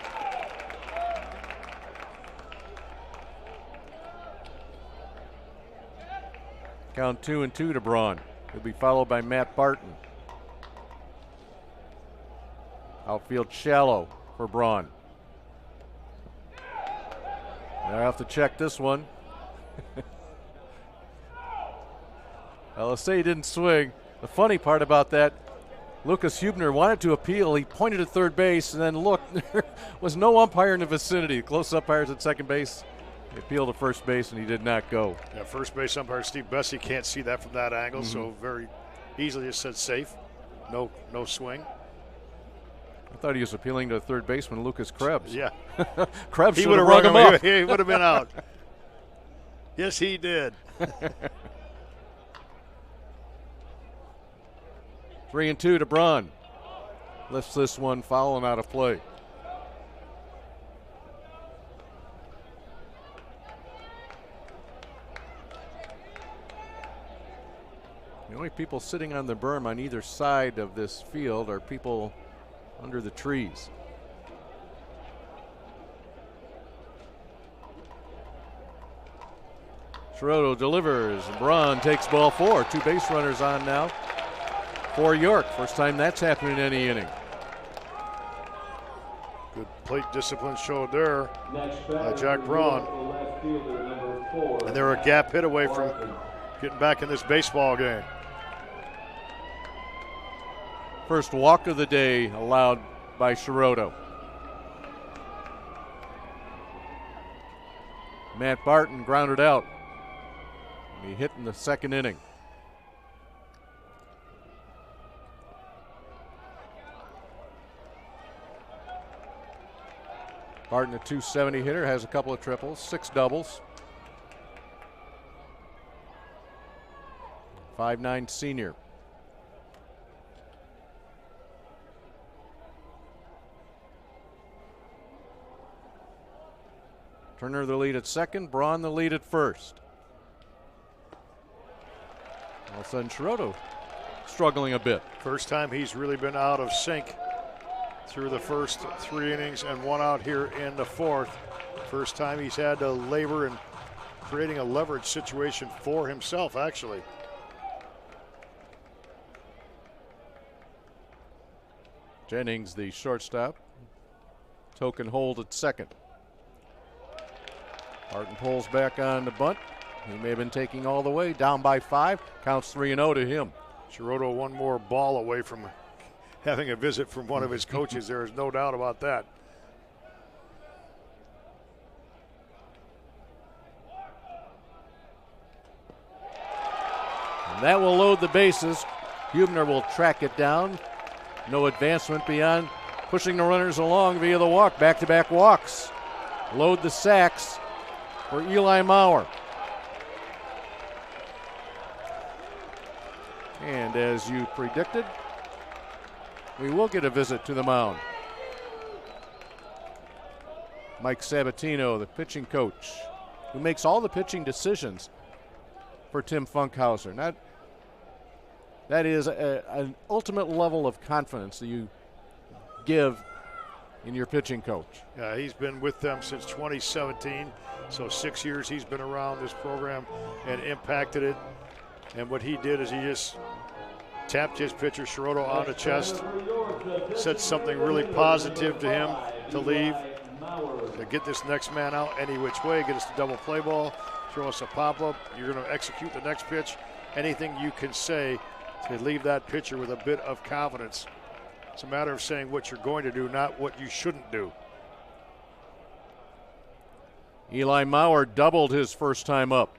[SPEAKER 3] Count 2-2 to Braun. He'll be followed by Matt Barton. Outfield shallow for Braun. I have to check this one. Well, let's say he didn't swing. The funny part about that, Lucas Hubner wanted to appeal. He pointed at third base and then looked. There was no umpire in the vicinity. Close umpires at second base. He appealed to first base and he did not go.
[SPEAKER 4] Yeah, first base umpire Steve Bessie can't see that from that angle, so very easily just said safe. No swing.
[SPEAKER 3] I thought he was appealing to third baseman Lucas Krebs.
[SPEAKER 4] Yeah.
[SPEAKER 3] Krebs
[SPEAKER 4] he
[SPEAKER 3] would have rung him up.
[SPEAKER 4] He would have been out. Yes, he did.
[SPEAKER 3] 3-2 to Braun. Lifts this one foul and out of play. The only people sitting on the berm on either side of this field are people under the trees. Schrodo delivers. Braun takes ball 4. 2 base runners on now for York. First time that's happened in any inning.
[SPEAKER 4] Good plate discipline showed there by Jack Braun. And they're a gap hit away from getting back in this baseball game.
[SPEAKER 3] First walk of the day allowed by Schrodo. Matt Barton grounded out. He hit in the second inning. Barton, a .270 hitter, has a couple of triples, 6 doubles. 5'9" senior. Turner the lead at second, Braun the lead at first. All of a sudden, Schrodo struggling a bit.
[SPEAKER 4] First time he's really been out of sync through the first 3 innings and 1 out here in the 4th. First time he's had to labor in creating a leverage situation for himself, actually.
[SPEAKER 3] Jennings, the shortstop. Token hold at second. Barton pulls back on the bunt. He may have been taking all the way, down by 5. Counts 3-0 to him.
[SPEAKER 4] Schrodo one more ball away from having a visit from one of his coaches. There is no doubt about that.
[SPEAKER 3] And that will load the bases. Hubner will track it down. No advancement beyond pushing the runners along via the walk. Back-to-back walks. Load the sacks for Eli Maurer. And as you predicted, we will get a visit to the mound. Mike Sabatino, the pitching coach, who makes all the pitching decisions for Tim Funkhauser. That is an ultimate level of confidence that you give in your pitching coach.
[SPEAKER 4] Yeah, he's been with them since 2017, so 6 years he's been around this program and impacted it. And what he did is he just tapped his pitcher, Schrodo, on the chest, said something really positive to him to leave, to get this next man out any which way, get us the double play ball, throw us a pop-up. You're going to execute the next pitch. Anything you can say to leave that pitcher with a bit of confidence. It's a matter of saying what you're going to do, not what you shouldn't do.
[SPEAKER 3] Eli Maurer doubled his first time up.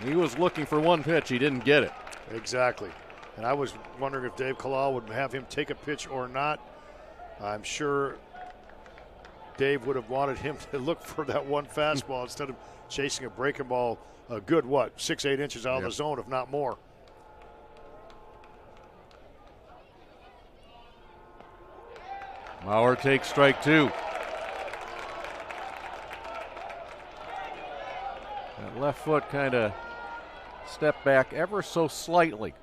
[SPEAKER 3] He was looking for one pitch. He didn't get it.
[SPEAKER 4] Exactly. And I was wondering if Dave Kalal would have him take a pitch or not. I'm sure Dave would have wanted him to look for that one fastball instead of chasing a breaking ball a good, 6-8 inches out of the zone, if not more.
[SPEAKER 3] Maurer takes strike 2. That left foot kind of stepped back ever so slightly.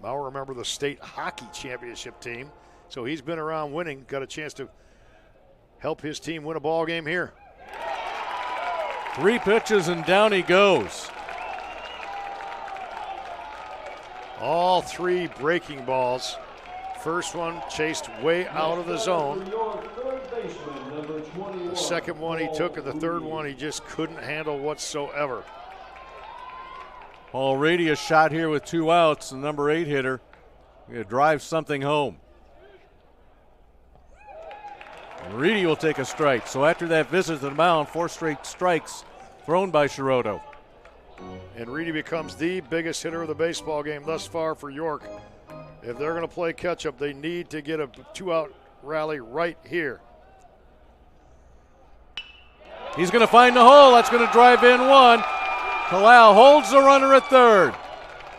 [SPEAKER 4] Maurer, remember the state hockey championship team, so he's been around winning, got a chance to help his team win a ball game here.
[SPEAKER 3] 3 pitches and down he goes.
[SPEAKER 4] All 3 breaking balls. First one chased way out of the zone. The second one he took, and the third one he just couldn't handle whatsoever.
[SPEAKER 3] Paul Reedy, a shot here with 2 outs, the number 8 hitter. Going to drive something home. And Reedy will take a strike. So after that visit to the mound, 4 straight strikes thrown by Schrodo.
[SPEAKER 4] And Reedy becomes the biggest hitter of the baseball game thus far for York. If they're going to play catch-up, they need to get a 2-out rally right here.
[SPEAKER 3] He's going to find the hole. That's going to drive in 1. Kalal holds the runner at third.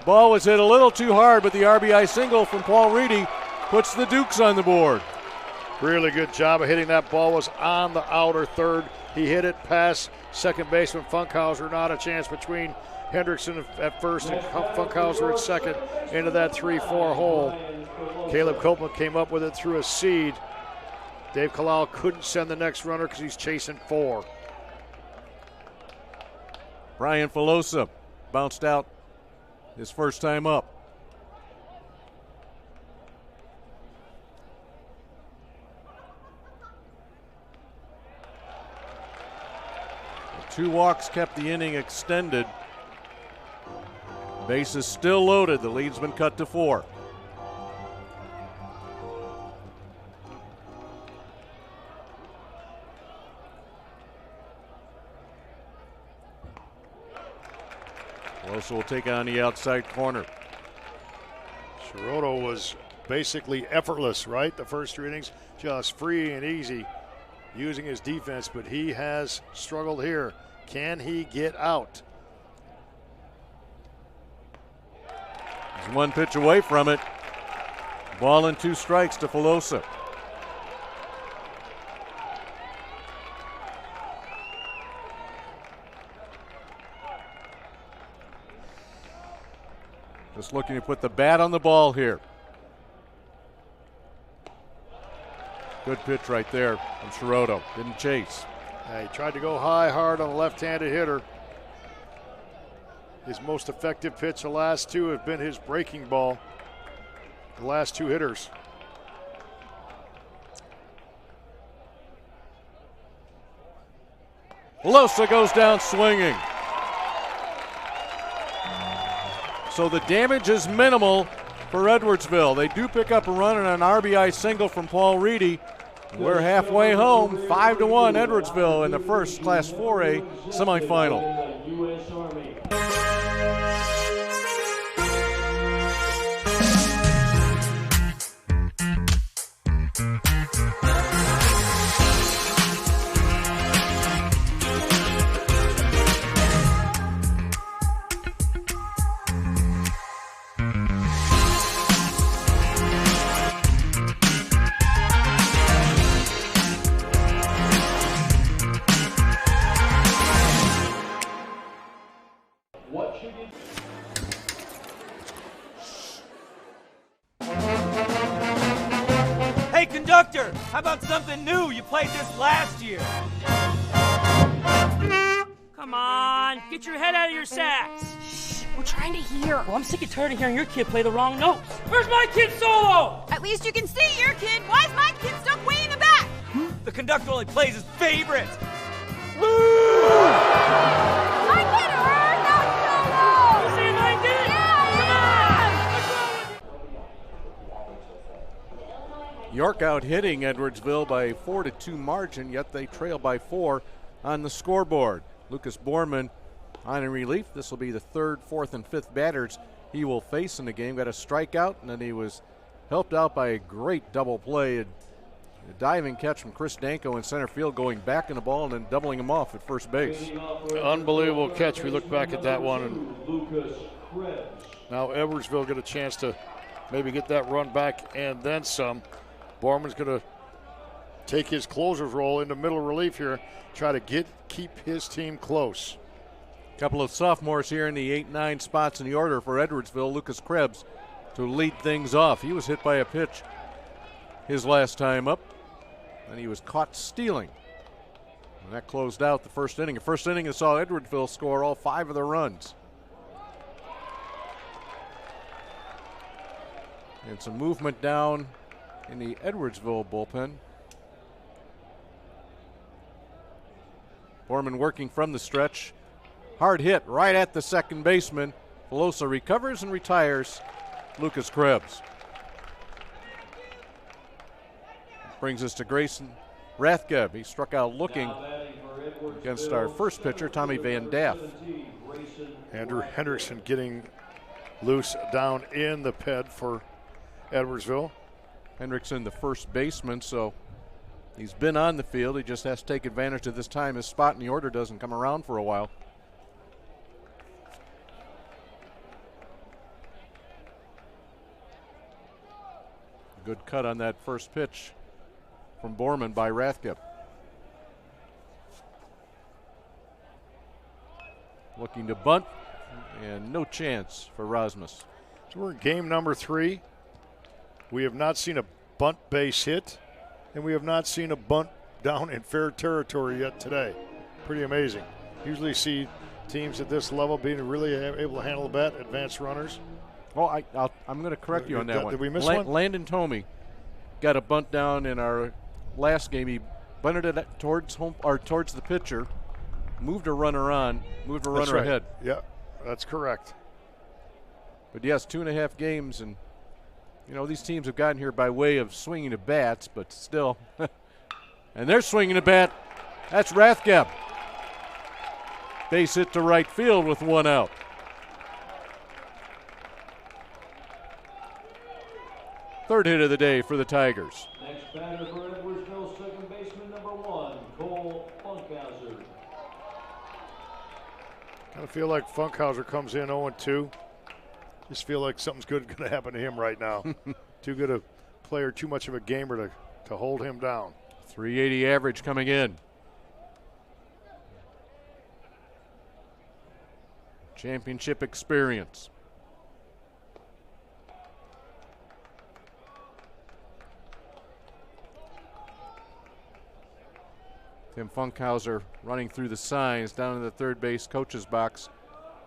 [SPEAKER 3] Ball was hit a little too hard, but the RBI single from Paul Reedy puts the Dukes on the board.
[SPEAKER 4] Really good job of hitting that ball. Was on the outer third. He hit it past second baseman Funkhauser. Not a chance between Hendrickson at first and Funkhauser at second into that 3-4 hole. Caleb Copeland came up with it through a seed. Dave Kalal couldn't send the next runner because he's chasing 4.
[SPEAKER 3] Brian Filosa bounced out his first time up. The 2 walks kept the inning extended. Base is still loaded. The lead's been cut to 4. Filosa will take on the outside corner.
[SPEAKER 4] Shiroto was basically effortless, right? The first 3 innings, just free and easy using his defense, but he has struggled here. Can he get out?
[SPEAKER 3] He's 1 pitch away from it. Ball and 2 strikes to Filosa. Just looking to put the bat on the ball here. Good pitch right there from Shiroto. Didn't chase.
[SPEAKER 4] Yeah, he tried to go high, hard on the left-handed hitter. His most effective pitch the last 2 have been his breaking ball. The last 2 hitters.
[SPEAKER 3] Filosa goes down swinging. So the damage is minimal for Edwardsville. They do pick up a run and an RBI single from Paul Reedy. We're halfway home, 5-1 Edwardsville in the first Class 4A semifinal.
[SPEAKER 1] U.S. Army. What should you
[SPEAKER 7] Hey, conductor, how about something new? You played this last year.
[SPEAKER 8] Come on, get your head out of your sacks.
[SPEAKER 2] We're trying to hear.
[SPEAKER 8] Well, I'm sick and tired of hearing your kid play the wrong notes. Where's my kid solo?
[SPEAKER 9] At least you can see your kid. Why is my kid stuck way in the back?
[SPEAKER 7] The conductor only plays his favorite.
[SPEAKER 9] My kid heard that solo!
[SPEAKER 8] You say my kid?
[SPEAKER 3] York out hitting Edwardsville by 4-2 margin, yet they trail by 4 on the scoreboard. Lucas Borman on in relief. This will be the 3rd, 4th, and 5th batters he will face in the game. Got a strikeout, and then he was helped out by a great double play. A diving catch from Chris Danko in center field, going back in the ball and then doubling him off at first base.
[SPEAKER 4] Unbelievable catch. We look back at that one, and now Edwardsville get a chance to maybe get that run back and then some. Borman's going to take his closer's role into middle relief here, try to keep his team close.
[SPEAKER 3] A couple of sophomores here in the 8-9 spots in the order for Edwardsville. Lucas Krebs to lead things off. He was hit by a pitch his last time up, and he was caught stealing. And that closed out the first inning. The first inning that saw Edwardsville score all 5 of their runs. And some movement down in the Edwardsville bullpen. Borman working from the stretch. Hard hit right at the second baseman. Filosa recovers and retires Lucas Krebs. Brings us to Grayson Rathgeb. He struck out looking against our first pitcher, Tommy Van Daff.
[SPEAKER 4] Andrew Hendrickson getting loose down in the ped for Edwardsville.
[SPEAKER 3] Hendrickson, the first baseman, so he's been on the field. He just has to take advantage of this time. His spot in the order doesn't come around for a while. Good cut on that first pitch from Borman by Rathgeb. Looking to bunt, and no chance for Rasmus.
[SPEAKER 4] So we're in game number 3. We have not seen a bunt base hit and we have not seen a bunt down in fair territory yet today. Pretty amazing. Usually see teams at this level being really able to handle the bat, advanced runners.
[SPEAKER 3] Well, I'm going to correct you on that one.
[SPEAKER 4] Did we miss one?
[SPEAKER 3] Landon Tomey got a bunt down in our last game. He bunted it towards home or towards the pitcher, moved a runner ahead.
[SPEAKER 4] Yeah, that's correct.
[SPEAKER 3] But yes, 2.5 games, and these teams have gotten here by way of swinging the bats, but still, and they're swinging the bat. That's Rathgeb. Base hit to right field with 1 out. Third hit of the day for the Tigers.
[SPEAKER 1] Next batter for Edwardsville, second baseman number 1, Cole Funkhauser.
[SPEAKER 4] Kind of feel like Funkhauser comes in 0-2. Just feel like something's good going to happen to him right now. Too good a player, too much of a gamer to hold him down.
[SPEAKER 3] 380 average coming in. Championship experience. Tim Funkhauser running through the signs down in the third base coach's box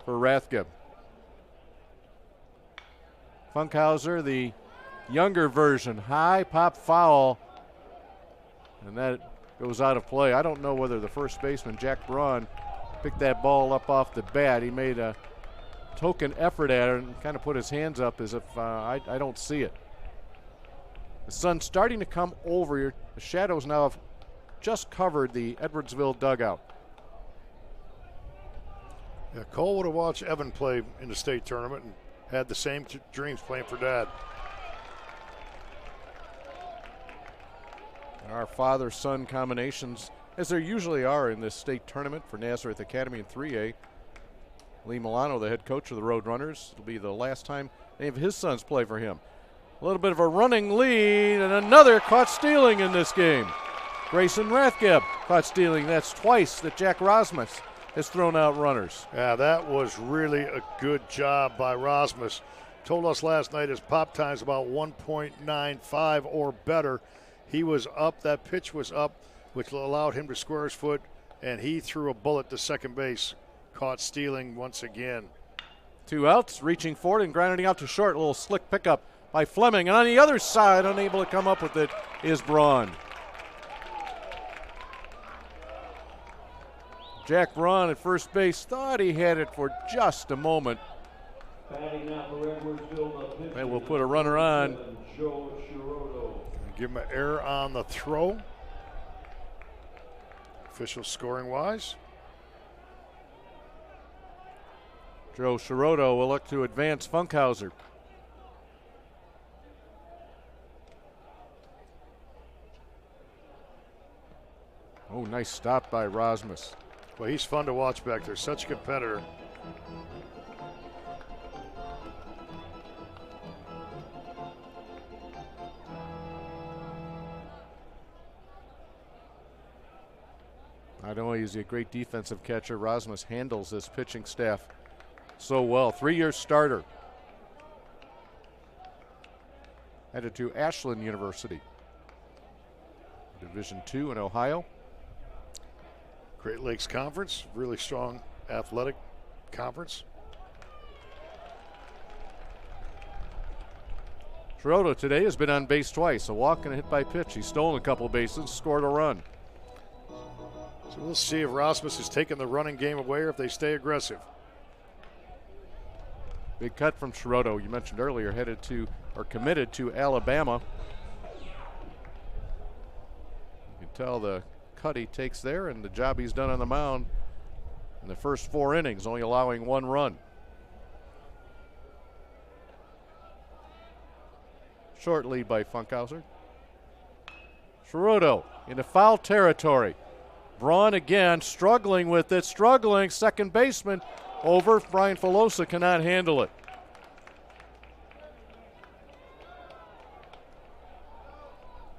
[SPEAKER 3] for Rathgeb. Funkhauser, the younger version, high pop foul, and that goes out of play. I don't know whether the first baseman, Jack Braun, picked that ball up off the bat. He made a token effort at it and kind of put his hands up as if I don't see it. The sun's starting to come over here. The shadows now have just covered the Edwardsville dugout.
[SPEAKER 4] Yeah, Cole would have watched Evan play in the state tournament and had the same dreams playing for Dad.
[SPEAKER 3] Our father-son combinations, as there usually are in this state tournament for Nazareth Academy in 3A. Lee Milano, the head coach of the Roadrunners. It'll be the last time any of his sons play for him. A little bit of a running lead, and another caught stealing in this game. Grayson Rathgeb caught stealing. That's twice that Jack Rosmus has thrown out runners.
[SPEAKER 4] Yeah, that was really a good job by Rosmus. Told us last night his pop time's about 1.95 or better. He was up, that pitch was up, which allowed him to square his foot, and he threw a bullet to second base. Caught stealing once again.
[SPEAKER 3] 2 outs, reaching forward and grounding out to short. A little slick pickup by Fleming. And on the other side, unable to come up with it, is Braun. Jack Braun at first base thought he had it for just a moment. And we'll put a runner on.
[SPEAKER 4] Give him an error on the throw. Official scoring wise.
[SPEAKER 3] Joe Shiroto will look to advance Funkhauser. Oh, nice stop by Rosmus.
[SPEAKER 4] Well, he's fun to watch back there. Such a competitor.
[SPEAKER 3] Not only is he a great defensive catcher, Rosmus handles this pitching staff so well. 3-year starter. Headed to Ashland University, Division II in Ohio.
[SPEAKER 4] Great Lakes Conference, really strong athletic conference.
[SPEAKER 3] Shiroto today has been on base twice, a walk and a hit by pitch. He's stolen a couple bases, scored a run.
[SPEAKER 4] So we'll see if Rosmus has taken the running game away or if they stay aggressive.
[SPEAKER 3] Big cut from Shiroto. You mentioned earlier, headed to or committed to Alabama. You can tell the cut he takes there and the job he's done on the mound in the first 4 innings, only allowing 1 run. Short lead by Funkhauser. Shiroto into foul territory. Braun again struggling with it, second baseman over. Brian Filosa cannot handle it.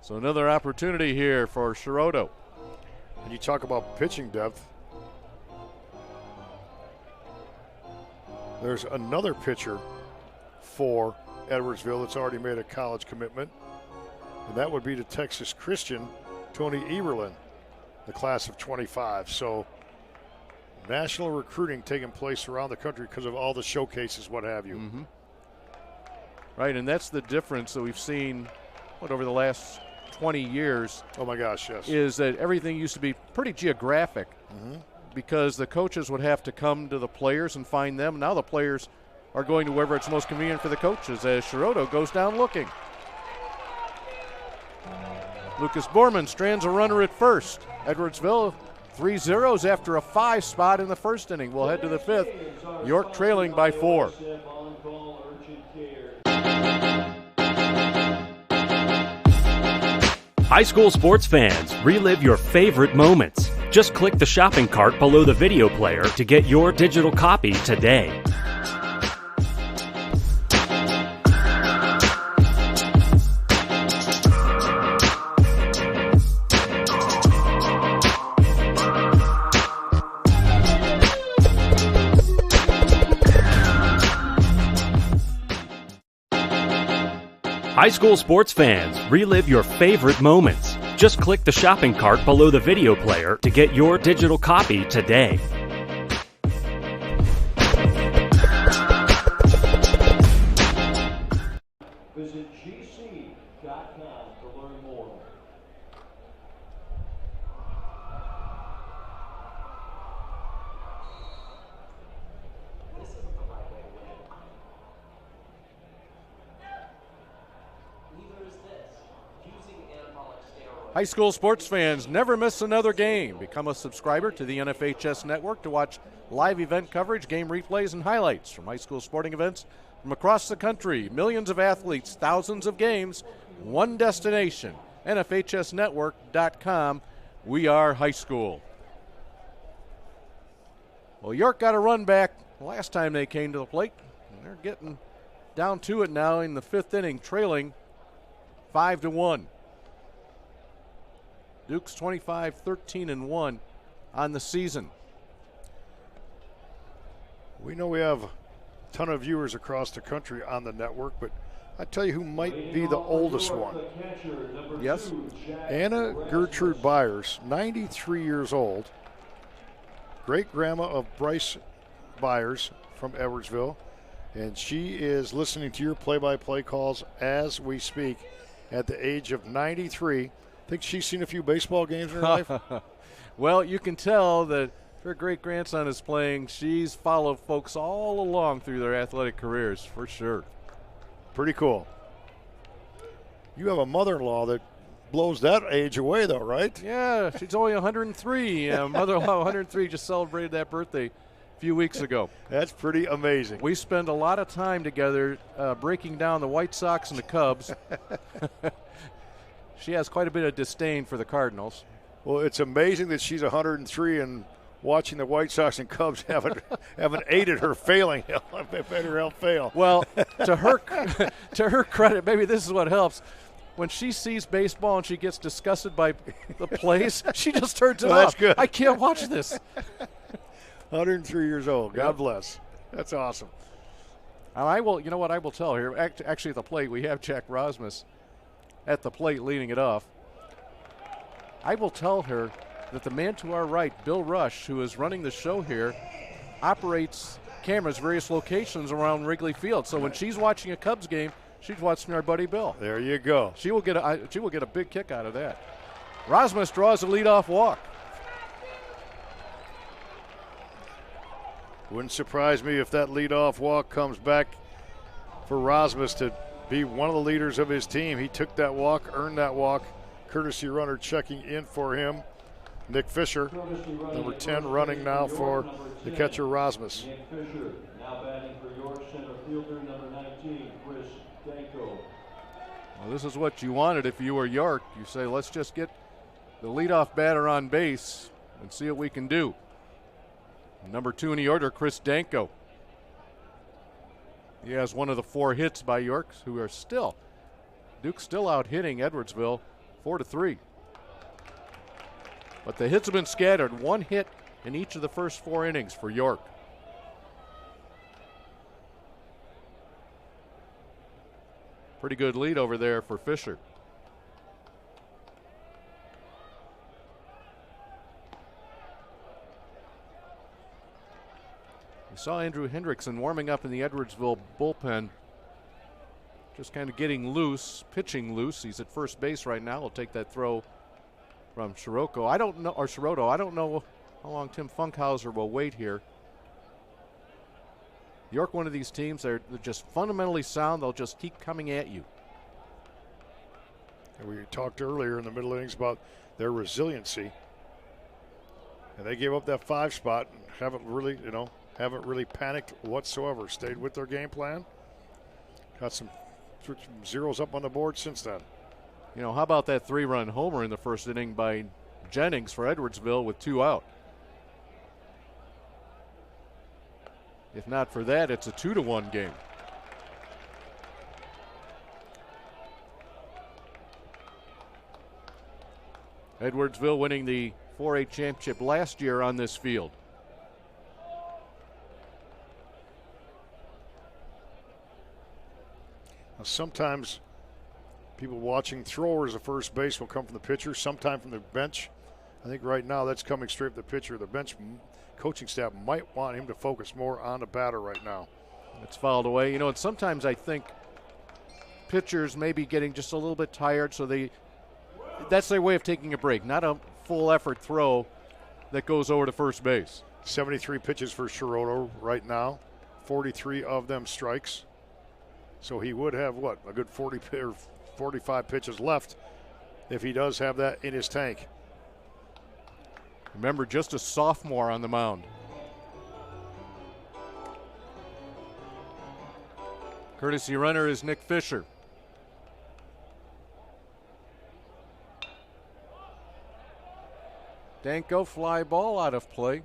[SPEAKER 3] So another opportunity here for Shiroto.
[SPEAKER 4] And you talk about pitching depth. There's another pitcher for Edwardsville that's already made a college commitment. and that would be to Texas Christian, Tony Eberlin, the class of 25. So national recruiting taking place around the country because of all the showcases, what have you.
[SPEAKER 3] Mm-hmm. Right, and that's the difference that we've seen over the last 20 years.
[SPEAKER 4] Oh my gosh, yes.
[SPEAKER 3] Is that everything used to be pretty geographic because the coaches would have to come to the players and find them. Now the players are going to wherever it's most convenient for the coaches as Shiroto goes down looking. Lucas Borman strands a runner at first. Edwardsville 3-0s after a 5 spot in the first inning. We'll head to the 5th. York trailing by 4.
[SPEAKER 5] High school sports fans, relive your favorite moments. Just click the shopping cart below the video player to get your digital copy today. High school sports fans, relive your favorite moments. Just click the shopping cart below the video player to get your digital copy today.
[SPEAKER 1] Visit gc.com to learn more.
[SPEAKER 3] High school sports fans, never miss another game. Become a subscriber to the NFHS network to watch live event coverage, game replays, and highlights from high school sporting events from across the country. Millions of athletes, thousands of games, one destination, NFHSnetwork.com. We are high school. Well, York got a run back last time they came to the plate, and they're getting down to it now in the 5th inning, trailing 5-1. Duke's 25-13-1 on the season.
[SPEAKER 4] We know we have a ton of viewers across the country on the network, but I tell you who might be the oldest one.
[SPEAKER 3] Yes?
[SPEAKER 4] Anna Gertrude Byers, 93 years old, great-grandma of Bryce Byers from Edwardsville, and she is listening to your play-by-play calls as we speak at the age of 93. Think she's seen a few baseball games in her life?
[SPEAKER 3] Well, you can tell that her great-grandson is playing. She's followed folks all along through their athletic careers, for sure.
[SPEAKER 4] Pretty cool. You have a mother-in-law that blows that age away, though, right?
[SPEAKER 3] Yeah, she's only 103. Mother-in-law 103 just celebrated that birthday a few weeks ago.
[SPEAKER 4] That's pretty amazing.
[SPEAKER 3] We spend a lot of time together breaking down the White Sox and the Cubs. She has quite a bit of disdain for the Cardinals.
[SPEAKER 4] Well, it's amazing that she's 103 and watching the White Sox and Cubs haven't aided her failing. Better help fail.
[SPEAKER 3] Well, to her credit, maybe this is what helps. When she sees baseball and she gets disgusted by the plays, she just turns it off.
[SPEAKER 4] That's good.
[SPEAKER 3] I can't watch this.
[SPEAKER 4] 103 years old. God
[SPEAKER 3] Yep.
[SPEAKER 4] bless. That's awesome.
[SPEAKER 3] I will. You know what I will tell her? Actually, at the plate, we have Jack Rosmus at the plate leading it off. I will tell her that the man to our right, Bill Rush, who is running the show here, operates cameras various locations around Wrigley Field. So when she's watching a Cubs game, she's watching our buddy Bill.
[SPEAKER 4] There you go.
[SPEAKER 3] She will get a big kick out of that. Rosmus draws a leadoff walk.
[SPEAKER 4] Wouldn't surprise me if that leadoff walk comes back for Rosmus to be one of the leaders of his team. He took that walk, earned that walk. Courtesy runner checking in for him, Nick Fisher, number 10, running now for the catcher Rosmus.
[SPEAKER 1] Nick Fisher now batting for York, center fielder number 19, Chris Danko.
[SPEAKER 3] Well, this is what you wanted if you were York. You say, let's just get the leadoff batter on base and see what we can do. Number 2 in the order, Chris Danko. He has one of the 4 hits by York, who are still, Duke's still out hitting Edwardsville 4-3. But the hits have been scattered. 1 hit in each of the first 4 innings for York. Pretty good lead over there for Fisher. You saw Andrew Hendrickson warming up in the Edwardsville bullpen, just kind of getting loose, pitching loose. He's at first base right now. He'll take that throw from Sirocco. I don't know how long Tim Funkhauser will wait here. York, one of these teams, they're just fundamentally sound. They'll just keep coming at you.
[SPEAKER 4] And we talked earlier in the middle innings about their resiliency. And they gave up that 5 spot and haven't really panicked whatsoever. Stayed with their game plan. Got some zeros up on the board since then.
[SPEAKER 3] You know, how about that 3-run homer in the first inning by Jennings for Edwardsville with 2 out? If not for that, it's a 2-1 game. Edwardsville winning the 4A championship last year on this field.
[SPEAKER 4] Now, sometimes people watching throwers at first base will come from the pitcher, sometime from the bench. I think right now that's coming straight from the pitcher. The bench coaching staff might want him to focus more on the batter right now.
[SPEAKER 3] It's fouled away. You know, and sometimes I think pitchers may be getting just a little bit tired, so that's their way of taking a break, not a full effort throw that goes over to first base.
[SPEAKER 4] 73 pitches for Sirocco right now, 43 of them strikes. So he would have, a good 40 or 45 pitches left if he does have that in his tank.
[SPEAKER 3] Remember, just a sophomore on the mound. Courtesy runner is Nick Fisher. Danko, fly ball out of play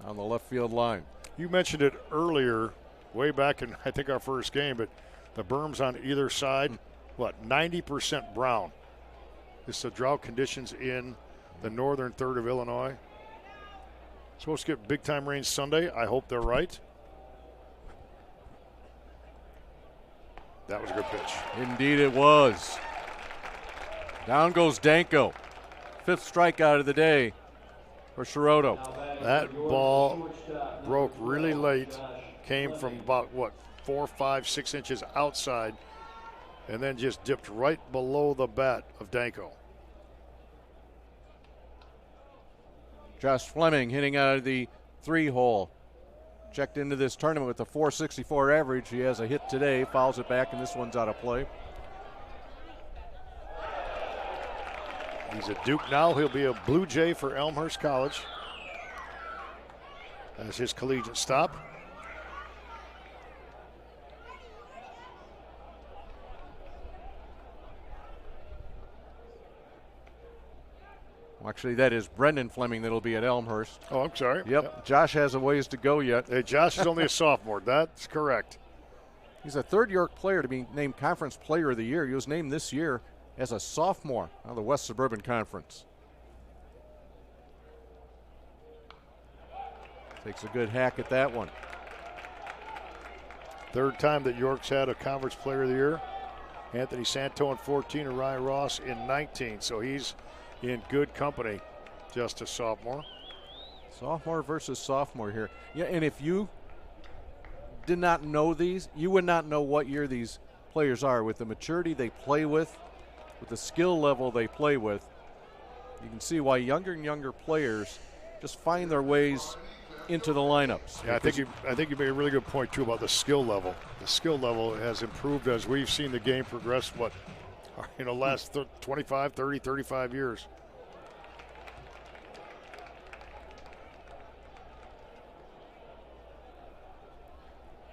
[SPEAKER 3] on the left field line.
[SPEAKER 4] You mentioned it earlier, way back in, I think, our first game, but the berms on either side, 90% brown. It's the drought conditions in the northern third of Illinois. Supposed to get big-time rain Sunday. I hope they're right. That was a good pitch.
[SPEAKER 3] Indeed it was. Down goes Danko. 5th strikeout of the day for Sirocco.
[SPEAKER 4] That ball broke really late. Came from about, 4, 5, 6 inches outside, and then just dipped right below the bat of Danko.
[SPEAKER 3] Josh Fleming hitting out of the 3-hole. Checked into this tournament with a .464 average. He has a hit today, fouls it back, and this one's out of play.
[SPEAKER 4] He's a Duke now. He'll be a Blue Jay for Elmhurst College as his collegiate stop.
[SPEAKER 3] Actually, that is Brendan Fleming that'll be at Elmhurst.
[SPEAKER 4] Oh, I'm sorry.
[SPEAKER 3] Yep. Josh has a ways to go yet.
[SPEAKER 4] Hey, Josh is only a sophomore. That's correct.
[SPEAKER 3] He's a third York player to be named Conference Player of the Year. He was named this year as a sophomore on the West Suburban Conference. Takes a good hack at that one.
[SPEAKER 4] Third time that York's had a Conference Player of the Year. Anthony Santo in 14 and Ryan Ross in 19. So he's in good company, just a sophomore.
[SPEAKER 3] Sophomore versus sophomore here. Yeah, and if you did not know these, you would not know what year these players are with the maturity they play with the skill level they play with. You can see why younger and younger players just find their ways into the lineups.
[SPEAKER 4] Yeah, I think you made a really good point too about the skill level. The skill level has improved as we've seen the game progress, last 25, 30, 35 years.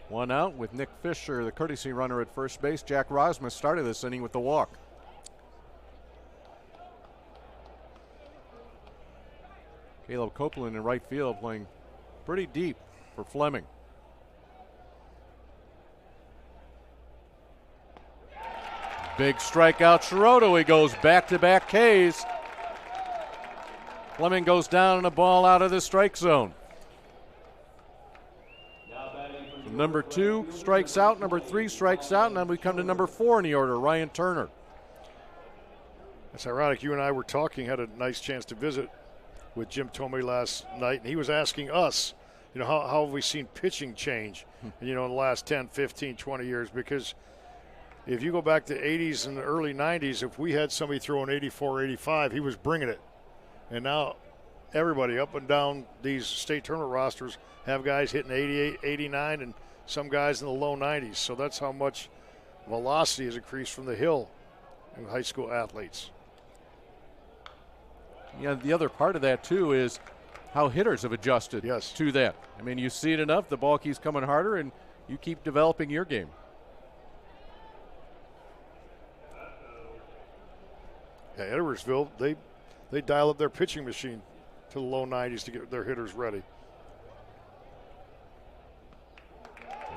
[SPEAKER 3] One out with Nick Fisher, the courtesy runner at first base. Jack Rosmus started this inning with the walk. Caleb Copeland in right field playing pretty deep for Fleming. Big strikeout, Sirocco. He goes back-to-back Ks. Fleming goes down and a ball out of the strike zone. Number 2 strikes out, number 3 strikes out, and then we come to number 4 in the order, Ryan Turner.
[SPEAKER 4] It's ironic, you and I were talking, had a nice chance to visit with Jim Tomey last night, and he was asking us you know, how have we seen pitching change, you know, in the last 10, 15, 20 years? Because if you go back to the 80s and the early 90s, if we had somebody throwing 84, 85, he was bringing it. And now everybody up and down these state tournament rosters have guys hitting 88, 89, and some guys in the low 90s. So that's how much velocity has increased from the hill in high school athletes.
[SPEAKER 3] Yeah, the other part of that, too, is how hitters have adjusted to that. I mean, you see it enough, the ball keeps coming harder, and you keep developing your game.
[SPEAKER 4] Yeah, Edwardsville, they dial up their pitching machine to the low 90s to get their hitters ready.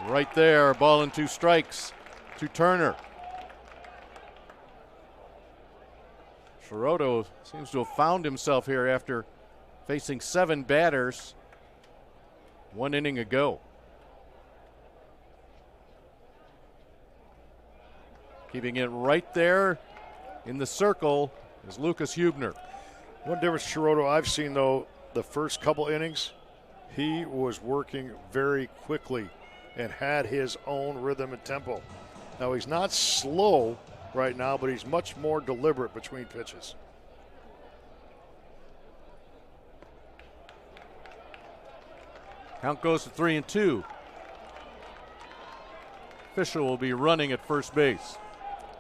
[SPEAKER 3] Right there, ball and 2 strikes to Turner. Shiroto seems to have found himself here after facing 7 batters 1 inning ago. Keeping it right there in the circle is Lucas Hubner.
[SPEAKER 4] One difference, Shiroto, I've seen, though, the first couple innings, he was working very quickly and had his own rhythm and tempo. Now, he's not slow right now, but he's much more deliberate between pitches.
[SPEAKER 3] Count goes to 3-2. Fisher will be running at first base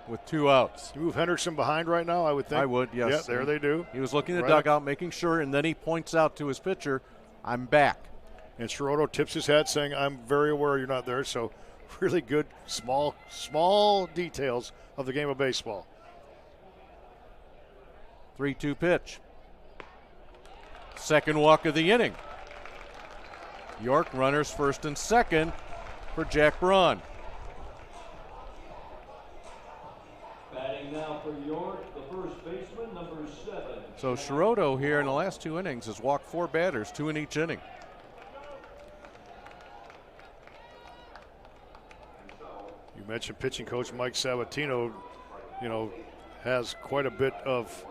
[SPEAKER 3] with 2 outs.
[SPEAKER 4] You move Henderson behind right now, I would think.
[SPEAKER 3] I would, yes.
[SPEAKER 4] Yeah, there they do.
[SPEAKER 3] He was looking at the dugout, making sure, and then he points out to his pitcher, I'm back.
[SPEAKER 4] And Shiroto tips his head saying, I'm very aware you're not there. So really good, small details of the game of baseball.
[SPEAKER 3] 3-2 pitch. Second walk of the inning. York runners first and second for Jack Braun.
[SPEAKER 1] Batting now for York, the first baseman, number 7.
[SPEAKER 3] So Shiroto here in the last 2 innings has walked 4 batters, 2 in each inning.
[SPEAKER 4] You mentioned pitching coach Mike Sabatino, you know, has quite a bit of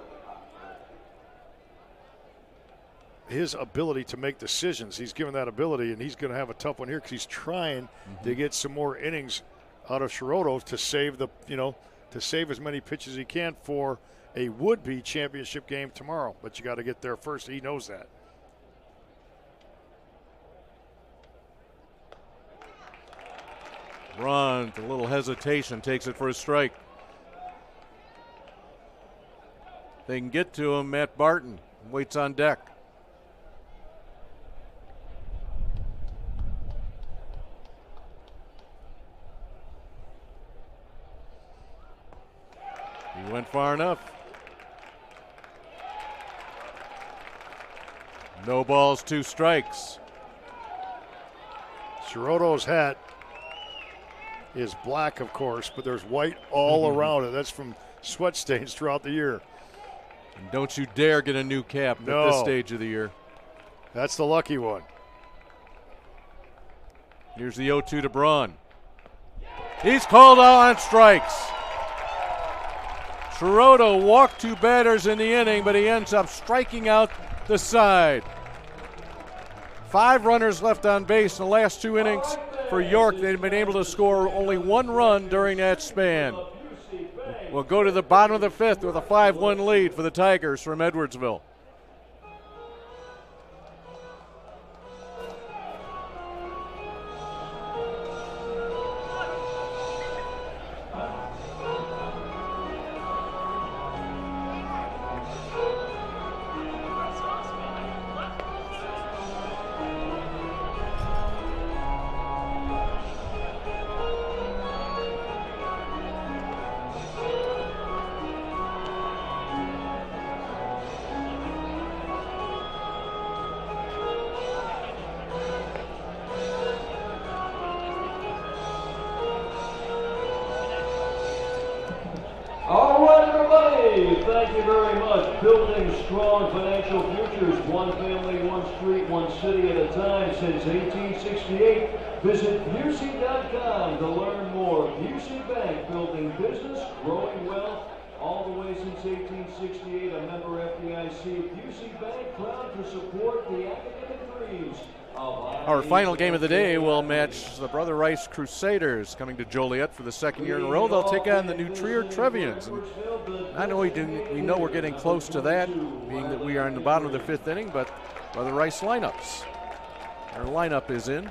[SPEAKER 4] his ability to make decisions. He's given that ability, and he's going to have a tough one here because he's trying to get some more innings out of Shiroto to save the, you know, to save as many pitches as he can for a would-be championship game tomorrow. But you got to get there first. He knows that.
[SPEAKER 3] Braun, with a little hesitation, takes it for a strike. They can get to him. Matt Barton waits on deck. He went far enough. No balls, 2 strikes.
[SPEAKER 4] Shiroto's hat is black, of course, but there's white all around it. That's from sweat stains throughout the year.
[SPEAKER 3] And don't you dare get a new cap at this stage of the year.
[SPEAKER 4] That's the lucky one.
[SPEAKER 3] Here's the 0-2 to Braun. He's called out on strikes. Shiroto walked 2 batters in the inning, but he ends up striking out the side. 5 runners left on base in the last 2 innings for York. They've been able to score only 1 run during that span. We'll go to the bottom of the 5th with a 5-1 lead for the Tigers from Edwardsville.
[SPEAKER 1] Thank you very much. Building strong financial futures, one family, one street, one city at a time since 1868. Visit Busey.com to learn more. Busey Bank, building business, growing wealth, All the way since 1868, a member FDIC, Busey Bank, proud to support the academic dreams of
[SPEAKER 3] Our final game of the day will match the Brother Rice Crusaders coming to Joliet for the second year in a row. They'll take on the New Trier Trevians. And not only do we know we're getting close to that, being that we are in the bottom of the fifth inning, but Brother Rice lineups. Our lineup is in.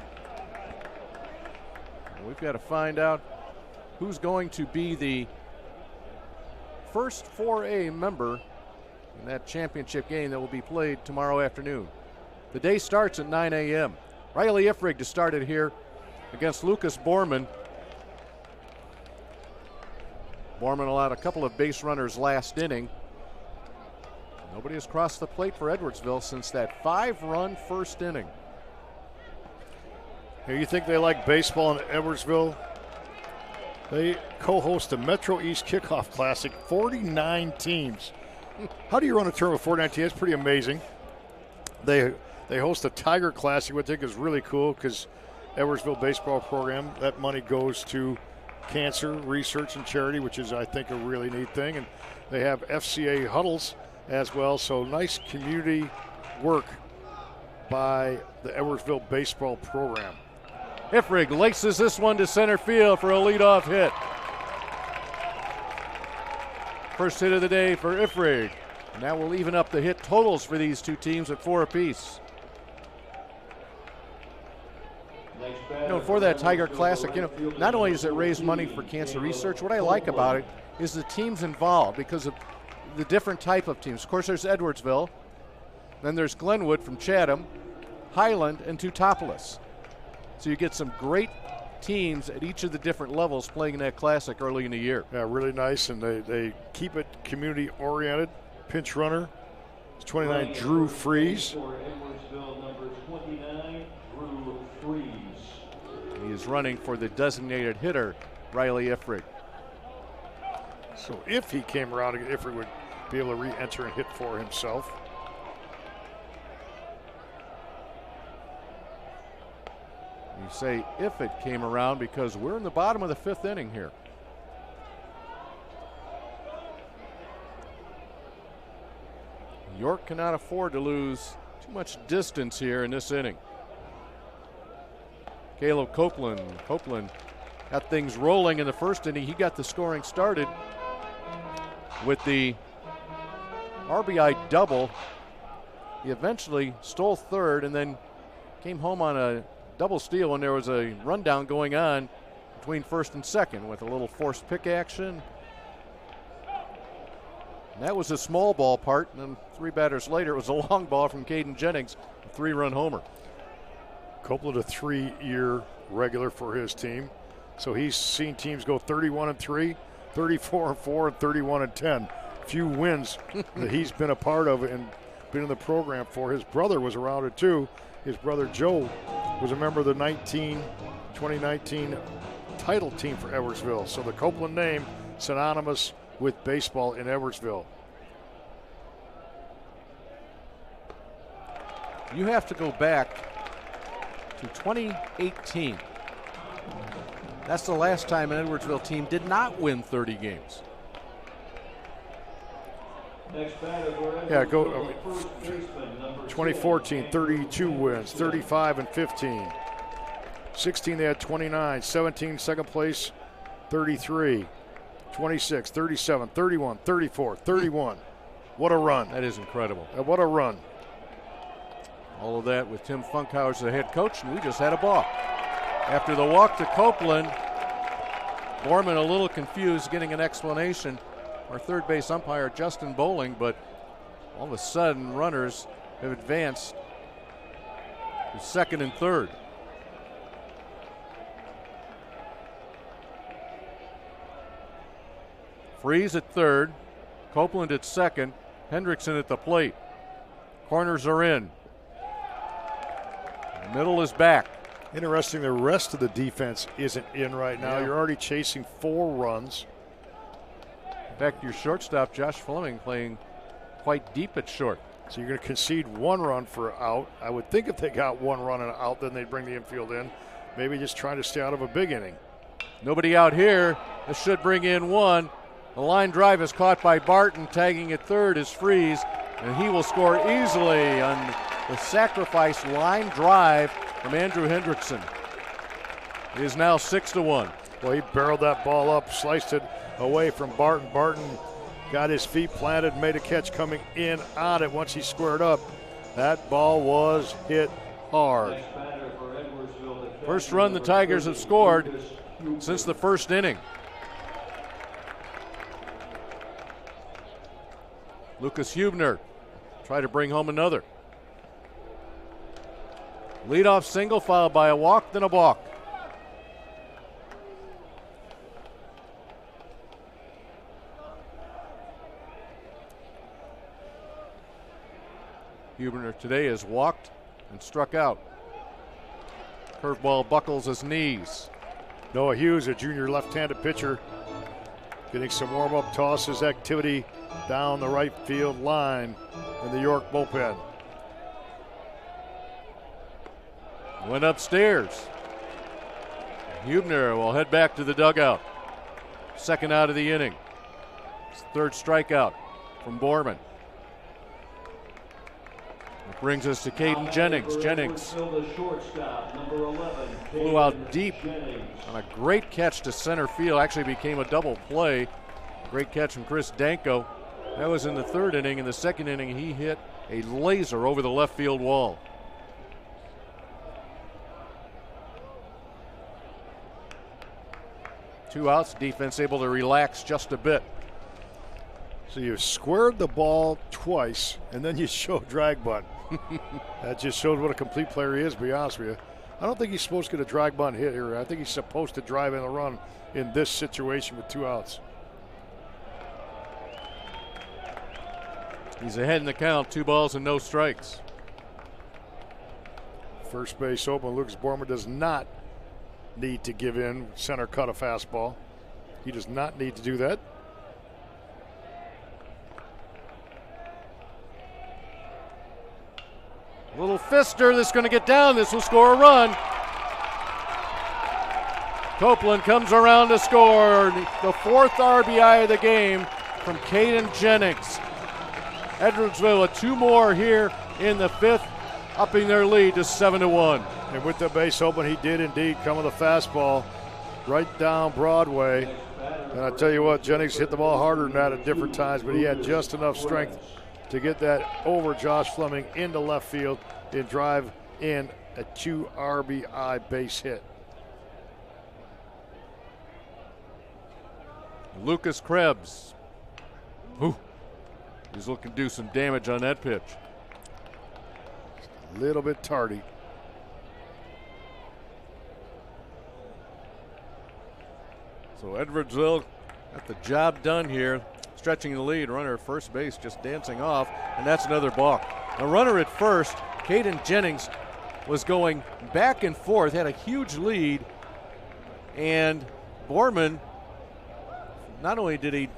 [SPEAKER 3] And we've got to find out who's going to be the first 4A member in that championship game that will be played tomorrow afternoon. The day starts at 9 a.m. Riley Ifrig to start it here against Lucas Borman. Borman allowed a couple of base runners last inning. Nobody has crossed the plate for Edwardsville since that 5-run first inning.
[SPEAKER 4] Hey, you think they like baseball in Edwardsville? They co-host the Metro East Kickoff Classic, 49 teams. How do you run a tournament with 49 teams? That's pretty amazing. They host a Tiger Classic, which I think is really cool because Edwardsville baseball program, that money goes to cancer research and charity, which is, I think, a really neat thing. And they have FCA huddles as well, so nice community work by the Edwardsville baseball program.
[SPEAKER 3] Ifrig laces this one to center field for a leadoff hit. First hit of the day for Ifrig. And that will even up the hit totals for these two teams at 4 apiece. You know, for that Tiger Classic, you know, not only does it raise money for cancer research, what I like about it is the teams involved because of the different type of teams. Of course, there's Edwardsville, then there's Glenwood from Chatham, Highland, and Teutopolis. So you get some great teams at each of the different levels playing in that classic early in the year.
[SPEAKER 4] Yeah, really nice, and they keep it community-oriented. Pinch runner, 29, Drew Freeze.
[SPEAKER 3] He is running for the designated hitter, Riley Ifrig.
[SPEAKER 4] So if he came around, Ifrig would be able to re-enter and hit for himself.
[SPEAKER 3] You say if it came around because we're in the bottom of the fifth inning here. York cannot afford to lose too much distance here in this inning. Caleb Copeland got things rolling in the first inning. He got the scoring started with the RBI double. He eventually stole third and then came home on a double steal when there was a rundown going on between first and second with a little forced pick action. And that was a small ball part, and then 3 batters later it was a long ball from Caden Jennings, a 3-run homer.
[SPEAKER 4] Copeland, a 3-year regular for his team. So he's seen teams go 31-3, 34-4, and 31-10. Few wins that he's been a part of and been in the program for. His brother was around it too. His brother Joe was a member of the 2019 title team for Edwardsville. So the Copeland name synonymous with baseball in Edwardsville.
[SPEAKER 3] You have to go back to 2018. That's the last time an Edwardsville team did not win 30 games.
[SPEAKER 4] Yeah, 2014, 32 wins, 35 and 15. 16, they had 29. 17, second place, 33. 26, 37, 31, 34, 31. What a run.
[SPEAKER 3] That is incredible.
[SPEAKER 4] What a run.
[SPEAKER 3] All of that with Tim Funkhauser, the head coach, and we just had a balk. After the walk to Copeland, Borman a little confused, getting an explanation. Our third base umpire, Justin Bowling, but all of a sudden runners have advanced to second and third. Freeze at third, Copeland at second, Hendrickson at the plate. Corners are in. Middle is back.
[SPEAKER 4] Interesting, the rest of the defense isn't in right now.
[SPEAKER 3] Yeah.
[SPEAKER 4] You're already chasing 4 runs.
[SPEAKER 3] In fact, your shortstop, Josh Fleming, playing quite deep at short.
[SPEAKER 4] So you're going to concede 1 run for out. I would think if they got 1 run and out, then they'd bring the infield in. Maybe just trying to stay out of a big inning.
[SPEAKER 3] Nobody out here. This should bring in 1. The line drive is caught by Barton. Tagging at third is Freeze, and he will score easily on the sacrifice line drive from Andrew Hendrickson. It is now 6-1.
[SPEAKER 4] Well, he barreled that ball up, sliced it away from Barton. Barton got his feet planted, made a catch coming in on it. Once he squared up, that ball was hit hard.
[SPEAKER 3] First run the Tigers have scored since the first inning. Lucas Hubner try to bring home another. Leadoff single followed by a walk, then a balk. Hubner today has walked and struck out. Curveball buckles his knees.
[SPEAKER 4] Noah Hughes, a junior left-handed pitcher, getting some warm-up tosses activity down the right field line in the York bullpen.
[SPEAKER 3] Went upstairs. Hubner will head back to the dugout. Second out of the inning. Third strikeout from Borman. It brings us to Caden Jennings. Jennings flew out deep on a great catch to center field. Actually became a double play. Great catch from Chris Danko. That was in the third inning. In the second inning, he hit a laser over the left field wall. Two outs, defense able to relax just a bit.
[SPEAKER 4] So you squared the ball twice, and then you show drag bunt. That just shows what a complete player he is, to be honest with you. I don't think he's supposed to get a drag bunt hit here. I think he's supposed to drive in a run in this situation with two outs.
[SPEAKER 3] He's ahead in the count, 2 balls and no strikes.
[SPEAKER 4] First base open. Lucas Borman does not need to give in. Center cut a fastball. He does not need to do that.
[SPEAKER 3] Little fister that's going to get down. This will score a run. Copeland comes around to score the 4th RBI of the game from Caden Jennings. Edwardsville with 2 more here in the 5th, upping their lead to 7-1.
[SPEAKER 4] And with the base open, he did indeed come with a fastball right down Broadway. And I tell you what, Jennings hit the ball harder than that at different times, but he had just enough strength to get that over Josh Fleming into left field and drive in a 2 RBI base hit.
[SPEAKER 3] Lucas Krebs. Ooh, he's looking to do some damage on that pitch.
[SPEAKER 4] A little bit tardy.
[SPEAKER 3] So Edwardsville got the job done here. Stretching the lead, runner at first base just dancing off, and that's another balk. The runner at first, Caden Jennings, was going back and forth, had a huge lead, and Borman, not only did he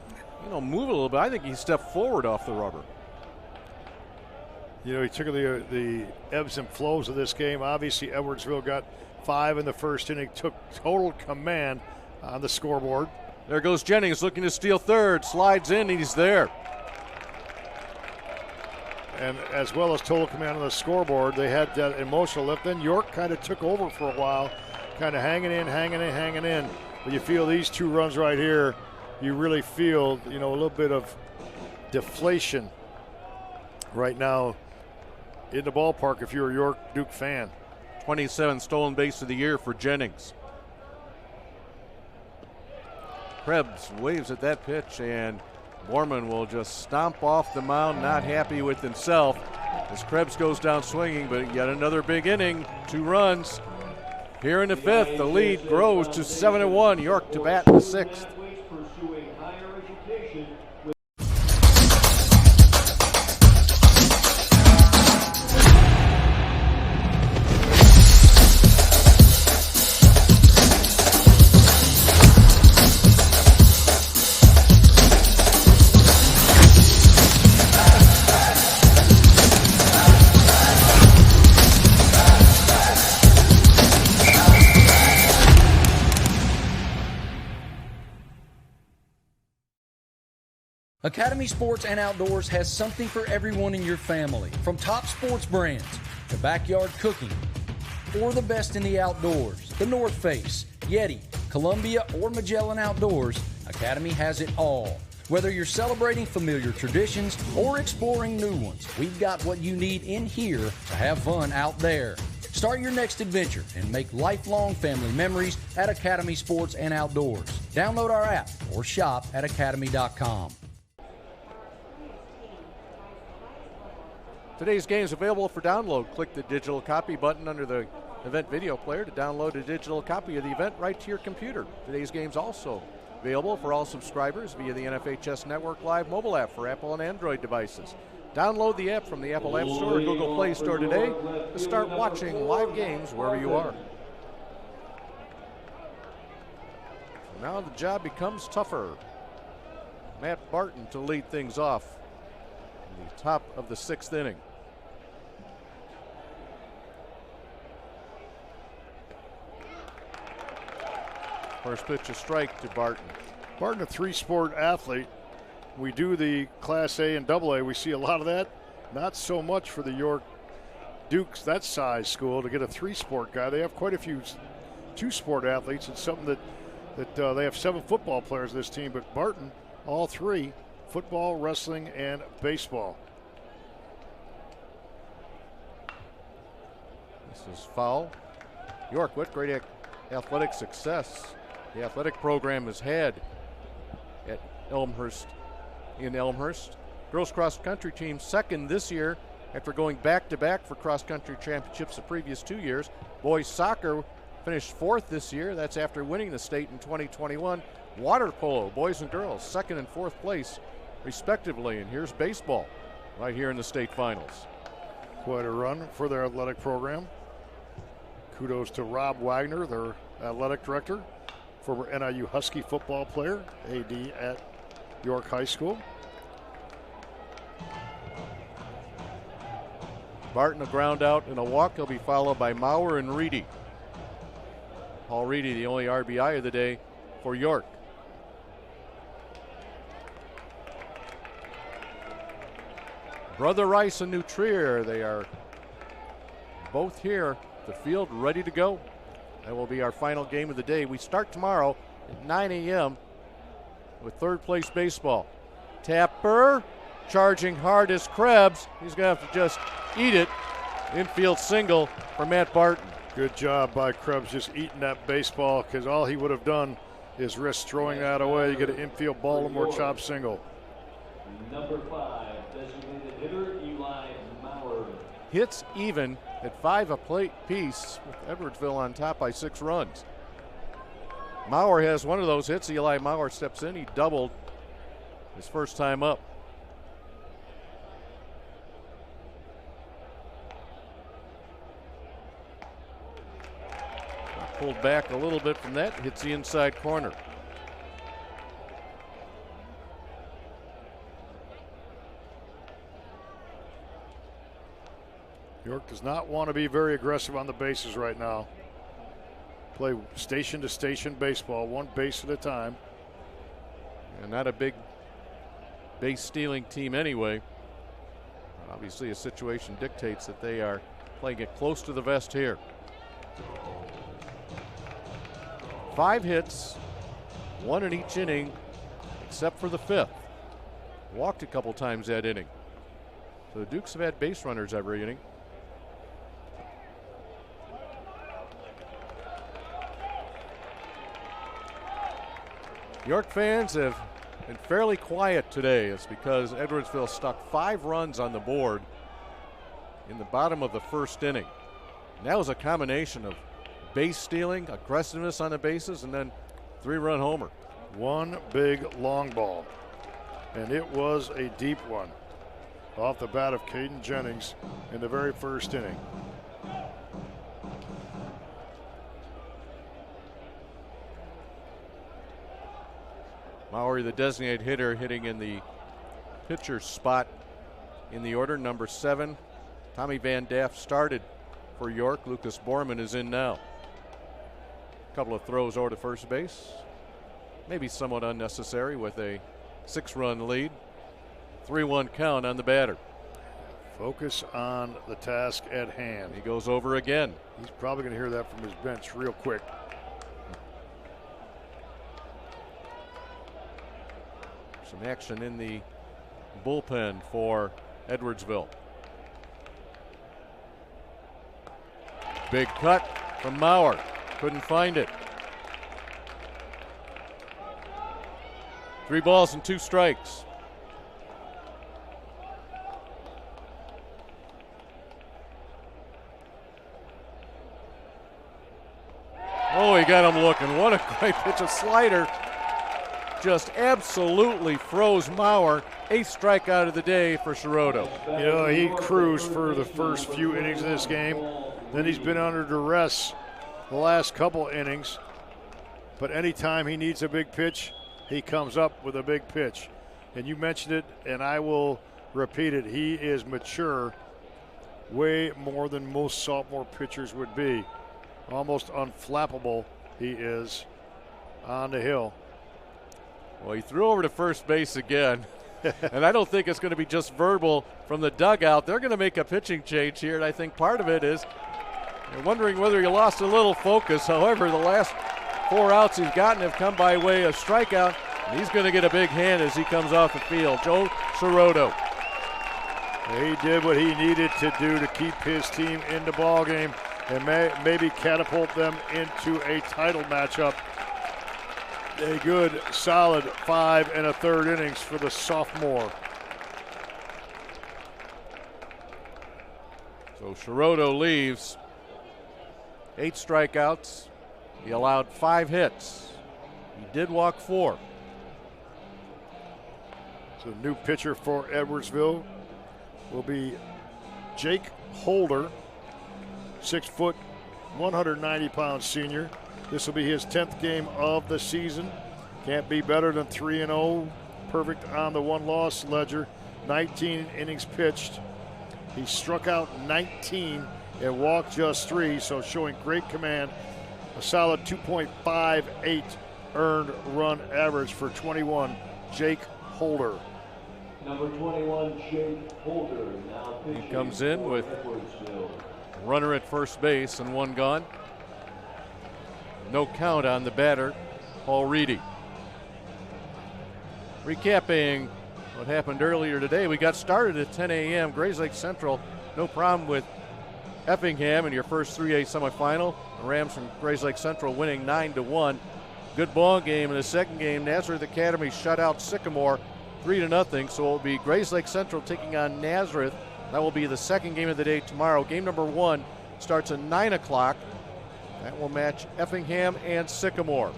[SPEAKER 3] move a little bit, I think he stepped forward off the rubber.
[SPEAKER 4] You know, he took the ebbs and flows of this game. Obviously, Edwardsville got 5 in the first inning, took total command on the scoreboard.
[SPEAKER 3] There goes Jennings looking to steal third, slides in, and he's there.
[SPEAKER 4] And as well as total command on the scoreboard, they had that emotional lift. Then York kind of took over for a while, kind of hanging in. But you feel these 2 runs right here, you really feel, a little bit of deflation right now in the ballpark if you're a York Duke fan.
[SPEAKER 3] 27 stolen base of the year for Jennings. Krebs waves at that pitch, and Borman will just stomp off the mound, not happy with himself as Krebs goes down swinging, but yet another big inning, 2 runs. Here in the 5th, the lead grows to 7-1. York to bat in the 6th.
[SPEAKER 6] Academy Sports and Outdoors has something for everyone in your family, from top sports brands to backyard cooking or the best in the outdoors. The North Face, Yeti, Columbia, or Magellan Outdoors, Academy has it all. Whether you're celebrating familiar traditions or exploring new ones, we've got what you need in here to have fun out there. Start your next adventure and make lifelong family memories at Academy Sports and Outdoors. Download our app or shop at academy.com.
[SPEAKER 3] Today's game is available for download. Click the digital copy button under the event video player to download a digital copy of the event right to your computer. Today's game is also available for all subscribers via the NFHS Network Live mobile app for Apple and Android devices. Download the app from the Apple App Store or Google Play Store today to start watching live games wherever you are. So now the job becomes tougher. Matt Barton to lead things off in the top of the 6th inning. First pitch, a strike to Barton.
[SPEAKER 4] Barton, a three-sport athlete. We do the Class A and AA. We see a lot of that. Not so much for the York Dukes, that size school, to get a three-sport guy. They have quite a few two-sport athletes. It's something that they have 7 football players this team, but Barton, all 3, football, wrestling, and baseball.
[SPEAKER 3] This is foul. York, what great athletic success the athletic program has had at Elmhurst. In Elmhurst, girls cross country team second this year after going back-to-back for cross country championships the previous 2 years. Boys soccer finished 4th this year. That's after winning the state in 2021. Water polo, boys and girls, 2nd and 4th place respectively. And here's baseball right here in the state finals.
[SPEAKER 4] Quite a run for their athletic program. Kudos to Rob Wagner, their athletic director, former NIU Husky football player, AD at York High School.
[SPEAKER 3] Barton a ground out and a walk. He'll be followed by Maurer and Reedy. Paul Reedy, the only RBI of the day for York. Brother Rice and New Trier, they are both here. The field ready to go. That will be our final game of the day. We start tomorrow at 9 a.m. with third place baseball. Tapper charging hard as Krebs. He's going to have to just eat it. Infield single for Matt Barton.
[SPEAKER 4] Good job by Krebs just eating that baseball, because all he would have done is risk throwing that away. You get an infield Baltimore chop single.
[SPEAKER 1] Number 5, designated hitter Eli Maurer.
[SPEAKER 3] Hits even at 5 apiece with Edwardsville on top by 6 runs. Maurer has one of those hits. Eli Maurer steps in. He doubled his first time up. Pulled back a little bit from that. Hits the inside corner.
[SPEAKER 4] York does not want to be very aggressive on the bases right now. Play station to station baseball, one base at a time.
[SPEAKER 3] And not a big base stealing team anyway. Obviously, a situation dictates that they are playing it close to the vest here. 5 hits, 1 in each inning, except for the 5th. Walked a couple times that inning. So the Dukes have had base runners every inning. York fans have been fairly quiet today. It's because Edwardsville stuck 5 runs on the board in the bottom of the 1st inning. And that was a combination of base stealing, aggressiveness on the bases, and then 3-run homer.
[SPEAKER 4] One big long ball, and it was a deep one off the bat of Caden Jennings in the very 1st inning.
[SPEAKER 3] Maurer, the designated hitter, hitting in the pitcher's spot in the order. Number 7, Tommy Van Daff started for York. Lucas Borman is in now. A couple of throws over to first base. Maybe somewhat unnecessary with a 6-run lead. 3-1 count on the batter.
[SPEAKER 4] Focus on the task at hand.
[SPEAKER 3] He goes over again.
[SPEAKER 4] He's probably going to hear that from his bench real quick.
[SPEAKER 3] Some action in the bullpen for Edwardsville. Big cut from Maurer. Couldn't find it. 3 balls and 2 strikes. Oh, he got him looking. What a great pitch. A slider just absolutely froze Maurer. 8th strikeout of the day for Sciarotto.
[SPEAKER 4] You know, he cruised for the first few innings of this game. Then he's been under duress the last couple innings. But anytime he needs a big pitch, he comes up with a big pitch. And you mentioned it, and I will repeat it. He is mature way more than most sophomore pitchers would be. Almost unflappable he is on the hill.
[SPEAKER 3] Well, he threw over to first base again. And I don't think it's going to be just verbal from the dugout. They're going to make a pitching change here, and I think part of it is you're wondering whether he lost a little focus. However, the last 4 outs he's gotten have come by way of strikeout, and he's going to get a big hand as he comes off the field. Joe Sciarotto.
[SPEAKER 4] He did what he needed to do to keep his team in the ballgame and maybe catapult them into a title matchup. A good, solid 5 1/3 innings for the sophomore.
[SPEAKER 3] So Sciarotto leaves. 8 strikeouts. He allowed 5 hits. He did walk 4.
[SPEAKER 4] So new pitcher for Edwardsville will be Jake Holder, 6 foot, 190-pound senior. This will be his 10th game of the season. Can't be better than 3-0. Perfect on the 1-loss ledger. 19 innings pitched. He struck out 19 and walked just 3, so showing great command. A solid 2.58 earned run average for 21, Jake Holder.
[SPEAKER 1] Number 21, Jake Holder. Now
[SPEAKER 3] he comes in with a runner at first base and 1 gone. No count on the batter, Paul Reedy. Recapping what happened earlier today, we got started at 10 a.m. Grays Lake Central, no problem with Effingham in your first 3A semifinal. The Rams from Grays Lake Central winning 9-1. Good ball game in the second game. Nazareth Academy shut out Sycamore 3-0. So it will be Grays Lake Central taking on Nazareth. That will be the second game of the day tomorrow. Game number 1 starts at 9 o'clock. That will match Effingham and Sycamore.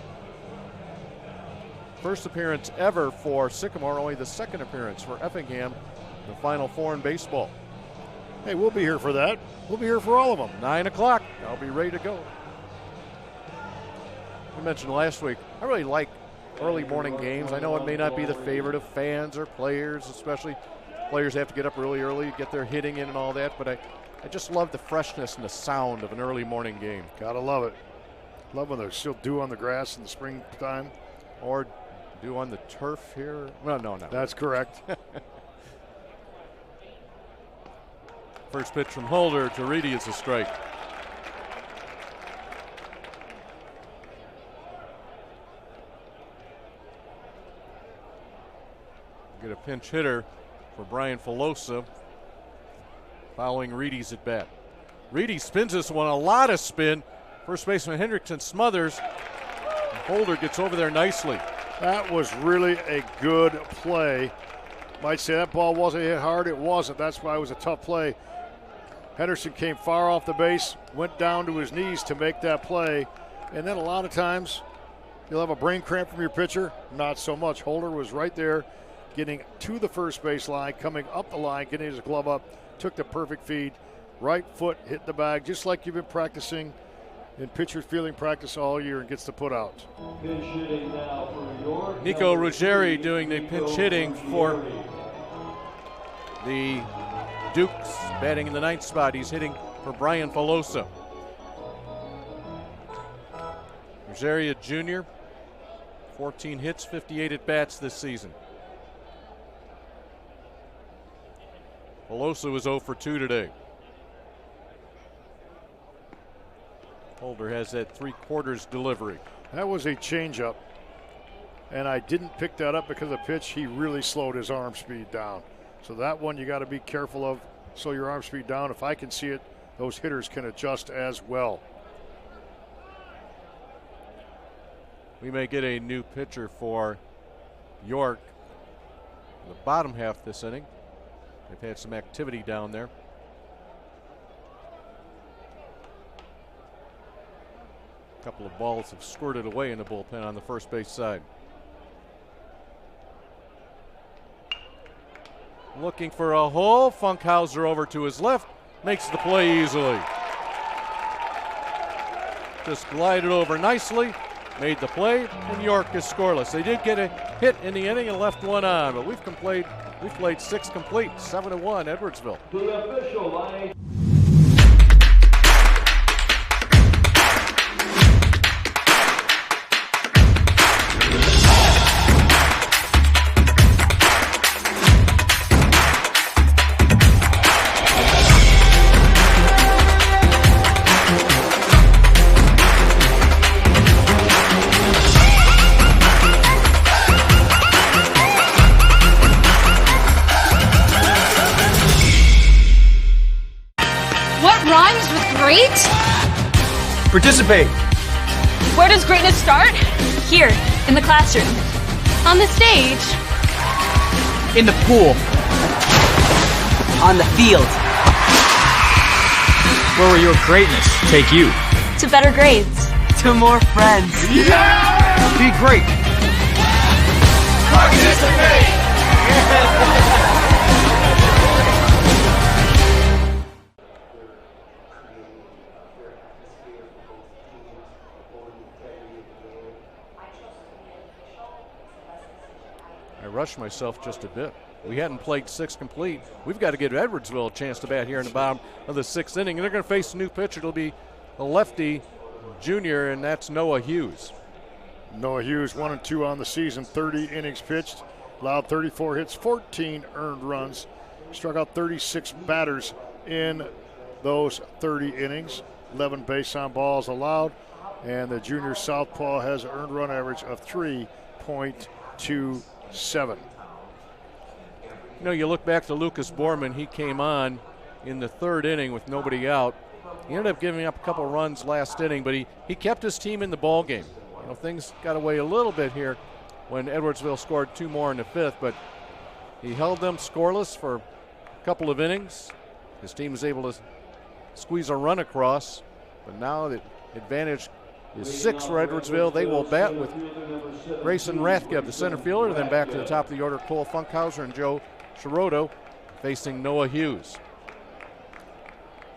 [SPEAKER 3] First appearance ever for Sycamore, only the second appearance for Effingham, the Final Four in baseball.
[SPEAKER 4] Hey, we'll be here for that. We'll be here for all of them.
[SPEAKER 3] 9 o'clock. I'll be ready to go. I mentioned last week, I really like early morning games. I know it may not be the favorite of fans or players, especially players have to get up really early, get their hitting in and all that, but I just love the freshness and the sound of an early morning game.
[SPEAKER 4] Gotta love it. Love when there's still dew on the grass in the springtime.
[SPEAKER 3] Or dew on the turf here. Well, no.
[SPEAKER 4] That's correct.
[SPEAKER 3] First pitch from Holder to Reedy is a strike. Get a pinch hitter for Brian Filosa following Reedy's at bat. Reedy spins this one, a lot of spin. First baseman Hendrickson smothers. Holder gets over there nicely.
[SPEAKER 4] That was really a good play. Might say that ball wasn't hit hard. It wasn't. That's why it was a tough play. Henderson came far off the base, went down to his knees to make that play. And then a lot of times you'll have a brain cramp from your pitcher. Not so much. Holder was right there getting to the first base line, coming up the line, getting his glove up, took the perfect feed. Right foot hit the bag, just like you've been practicing in pitcher fielding practice all year, and gets the put out.
[SPEAKER 1] Pinch hitting now for York.
[SPEAKER 3] Nico Ruggieri doing the pinch hitting for the Dukes, batting in the 9th spot. He's hitting for Brian Filosa. Ruggieri, a junior, 14 hits, 58 at bats this season. Pelosa was 0 for 2 today. Holder has that 3/4 delivery.
[SPEAKER 4] That was a changeup, and I didn't pick that up because of the pitch. He really slowed his arm speed down. So that one you got to be careful of. Slow your arm speed down. If I can see it, those hitters can adjust as well.
[SPEAKER 3] We may get a new pitcher for York in the bottom half this inning. They've had some activity down there. A couple of balls have squirted away in the bullpen on the first base side. Looking for a hole. Funkhauser over to his left. Makes the play easily. Just glided over nicely. Made the play, and York is scoreless. They did get a hit in the inning and left one on, but we've played 6 complete, 7-1 Edwardsville.
[SPEAKER 1] The official line.
[SPEAKER 7] Participate.
[SPEAKER 2] Where does greatness start? Here, in the classroom. On the stage.
[SPEAKER 7] In the pool. On the field. Where will your greatness take you?
[SPEAKER 2] To better grades.
[SPEAKER 7] To more friends. Yeah! Be great.
[SPEAKER 1] Participate!
[SPEAKER 3] I rushed myself just a bit. We hadn't played 6 complete. We've got to give Edwardsville a chance to bat here in the bottom of the 6th inning, and they're going to face a new pitcher. It'll be a lefty junior, and that's Noah Hughes.
[SPEAKER 4] Noah Hughes, 1 and 2 on the season, 30 innings pitched, allowed 34 hits, 14 earned runs, struck out 36 batters in those 30 innings, 11 base on balls allowed, and the junior southpaw has an earned run average of 3.27.
[SPEAKER 3] You know, you look back to Lucas Borman. He came on in the 3rd inning with nobody out. He ended up giving up a couple runs last inning, but he kept his team in the ball game. You know, things got away a little bit here when Edwardsville scored 2 more in the 5th, but he held them scoreless for a couple of innings. His team was able to squeeze a run across, but now the advantage is 6 for Edwardsville. They will bat with Grayson Rathgeb, the center fielder, then back to the top of the order, Cole Funkhauser and Joe Shiroto facing Noah Hughes.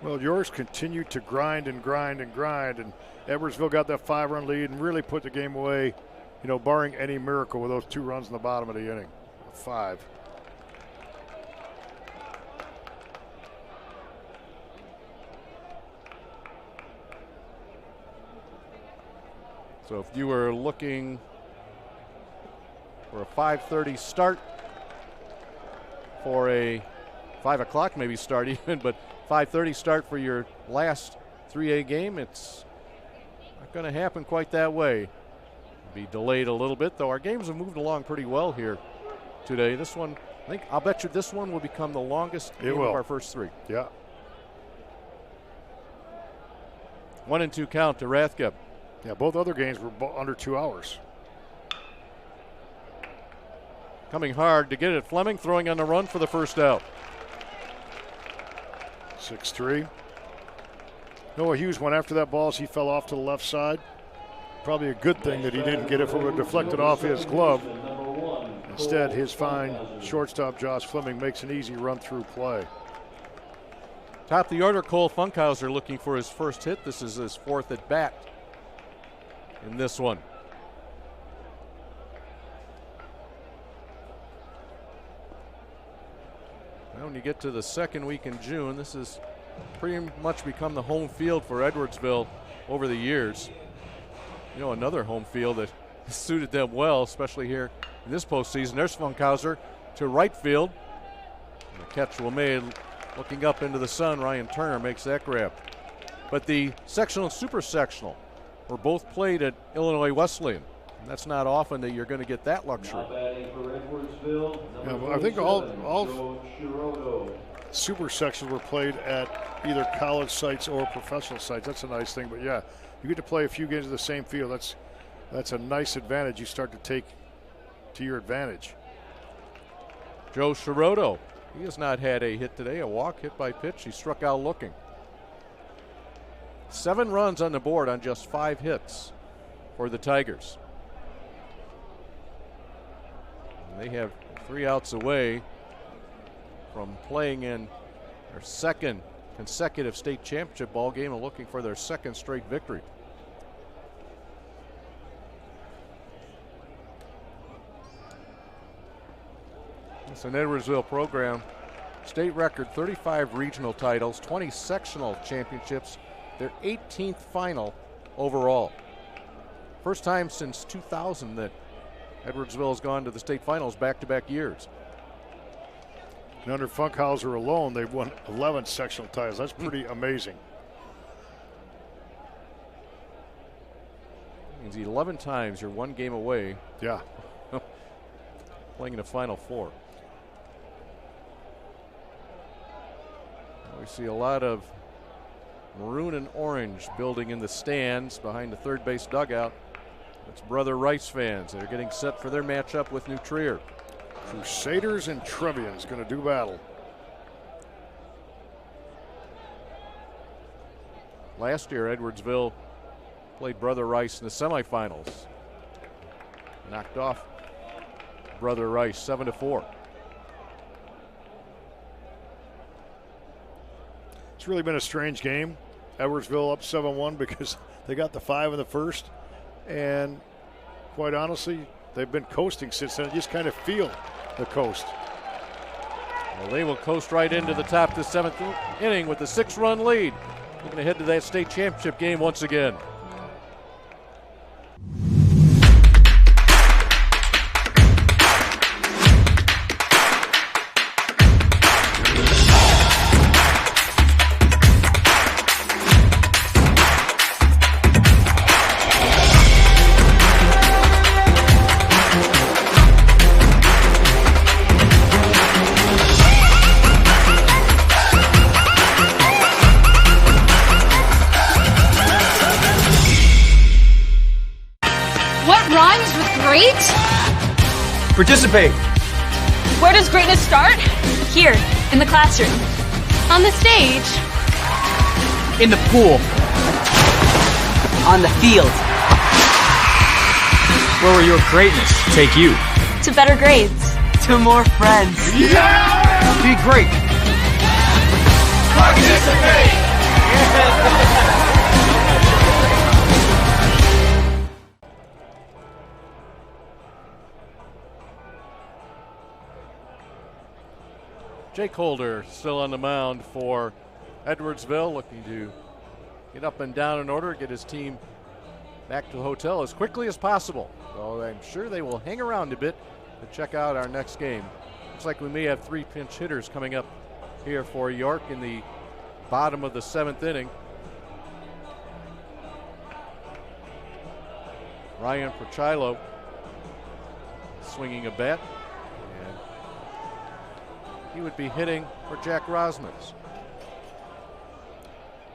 [SPEAKER 4] Well, yours continued to grind and grind and grind, and Edwardsville got that 5-run lead and really put the game away, you know, barring any miracle with those 2 runs in the bottom of the inning. 5.
[SPEAKER 3] So if you were looking for a 5:30 start, for a 5 o'clock maybe start even, but 5:30 start for your last 3A game, it's not going to happen quite that way. Be delayed a little bit, though. Our games have moved along pretty well here today. This one, I'll bet you this one will become the longest game of our first 3.
[SPEAKER 4] Yeah.
[SPEAKER 3] 1-2 count to Rathgeb.
[SPEAKER 4] Yeah, both other games were under 2 hours.
[SPEAKER 3] Coming hard to get it. Fleming throwing on the run for the first out.
[SPEAKER 4] 6-3. Noah Hughes went after that ball as he fell off to the left side. Probably a good thing that he didn't get it if it would have deflected off his glove. Instead, his fine shortstop Josh Fleming makes an easy run-through play.
[SPEAKER 3] Top of the order, Cole Funkhauser looking for his first hit. This is his 4th at bat in this one. Now when you get to the 2nd week in June, this has pretty much become the home field for Edwardsville over the years. You know, another home field that suited them well, especially here in this postseason. There's Funkhauser to right field. The catch well made. Looking up into the sun, Ryan Turner makes that grab. But the sectional and super sectional were both played at Illinois Wesleyan. And that's not often that you're going to get that luxury.
[SPEAKER 1] Now batting for Edwardsville,
[SPEAKER 4] Yeah,
[SPEAKER 1] number
[SPEAKER 4] well, I think
[SPEAKER 1] 47,
[SPEAKER 4] all
[SPEAKER 1] Joe Shiroto.
[SPEAKER 4] super sections were played at either college sites or professional sites. That's a nice thing. But yeah, you get to play a few games in the same field. That's a nice advantage you start to take to your advantage.
[SPEAKER 3] Joe Shiroto, he has not had a hit today, a walk, hit by pitch. He struck out looking. 7 runs on the board on just 5 hits for the Tigers. And they have 3 outs away from playing in their second consecutive state championship ball game and looking for their second straight victory. It's an Edwardsville program. State record 35 regional titles, 20 sectional championships, their 18th final overall. First time since 2000 that Edwardsville has gone to the state finals back-to-back years.
[SPEAKER 4] And under Funkhauser alone, they've won 11 sectional titles. That's pretty amazing.
[SPEAKER 3] Means 11 times you're 1 game away.
[SPEAKER 4] Yeah.
[SPEAKER 3] Playing in a Final Four. We see a lot of maroon and orange building in the stands behind the third base dugout. It's Brother Rice fans that are getting set for their matchup with New Trier.
[SPEAKER 4] Crusaders and Trevians going to do battle.
[SPEAKER 3] Last year, Edwardsville played Brother Rice in the semifinals. Knocked off Brother Rice 7-4.
[SPEAKER 4] It's really been a strange game. Edwardsville up 7-1 because they got the 5 in the first. And quite honestly, they've been coasting since then. You just kind of feel the coast.
[SPEAKER 3] Well, they will coast right into the top of the 7th inning with a 6-run lead. Looking ahead to that state championship game once again.
[SPEAKER 7] Participate.
[SPEAKER 2] Where does greatness start? Here, in the classroom. On the stage.
[SPEAKER 7] In the pool. On the field. Where will your greatness take you?
[SPEAKER 2] To better grades.
[SPEAKER 7] To more friends. Yeah! Be great.
[SPEAKER 10] Participate!
[SPEAKER 3] Jake Holder still on the mound for Edwardsville, looking to get up and down in order, get his team back to the hotel as quickly as possible. So I'm sure they will hang around a bit to check out our next game. Looks like we may have 3 pinch hitters coming up here for York in the bottom of the 7th inning. Ryan Prochilo swinging a bat. He would be hitting for Jack Rosmus.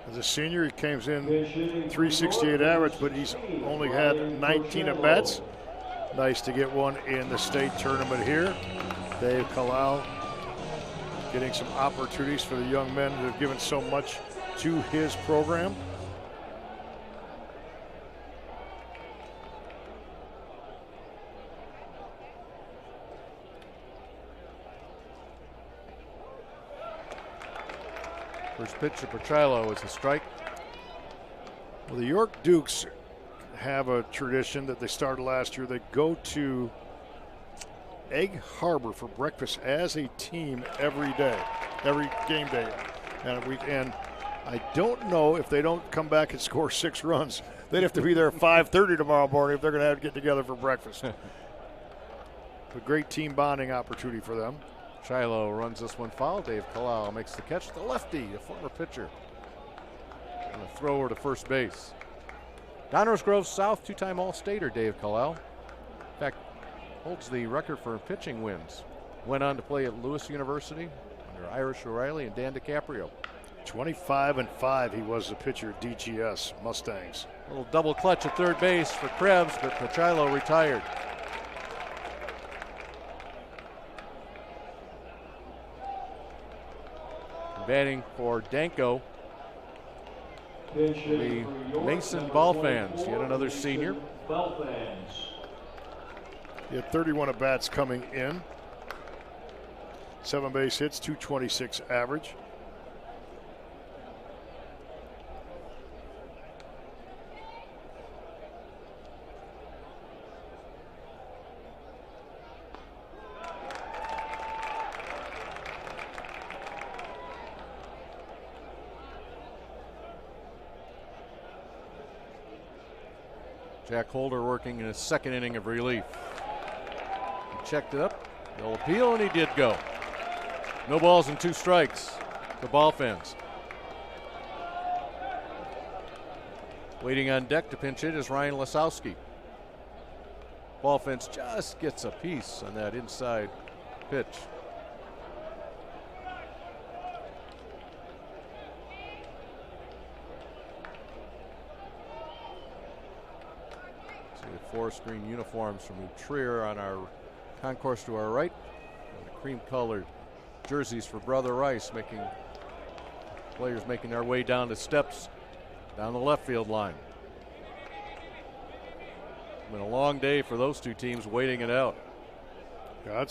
[SPEAKER 4] As a senior, he came in 368 average, but he's only had 19 at-bats. Nice to get one in the state tournament here. Dave Kalau getting some opportunities for the young men that have given so much to his program.
[SPEAKER 3] First pitch to Prochilo is a strike.
[SPEAKER 4] Well, the York Dukes have a tradition that they started last year. They go to Egg Harbor for breakfast as a team every day, every game day. And I don't know if they don't come back and score 6 runs. They'd have to be there at 5:30 tomorrow morning if they're going to get together for breakfast. A great team bonding opportunity for them.
[SPEAKER 3] Chilo runs this one foul. Dave Kalal makes the catch. The lefty, a former pitcher. And a thrower to first base. Downers Grove South two-time All-Stater Dave Kalal. In fact, holds the record for pitching wins. Went on to play at Lewis University under Irish O'Reilly and Dan DiCaprio.
[SPEAKER 4] 25-5 he was the pitcher at DGS Mustangs.
[SPEAKER 3] A little double clutch at third base for Krebs, but Pachilo retired. Batting for Danko, the Mason Ball fans, yet another senior.
[SPEAKER 4] He had 31 at-bats coming in. 7 base hits, 226 average.
[SPEAKER 3] Jack Holder working in his second inning of relief. He checked it up, no appeal, and he did go. No balls and 2 strikes to Ball fans. Waiting on deck to pinch hit is Ryan Lesowski. Ball fence just gets a piece on that inside pitch. Forest green uniforms from Trier on our concourse to our right, and the cream colored jerseys for Brother Rice, making players making their way down the steps down the left field line. It's been a long day for those two teams waiting it out.
[SPEAKER 4] Yeah,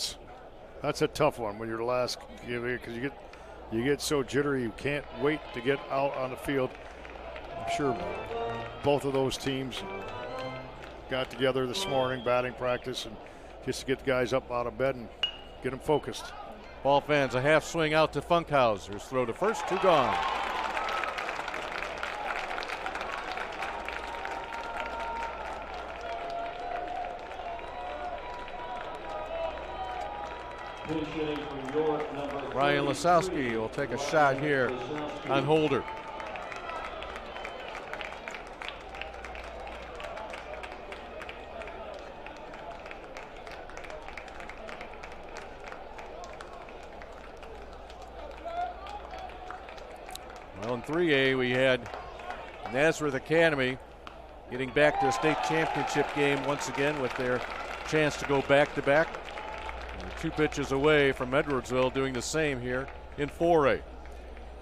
[SPEAKER 4] that's a tough one when you're the last, because you get so jittery you can't wait to get out on the field. I'm sure both of those teams got together this morning, batting practice, and just to get the guys up out of bed and get them focused.
[SPEAKER 3] Ball fans, a half swing out to Funkhauser's throw to first, 2 gone. Ryan Lesowski will take a shot here on Holder. Well, in 3A, we had Nazareth Academy getting back to a state championship game once again with their chance to go back-to-back. 2 pitches away from Edwardsville doing the same here in 4A.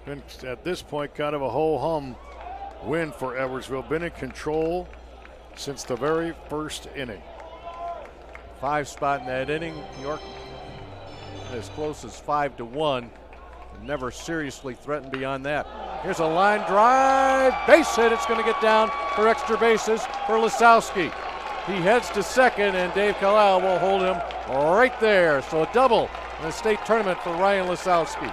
[SPEAKER 4] And at this point, kind of a ho-hum win for Edwardsville. Been in control since the very first inning.
[SPEAKER 3] 5 spot in that inning. York as close as 5-1. Never seriously threatened beyond that. Here's a line drive, base hit. It's going to get down for extra bases for Lesowski. He heads to second, and Dave Kalal will hold him right there. So a double in the state tournament for Ryan Lesowski.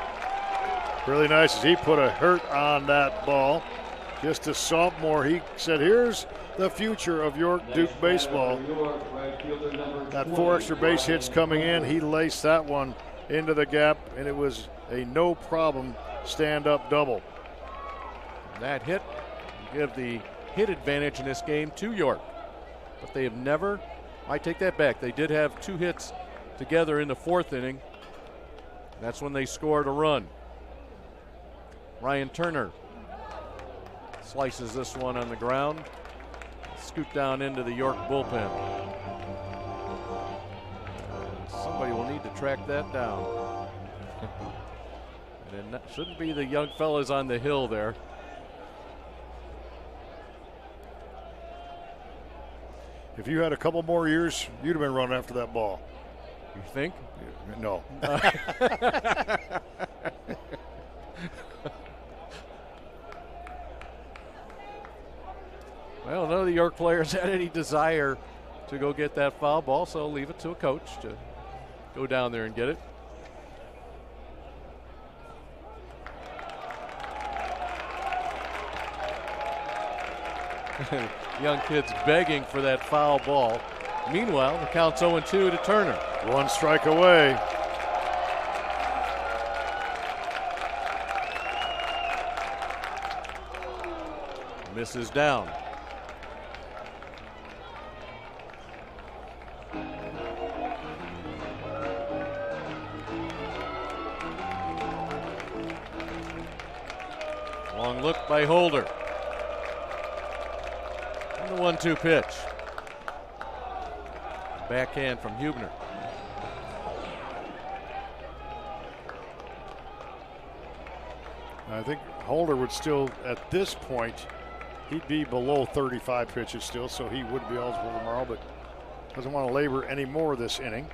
[SPEAKER 4] Really nice as he put a hurt on that ball. Just a sophomore, he said, here's the future of York Duke baseball. That 4 extra base hits coming in, he laced that one into the gap, and it was a no problem stand-up double.
[SPEAKER 3] That hit will give the hit advantage in this game to York. But they have never, I take that back, they did have 2 hits together in the 4th inning. That's when they scored a run. Ryan Turner slices this one on the ground. Scoot down into the York bullpen. Somebody will need to track that down. And it shouldn't be the young fellas on the hill there.
[SPEAKER 4] If you had a couple more years, you'd have been running after that ball.
[SPEAKER 3] You think?
[SPEAKER 4] No.
[SPEAKER 3] Well, none of the York players had any desire to go get that foul ball, so leave it to a coach to go down there and get it. Young kids begging for that foul ball. Meanwhile, the count's 0-2 to Turner.
[SPEAKER 4] 1 strike away.
[SPEAKER 3] This is down. Long look by Holder. And the 1-2 pitch. Backhand from Hubner.
[SPEAKER 4] I think Holder would still, at this point, he'd be below 35 pitches still, so he would be eligible tomorrow, but doesn't want to labor any more this inning.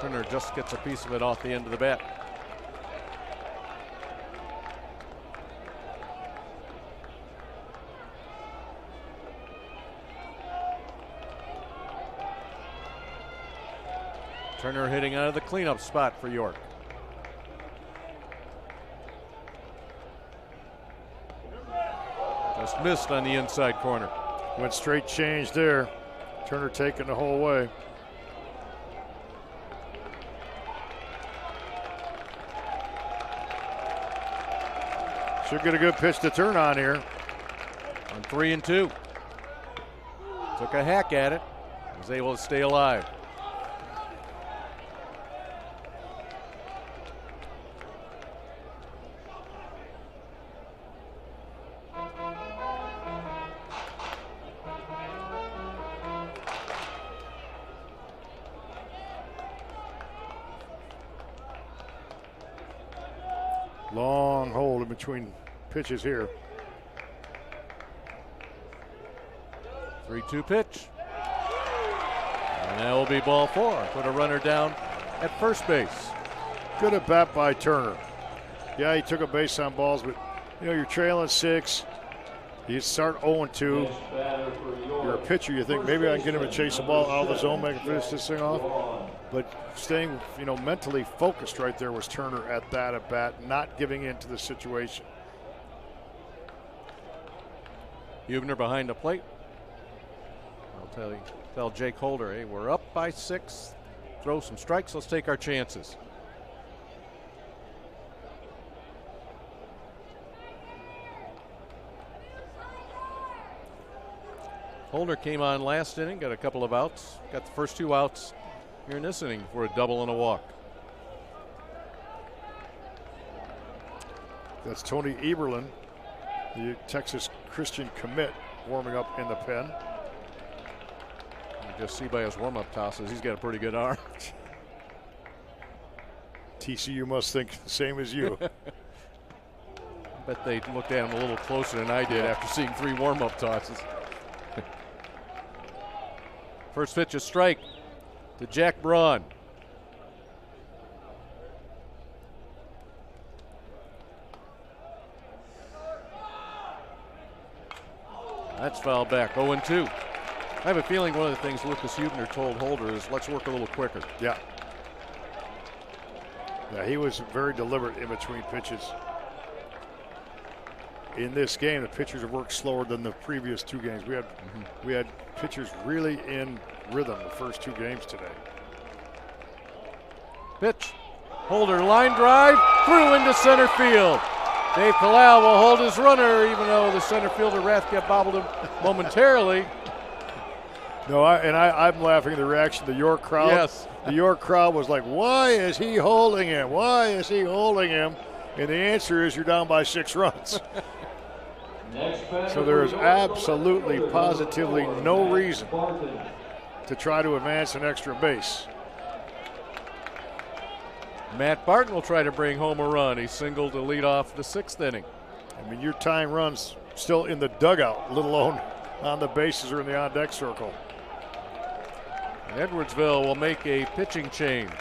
[SPEAKER 3] Turner just gets a piece of it off the end of the bat. Turner hitting out of the cleanup spot for York. Just missed on the inside corner.
[SPEAKER 4] Went straight change there. Turner taking the whole way. Should get a good pitch to turn on here.
[SPEAKER 3] On 3-2. Took a hack at it. Was able to stay alive.
[SPEAKER 4] Long hold in between pitches here.
[SPEAKER 3] 3-2 pitch. And that will be ball 4. Put a runner down at first base.
[SPEAKER 4] Good at bat by Turner. Yeah, he took a base on balls, but you know, you're trailing 6. You start 0-2. You're a pitcher, you think maybe I can get him to chase the ball out of the zone, make him finish this thing off. But staying, you know, mentally focused right there was Turner at that at bat, not giving in to the situation.
[SPEAKER 3] Hubner behind the plate. I'll tell Jake Holder, hey, we're up by 6. Throw some strikes. Let's take our chances. Holder came on last inning, got a couple of outs, got the first 2 outs here in this inning for a double and a walk.
[SPEAKER 4] That's Tony Eberlin, the Texas Christian commit, warming up in the pen.
[SPEAKER 3] You just see by his warm-up tosses, he's got a pretty good arm.
[SPEAKER 4] TCU must think the same as you.
[SPEAKER 3] I bet they looked at him a little closer than I did after seeing 3 warm-up tosses. First pitch, a strike to Jack Braun. That's fouled back, 0-2. I have a feeling one of the things Lucas Hubner told Holder is let's work a little quicker.
[SPEAKER 4] Yeah. Yeah, he was very deliberate in between pitches. In this game, the pitchers have worked slower than the previous 2 games. We had pitchers really in rhythm the first 2 games today.
[SPEAKER 3] Pitch. Holder line drive through into center field. Dave Kalau will hold his runner even though the center fielder Rathke bobbled him momentarily.
[SPEAKER 4] No, I'm laughing at the reaction of the York crowd.
[SPEAKER 3] Yes.
[SPEAKER 4] The York crowd was like, why is he holding him? Why is he holding him? And the answer is you're down by 6 runs. So there is absolutely, positively no reason to try to advance an extra base.
[SPEAKER 3] Matt Barton will try to bring home a run. He singled to lead off the 6th inning.
[SPEAKER 4] I mean, your tying runs still in the dugout, let alone on the bases or in the on-deck circle.
[SPEAKER 3] And Edwardsville will make a pitching change.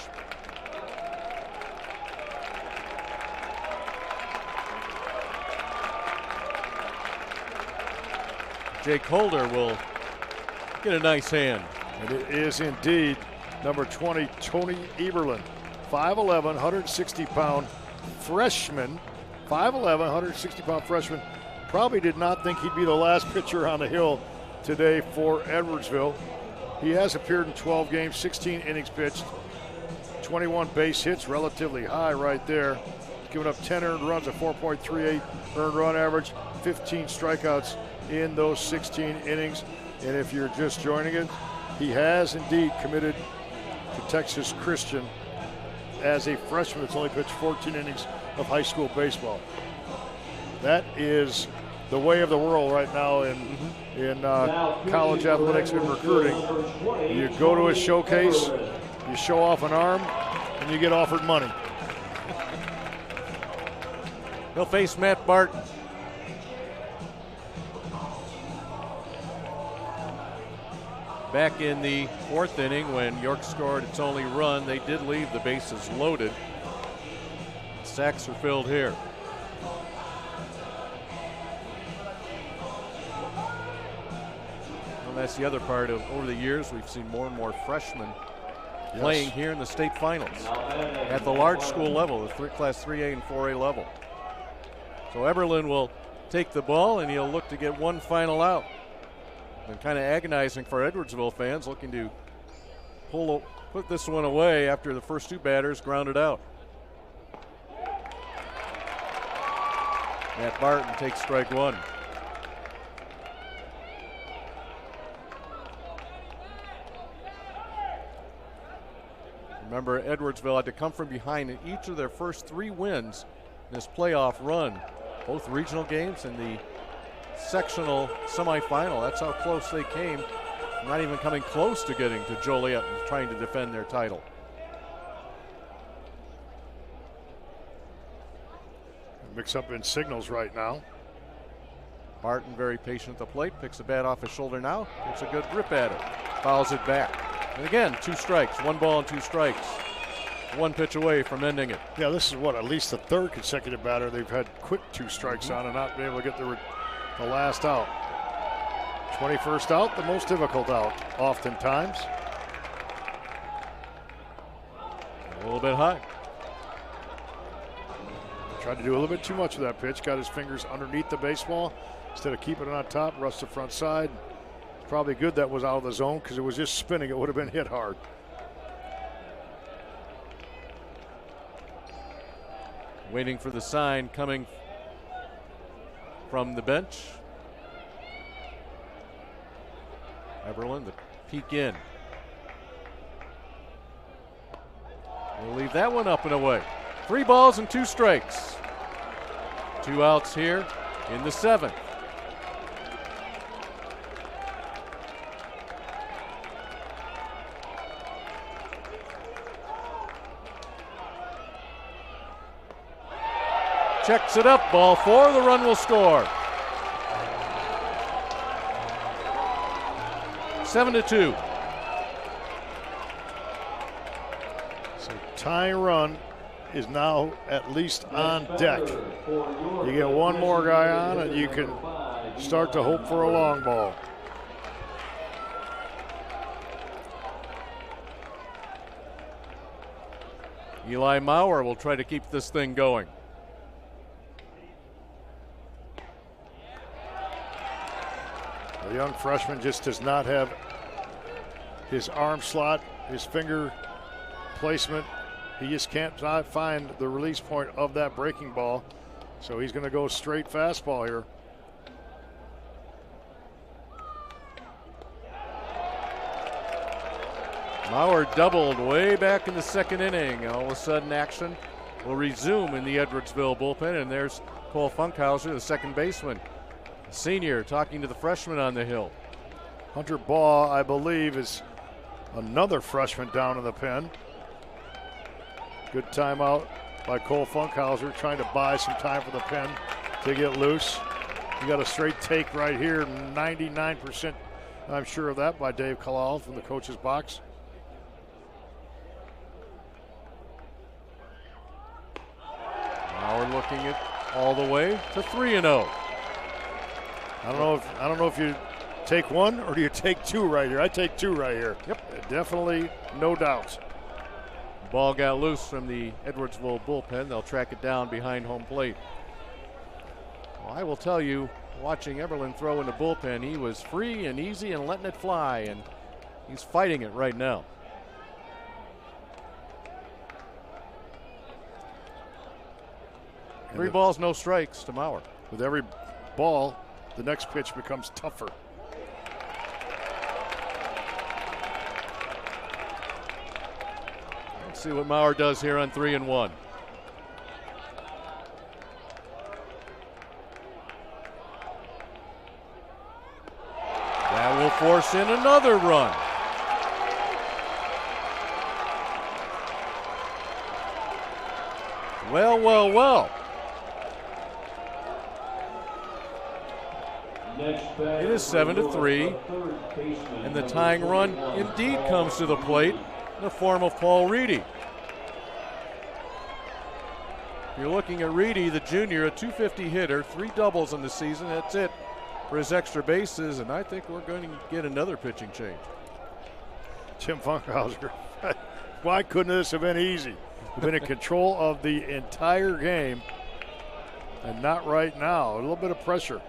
[SPEAKER 3] Jake Holder will get a nice hand.
[SPEAKER 4] And it is indeed number 20, Tony Eberlin. 5'11", 160-pound freshman. 5'11", 160-pound freshman. Probably did not think he'd be the last pitcher on the hill today for Edwardsville. He has appeared in 12 games, 16 innings pitched, 21 base hits, relatively high right there. giving up 10 earned runs, a 4.38 earned run average, 15 strikeouts in those 16 innings. And if you're just joining it, he has indeed committed to Texas Christian as a freshman that's only pitched 14 innings of high school baseball. That is the way of the world right now in college athletics and recruiting. You go to a showcase, you show off an arm, and you get offered money.
[SPEAKER 3] He'll face Matt Barton. Back in the 4th inning, when York scored its only run, they did leave the bases loaded. Sacks are filled here. And that's the other part of, over the years, we've seen more and more freshmen playing here in the state finals at the large school level, the Class 3A and 4A level. So Eberlin will take the ball and he'll look to get one final out. And kind of agonizing for Edwardsville fans, looking to put this one away after the first 2 batters grounded out. Matt Barton takes strike 1. Remember, Edwardsville had to come from behind in each of their first 3 wins in this playoff run, both regional games and the sectional semifinal. That's how close they came. Not even coming close to getting to Joliet and trying to defend their title.
[SPEAKER 4] Mix up in signals right now.
[SPEAKER 3] Barton very patient at the plate, picks the bat off his shoulder now, takes a good grip at it, fouls it back. And again, 2 strikes, 1 ball and 2 strikes. 1 pitch away from ending it.
[SPEAKER 4] Yeah, this is what, at least the 3rd consecutive batter they've had quick 2 strikes on and not been able to get the last out. 21st out, the most difficult out, oftentimes.
[SPEAKER 3] A little bit high.
[SPEAKER 4] Tried to do a little bit too much with that pitch. Got his fingers underneath the baseball instead of keeping it on top. Rushed the front side. Probably good that was out of the zone because it was just spinning. It would have been hit hard.
[SPEAKER 3] Waiting for the sign coming from the bench. Eberlin, the peek in. We'll leave that one up and away. 3 balls and 2 strikes. 2 outs here in the 7th. Checks it up, ball 4, the run will score. 7-2.
[SPEAKER 4] So tying run is now at least on deck. You get 1 more guy on and you can start to hope for a long ball.
[SPEAKER 3] Eli Maurer will try to keep this thing going.
[SPEAKER 4] The young freshman just does not have his arm slot, his finger placement. He just can't find the release point of that breaking ball. So he's going to go straight fastball here.
[SPEAKER 3] Maurer doubled way back in the 2nd inning. All of a sudden action will resume in the Edwardsville bullpen, and there's Cole Funkhauser, the 2nd baseman. Senior talking to the freshman on the hill.
[SPEAKER 4] Hunter Baugh, I believe, is another freshman down in the pen. Good timeout by Cole Funkhauser, trying to buy some time for the pen to get loose. You got a straight take right here, 99%, I'm sure of that, by Dave Kalal from the coach's box.
[SPEAKER 3] Now we're looking at all the way to 3-0.
[SPEAKER 4] I don't know if you take 1 or do you take 2 right here. I take 2 right here.
[SPEAKER 3] Yep.
[SPEAKER 4] Definitely, no doubt.
[SPEAKER 3] Ball got loose from the Edwardsville bullpen. They'll track it down behind home plate. Well, I will tell you, watching Eberlin throw in the bullpen, he was free and easy and letting it fly, and he's fighting it right now. 3 balls, no strikes to Maurer.
[SPEAKER 4] With every ball, the next pitch becomes tougher.
[SPEAKER 3] Let's see what Maurer does here on 3-1. That will force in another run. Well. It is 7-3, and the tying run indeed comes to the plate in the form of Paul Reedy. You're looking at Reedy, the junior, a .250 hitter, 3 doubles in the season. That's it for his extra bases, and I think we're going to get another pitching change.
[SPEAKER 4] Tim Funkhauser, why couldn't this have been easy? We've been in control of the entire game, and not right now. A little bit of pressure.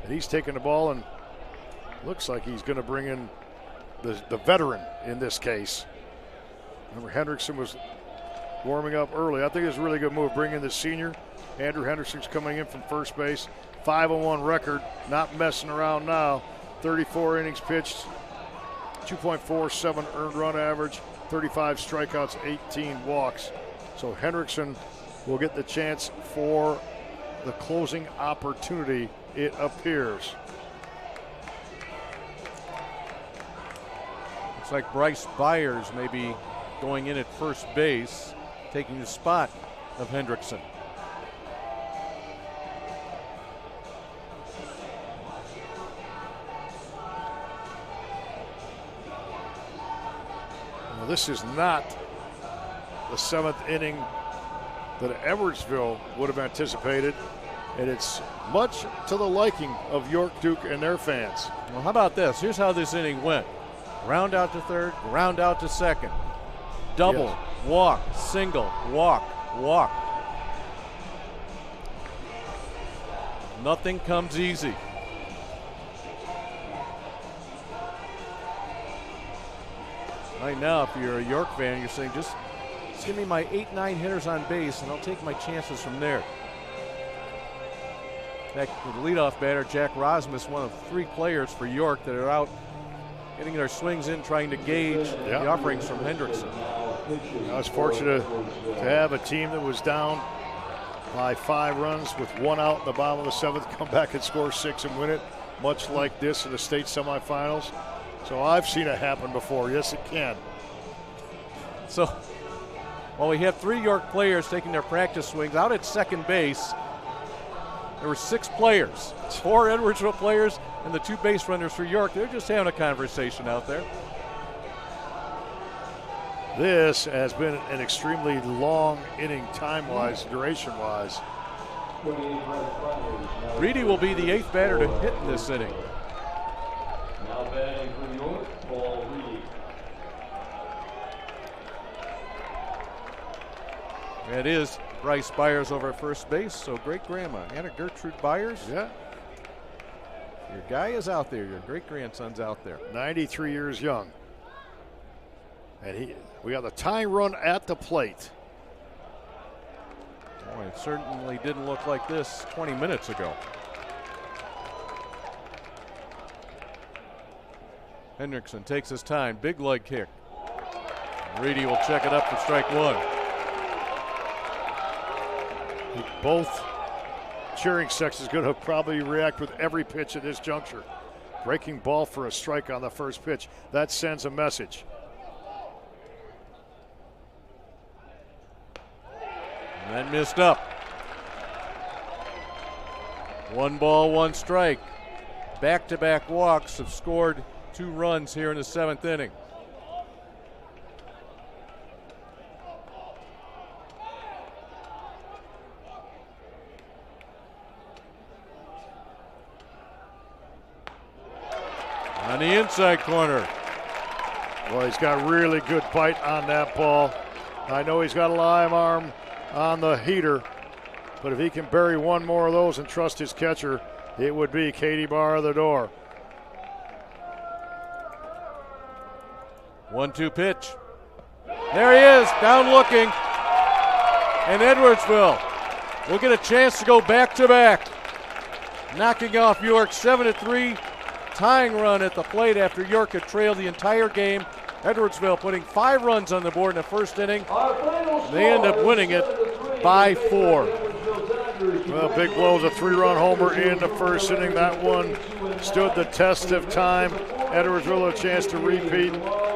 [SPEAKER 4] And he's taking the ball, and looks like he's going to bring in the veteran in this case. Remember, Hendrickson was warming up early. I think it's a really good move, bringing the senior. Andrew Hendrickson's coming in from first base. 5-1 record, not messing around now. 34 innings pitched, 2.47 earned run average, 35 strikeouts, 18 walks. So Hendrickson will get the chance for the closing opportunity, it appears.
[SPEAKER 3] Looks like Bryce Byers may be going in at first base, taking the spot of Hendrickson.
[SPEAKER 4] Well, this is not the 7th inning that Edwardsville would have anticipated, and it's much to the liking of York Duke and their fans.
[SPEAKER 3] Well, how about this? Here's how this inning went. Ground out to third, ground out to second. Double,
[SPEAKER 4] yes.
[SPEAKER 3] Walk, single, walk. Nothing comes easy. Right now, if you're a York fan, you're saying just give me my 8-9 hitters on base and I'll take my chances from there. That the leadoff batter, Jack Rosmus, one of 3 players for York that are out getting their swings in, trying to gauge the offerings from Hendrickson.
[SPEAKER 4] I was fortunate to have a team that was down by 5 runs with 1 out in the bottom of the 7th, come back and score 6 and win it, much like this in the state semifinals. So I've seen it happen before. Yes, it can.
[SPEAKER 3] So, while we have 3 York players taking their practice swings out at second base, there were 6 players, 4 Edwardsville players and the 2 base runners for York. They're just having a conversation out there.
[SPEAKER 4] This has been an extremely long inning time-wise, duration-wise.
[SPEAKER 3] Reedy will be the 8th batter to hit in this inning.
[SPEAKER 1] Now batting for York, Paul Reedy.
[SPEAKER 3] That is Bryce Byers over at first base. So great-grandma, Anna Gertrude Byers.
[SPEAKER 4] Yeah.
[SPEAKER 3] Your guy is out there. Your great-grandson's out there.
[SPEAKER 4] 93 years young. And we got the tying run at the plate.
[SPEAKER 3] Boy, it certainly didn't look like this 20 minutes ago. Hendrickson takes his time. Big leg kick. Reedy will check it up for strike 1.
[SPEAKER 4] Both cheering sections going to probably react with every pitch at this juncture. Breaking ball for a strike on the first pitch. That sends a message.
[SPEAKER 3] And that missed up. 1 ball, 1 strike. Back-to-back walks have scored 2 runs here in the 7th inning. On the inside corner.
[SPEAKER 4] Well, he's got really good bite on that ball. I know he's got a live arm on the heater, but if he can bury 1 more of those and trust his catcher, it would be Katie bar of the door.
[SPEAKER 3] 1-2 pitch. There he is, down looking. And Edwardsville will get a chance to go back-to-back. Knocking off York's 7-3 tying run at the plate after York had trailed the entire game. Edwardsville putting 5 runs on the board in the first inning. They end up winning it by 4.
[SPEAKER 4] Well, big blows, a 3-run homer in the first inning. That one stood the test of time. Edwardsville a chance to repeat,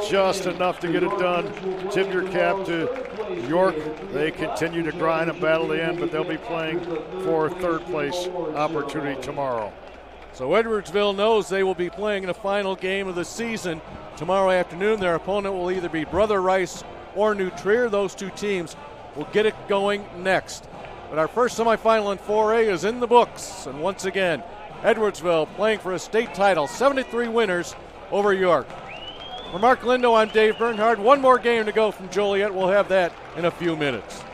[SPEAKER 4] just enough to get it done. Tip your cap to York. They continue to grind and battle the end, but they'll be playing for third place opportunity tomorrow.
[SPEAKER 3] So Edwardsville knows they will be playing in the final game of the season tomorrow afternoon. Their opponent will either be Brother Rice or New Trier. Those two teams will get it going next. But our first semifinal in 4A is in the books. And once again, Edwardsville playing for a state title, 73 winners over York. For Mark Lindo, I'm Dave Bernhard. One more game to go from Joliet. We'll have that in a few minutes.